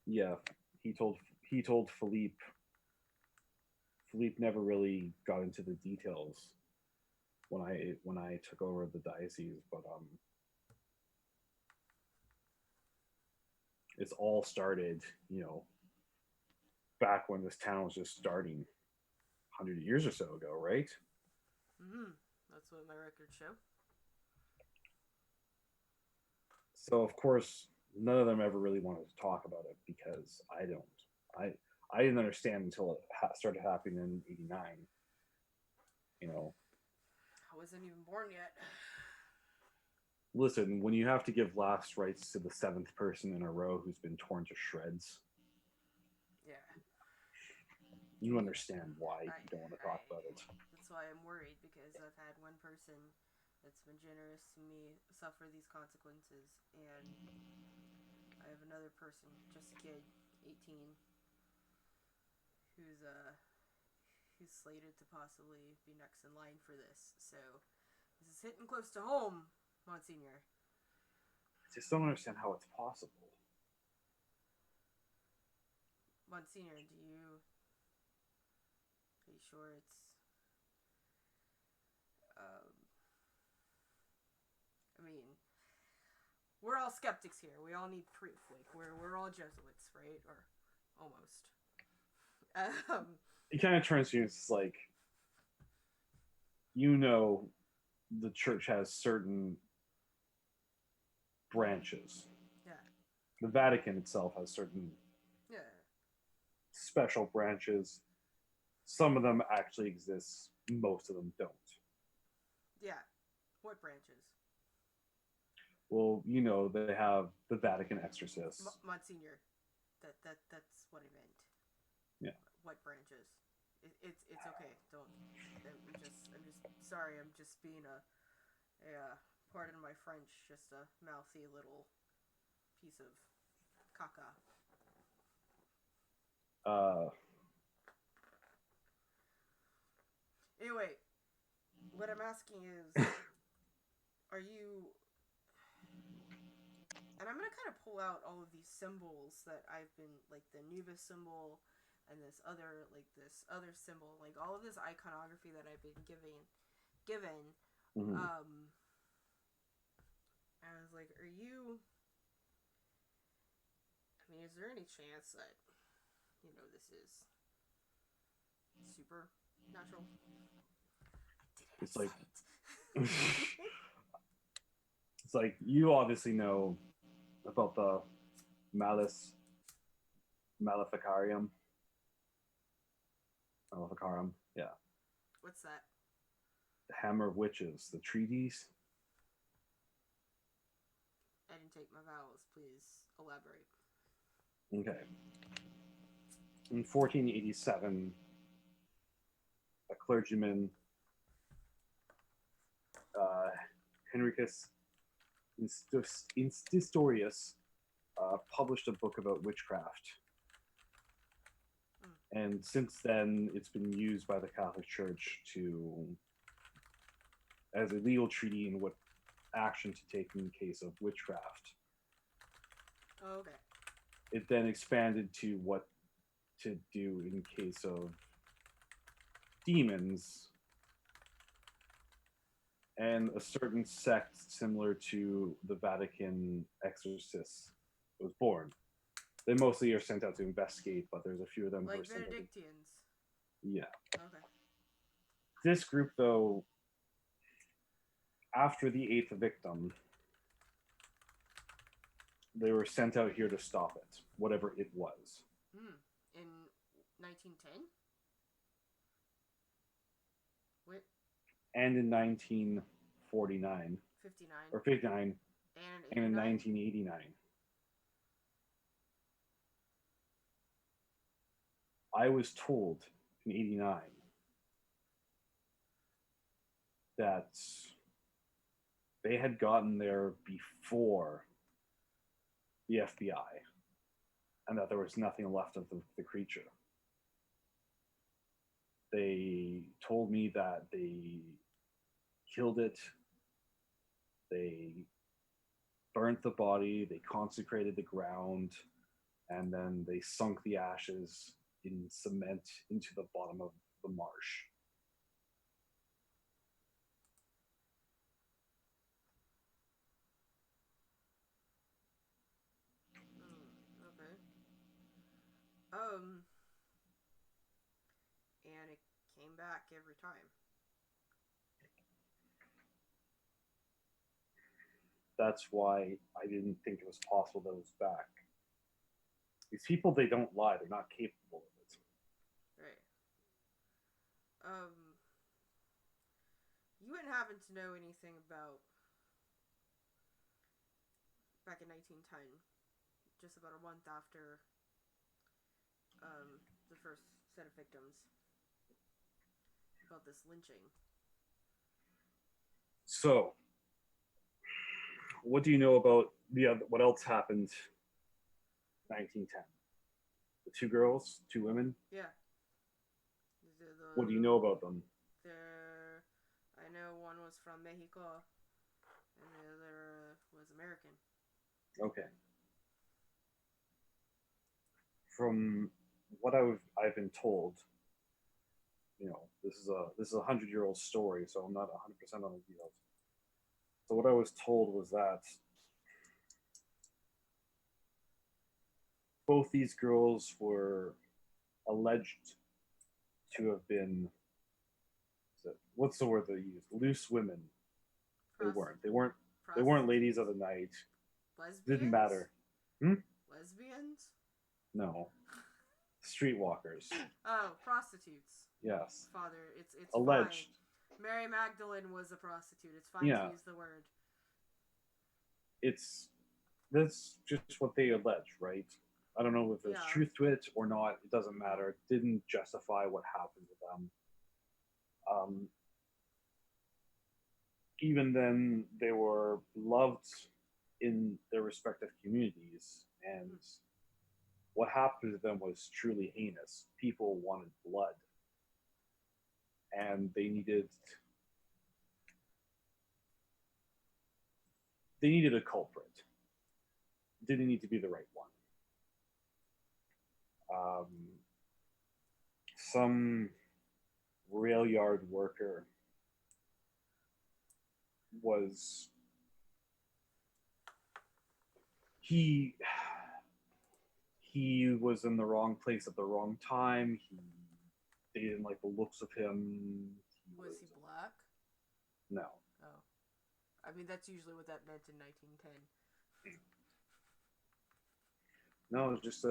yeah, he told Philippe. Philippe never really got into the details when I took over the diocese, but it's all started, back when this town was just starting 100 years or so ago, right? Mm-hmm. That's what my records show. So of course, none of them ever really wanted to talk about it because I didn't understand until it started happening in '89. I wasn't even born yet. Listen, when you have to give last rites to the seventh person in a row who's been torn to shreds, Yeah. you understand why you don't want to talk about it. That's why I'm worried, because I've had one person that's been generous to me suffer these consequences, and I have another person, just a kid, 18, who's slated to possibly be next in line for this. So this is hitting close to home, Monsignor. I just don't understand how it's possible. Monsignor, are you sure it's I mean, we're all skeptics here. We all need proof. Like we're all Jesuits, right? Or almost. He kind of turns to you and it's like, the church has certain branches. Yeah. The Vatican itself has certain special branches. Some of them actually exist. Most of them don't. Yeah. What branches? Well, they have the Vatican exorcists. Monsignor, that's what I meant. Yeah. What branches? It's okay. Don't. I'm just sorry. I'm just being a pardon my French, just a mouthy little piece of caca. Anyway, what I'm asking is, are you? And I'm gonna kind of pull out all of these symbols that I've been, like the Nubis symbol, and this other symbol, like all of this iconography that I've been given. Mm-hmm. Like, are you? I mean, is there any chance that this is supernatural? It's like it's like you obviously know about the Maleficarium. Maleficarum, yeah. What's that? The Hammer of Witches, the treatise. I didn't take my vowels. Please elaborate. Okay. In 1487, a clergyman, Henricus Instistorius, published a book about witchcraft. And since then, it's been used by the Catholic Church as a legal treaty in what action to take in case of witchcraft. Oh, okay. It then expanded to what to do in case of demons, and a certain sect similar to the Vatican exorcists was born. They mostly are sent out to investigate, but there's a few of them who are Like sent out to... Benedictines. Yeah. Okay. This group, though, after the 8th victim, they were sent out here to stop it, whatever it was. In 1910? What? And in 1949. 59. Or 59. And in 1989. I was told in 89 that they had gotten there before the FBI and that there was nothing left of the creature. They told me that they killed it, they burnt the body, they consecrated the ground, and then they sunk the ashes in cement into the bottom of the marsh. Okay. And it came back every time. That's why I didn't think it was possible that it was back. These people, they don't lie. They're not capable of it. Right. You wouldn't happen to know anything about back in 1910, just about a month after the first set of victims, about this lynching. So, what do you know about what else happened in 1910? The 2 girls, 2 women? Yeah. What do you know about them? I know one was from Mexico, and the other was American. Okay. From what I've been told, this is a 100-year-old story, so I'm not 100% on the details. So what I was told was that both these girls were alleged to have been, what's the word they used? Loose women. They weren't ladies of the night. Lesbians? Didn't matter. Lesbians? No. Streetwalkers. Oh, prostitutes. Yes. Father, it's alleged. Fine. Mary Magdalene was a prostitute. It's fine to use the word. That's just what they allege, right? I don't know if there's truth to it or not. It doesn't matter. It didn't justify what happened to them. Even then, they were loved in their respective communities, and what happened to them was truly heinous. People wanted blood, and they needed a culprit. It didn't need to be the right one. Some rail yard worker was he was in the wrong place at the wrong time. They didn't like the looks of him. Was he black? No. Oh. I mean, that's usually what that meant in 1910. No, just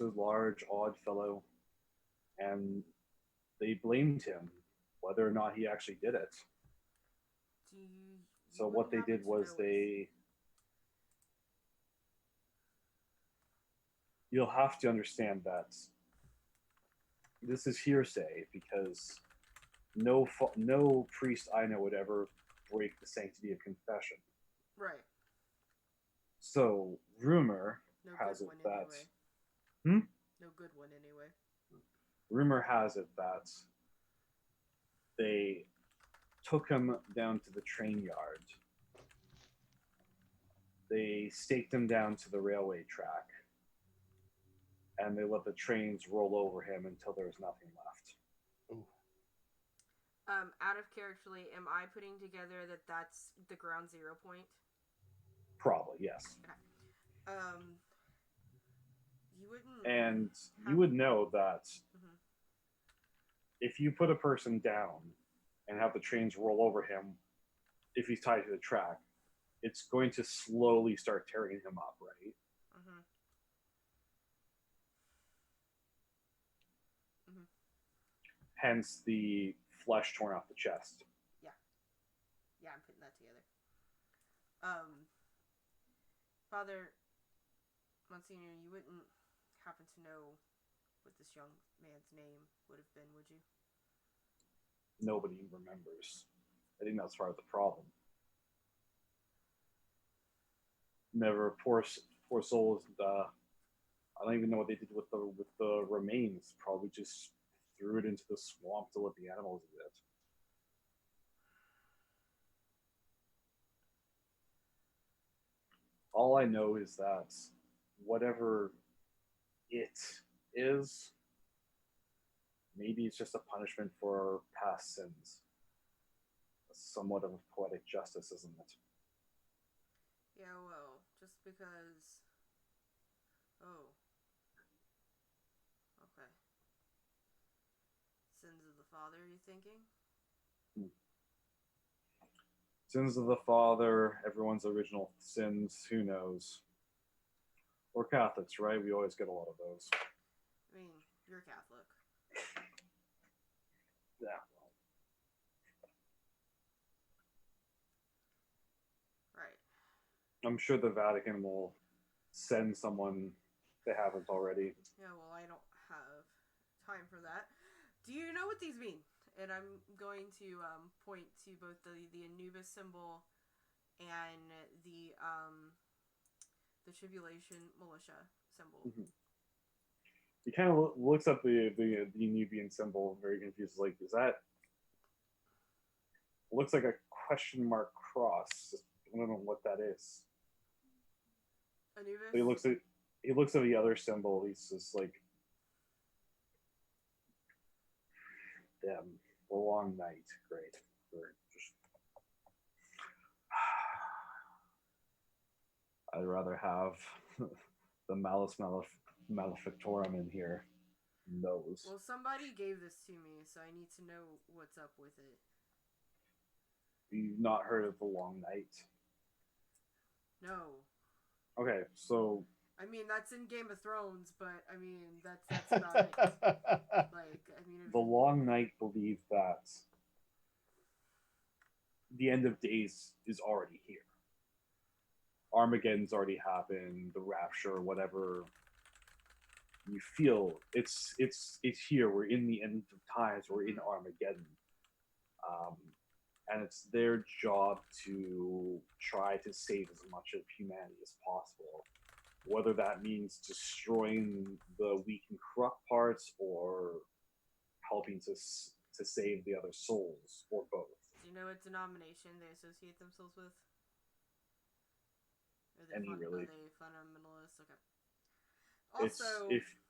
a large, odd fellow, and they blamed him, whether or not he actually did it. So what they did was you'll have to understand that this is hearsay because no priest I know would ever break the sanctity of confession. Right. So rumor No has good it one that anyway. No good one anyway. rumor has it that they took him down to the train yard. They staked him down to the railway track, and they let the trains roll over him until there was nothing left. Ooh. Out of characterly, am I putting together that that's the ground zero point? Probably, yes. Okay. You wouldn't. And you would know that if you put a person down and have the trains roll over him, if he's tied to the track, it's going to slowly start tearing him up, right? Hence the flesh torn off the chest. Yeah, I'm putting that together. Father Monsignor, you wouldn't happen to know what this young man's name would have been, would you? Nobody remembers. I think that's part of the problem. Never poor souls. I don't even know what they did with the remains. Probably just threw it into the swamp to let the animals eat it. All I know is that whatever it is, maybe it's just a punishment for past sins. Somewhat of a poetic justice, isn't it? Yeah, well, just because... Oh. Okay. Sins of the father, you thinking? Sins of the father, everyone's original sins, who knows? We're Catholics, right? We always get a lot of those. I mean, you're Catholic. Yeah. Right. I'm sure the Vatican will send someone they haven't already. Yeah, well, I don't have time for that. Do you know what these mean? And I'm going to point to both the Anubis symbol and the Tribulation Militia symbol. Mm-hmm. He kind of looks up the Nubian symbol, very confused. Like, is that? Looks like a question mark cross. I don't know what that is. Anubis. He looks at the other symbol. He's just like, damn, a long night. Great. Just... I'd rather have the Malus Malefictorum in here. Knows. Well, somebody gave this to me, so I need to know what's up with it. You've not heard of the Long Night? No. Okay, so... I mean, that's in Game of Thrones, but, I mean, that's about it. Like, I mean... The Long Night believe that the end of days is already here. Armageddon's already happened, the Rapture, whatever you feel, it's here. We're in the end of times. We're in Armageddon. And it's their job to try to save as much of humanity as possible. Whether that means destroying the weak and corrupt parts or helping to save the other souls, or both. Do you know what denomination they associate themselves with? Any really? Are they fundamentalists? Okay. Also,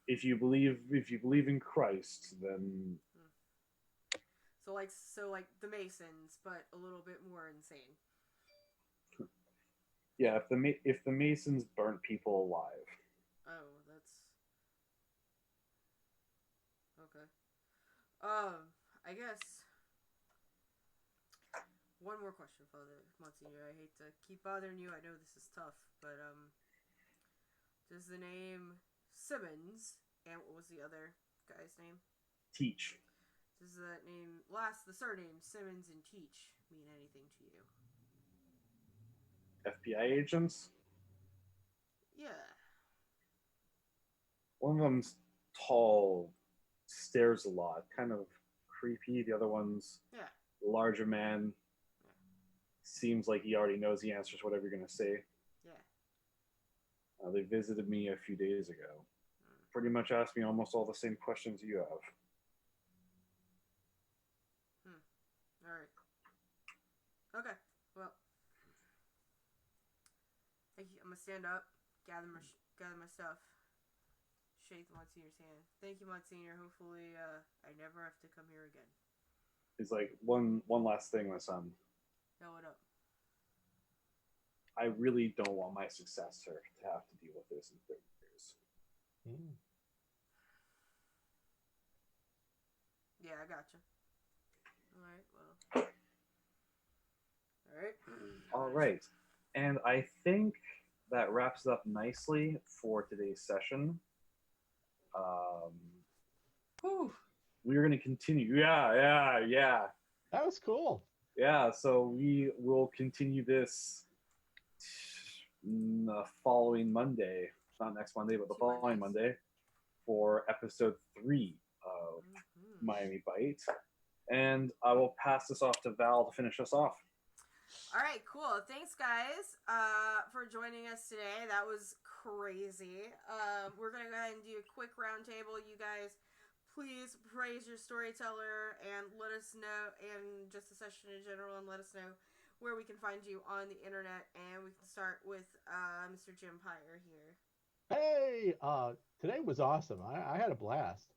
if you believe in Christ, then so like the Masons, but a little bit more insane. Yeah, if the Masons burnt people alive. Oh, that's okay. I guess one more question, Father Monsignor. I hate to keep bothering you. I know this is tough, but does the name Simmons and what was the other guy's name? Teach. Does the surname Simmons and Teach mean anything to you? FBI agents. Yeah. One of them's tall, stares a lot, kind of creepy. The other one's Yeah. larger man. Seems like he already knows the answers, whatever you're gonna say. Yeah. They visited me a few days ago. Pretty much asked me almost all the same questions you have. All right. Okay. Well, thank you. I'm gonna stand up, gather my stuff, shake Monsignor's hand. Thank you, Monsignor. Hopefully, I never have to come here again. He's like, one last thing, my son. Now what up? I really don't want my successor to have to deal with this in 30 years. Yeah, I gotcha. All right. Well. All right. All right. And I think that wraps it up nicely for today's session. We're going to continue. Yeah. That was cool. Yeah, so we will continue this the following Monday. Not next Monday, but the following Monday for episode 3 of Miami Bite. And I will pass this off to Val to finish us off. All right, cool. Thanks, guys, for joining us today. That was crazy. We're going to go ahead and do a quick roundtable. You guys, please praise your storyteller and let us know, and just the session in general, and let us know where we can find you on the internet. And we can start with Mr. Jim Pyer here. Hey, today was awesome. I had a blast.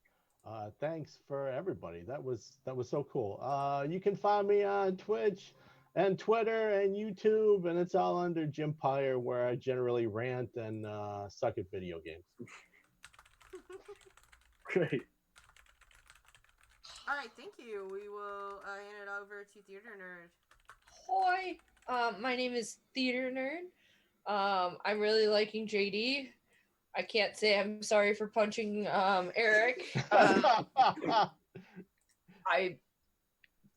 Thanks for everybody. That was so cool. You can find me on Twitch and Twitter and YouTube, and it's all under Jim Pyer, where I generally rant and suck at video games. Great. All right, thank you. We will hand it over to Theater Nerd. Hoi! My name is Theater Nerd. I'm really liking JD. I can't say I'm sorry for punching Eric. I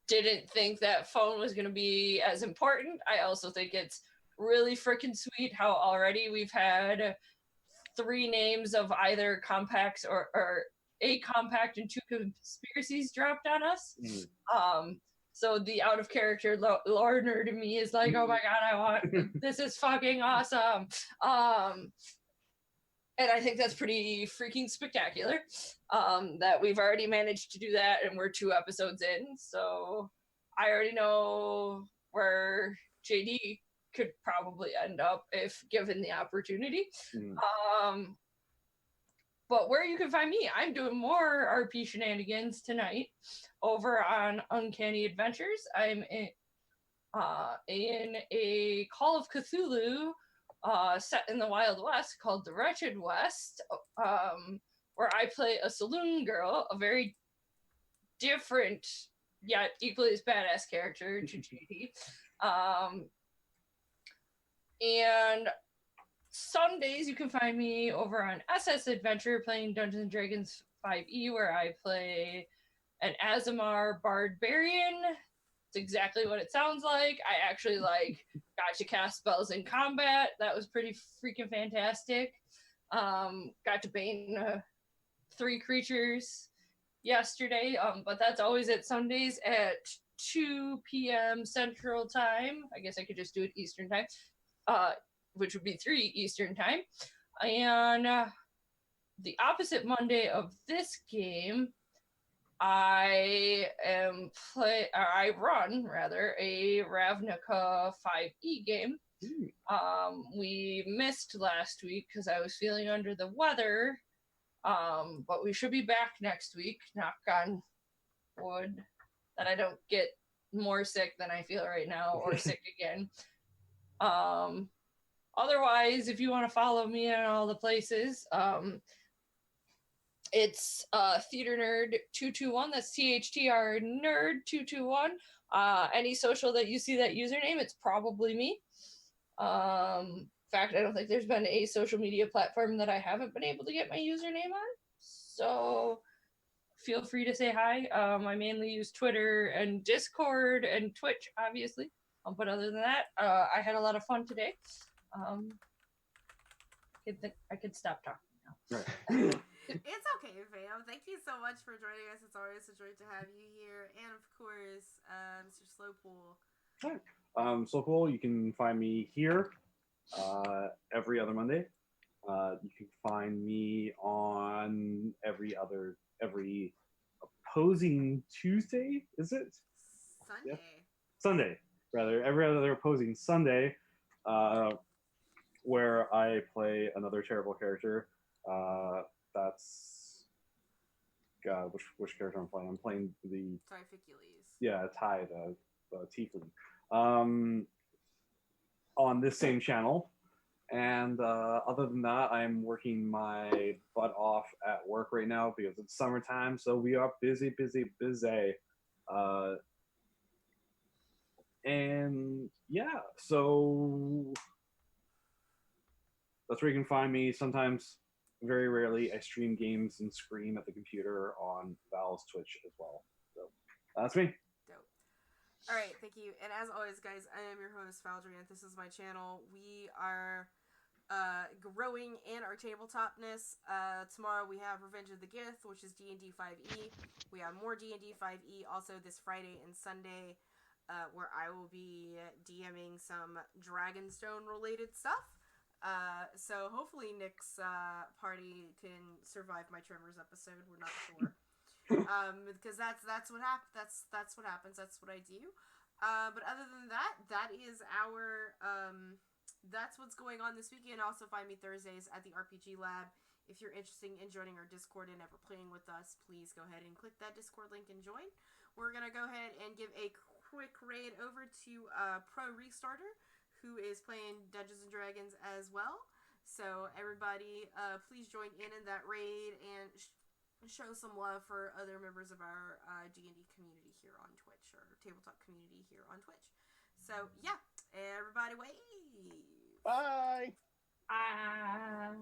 didn't think that phone was going to be as important. I also think it's really freaking sweet how already we've had 3 names of either compacts or a compact and 2 conspiracies dropped on us. So the out of character lore nerd in me is like, oh my god, this is fucking awesome. And I think that's pretty freaking spectacular, that we've already managed to do that, and we're 2 episodes in, so I already know where JD could probably end up if given the opportunity. But where you can find me, I'm doing more RP shenanigans tonight over on Uncanny Adventures. I'm in a Call of Cthulhu set in the Wild West called The Wretched West, where I play a saloon girl, a very different yet equally as badass character to JD. And Sundays you can find me over on SS Adventure playing Dungeons & Dragons 5e, where I play an Azamar Barbarian. It's exactly what it sounds like. I actually got to cast spells in combat. That was pretty freaking fantastic. Got to bane 3 creatures yesterday, but that's always at Sundays at 2 p.m. Central Time. I guess I could just do it Eastern Time, which would be 3 Eastern Time. And the opposite Monday of this game, I run a Ravnica 5e game. We missed last week because I was feeling under the weather, but we should be back next week. Knock on wood that I don't get more sick than I feel right now or sick again. Otherwise, if you want to follow me in all the places, it's Theater Nerd 221. That's THTR Nerd 221. Any social that you see that username, it's probably me. In fact, I don't think there's been a social media platform that I haven't been able to get my username on. So feel free to say hi. I mainly use Twitter and Discord and Twitch, obviously. But other than that, I had a lot of fun today. I could stop talking now. Right. It's okay, fam. Thank you so much for joining us. It's always a joy to have you here. And of course, Mr. Slowpool. Slowpool, you can find me here every other Monday. You can find me on every opposing Tuesday, is it? Sunday. Yeah. Sunday, rather. Every other opposing Sunday, where I play another terrible character. That's God, which character I'm playing? I'm playing the Typhicles. Ty, the tiefling. On this same channel, and other than that, I'm working my butt off at work right now because it's summertime, so we are busy. And yeah, so that's where you can find me. Sometimes, very rarely, I stream games and scream at the computer on Val's Twitch as well. So that's me. Dope. All right, thank you. And as always, guys, I am your host, Valdrian. This is my channel. We are growing in our tabletopness. Tomorrow we have Revenge of the Gith, which is D&D 5e. We have more D&D 5e also this Friday and Sunday, where I will be DMing some Dragonstone related stuff. So hopefully Nick's party can survive my Tremors episode. We're not sure. Because that's what that's what happens. That's what I do. But other than that, that is our that's what's going on this weekend. Also find me Thursdays at the RPG Lab. If you're interested in joining our Discord and ever playing with us, please go ahead and click that Discord link and join. We're gonna go ahead and give a quick raid over to Pro Restarter, who is playing Dungeons and Dragons as well. So everybody, please join in that raid and show some love for other members of our D&D community here on Twitch, or tabletop community here on Twitch. So yeah, everybody wave. Bye. Bye.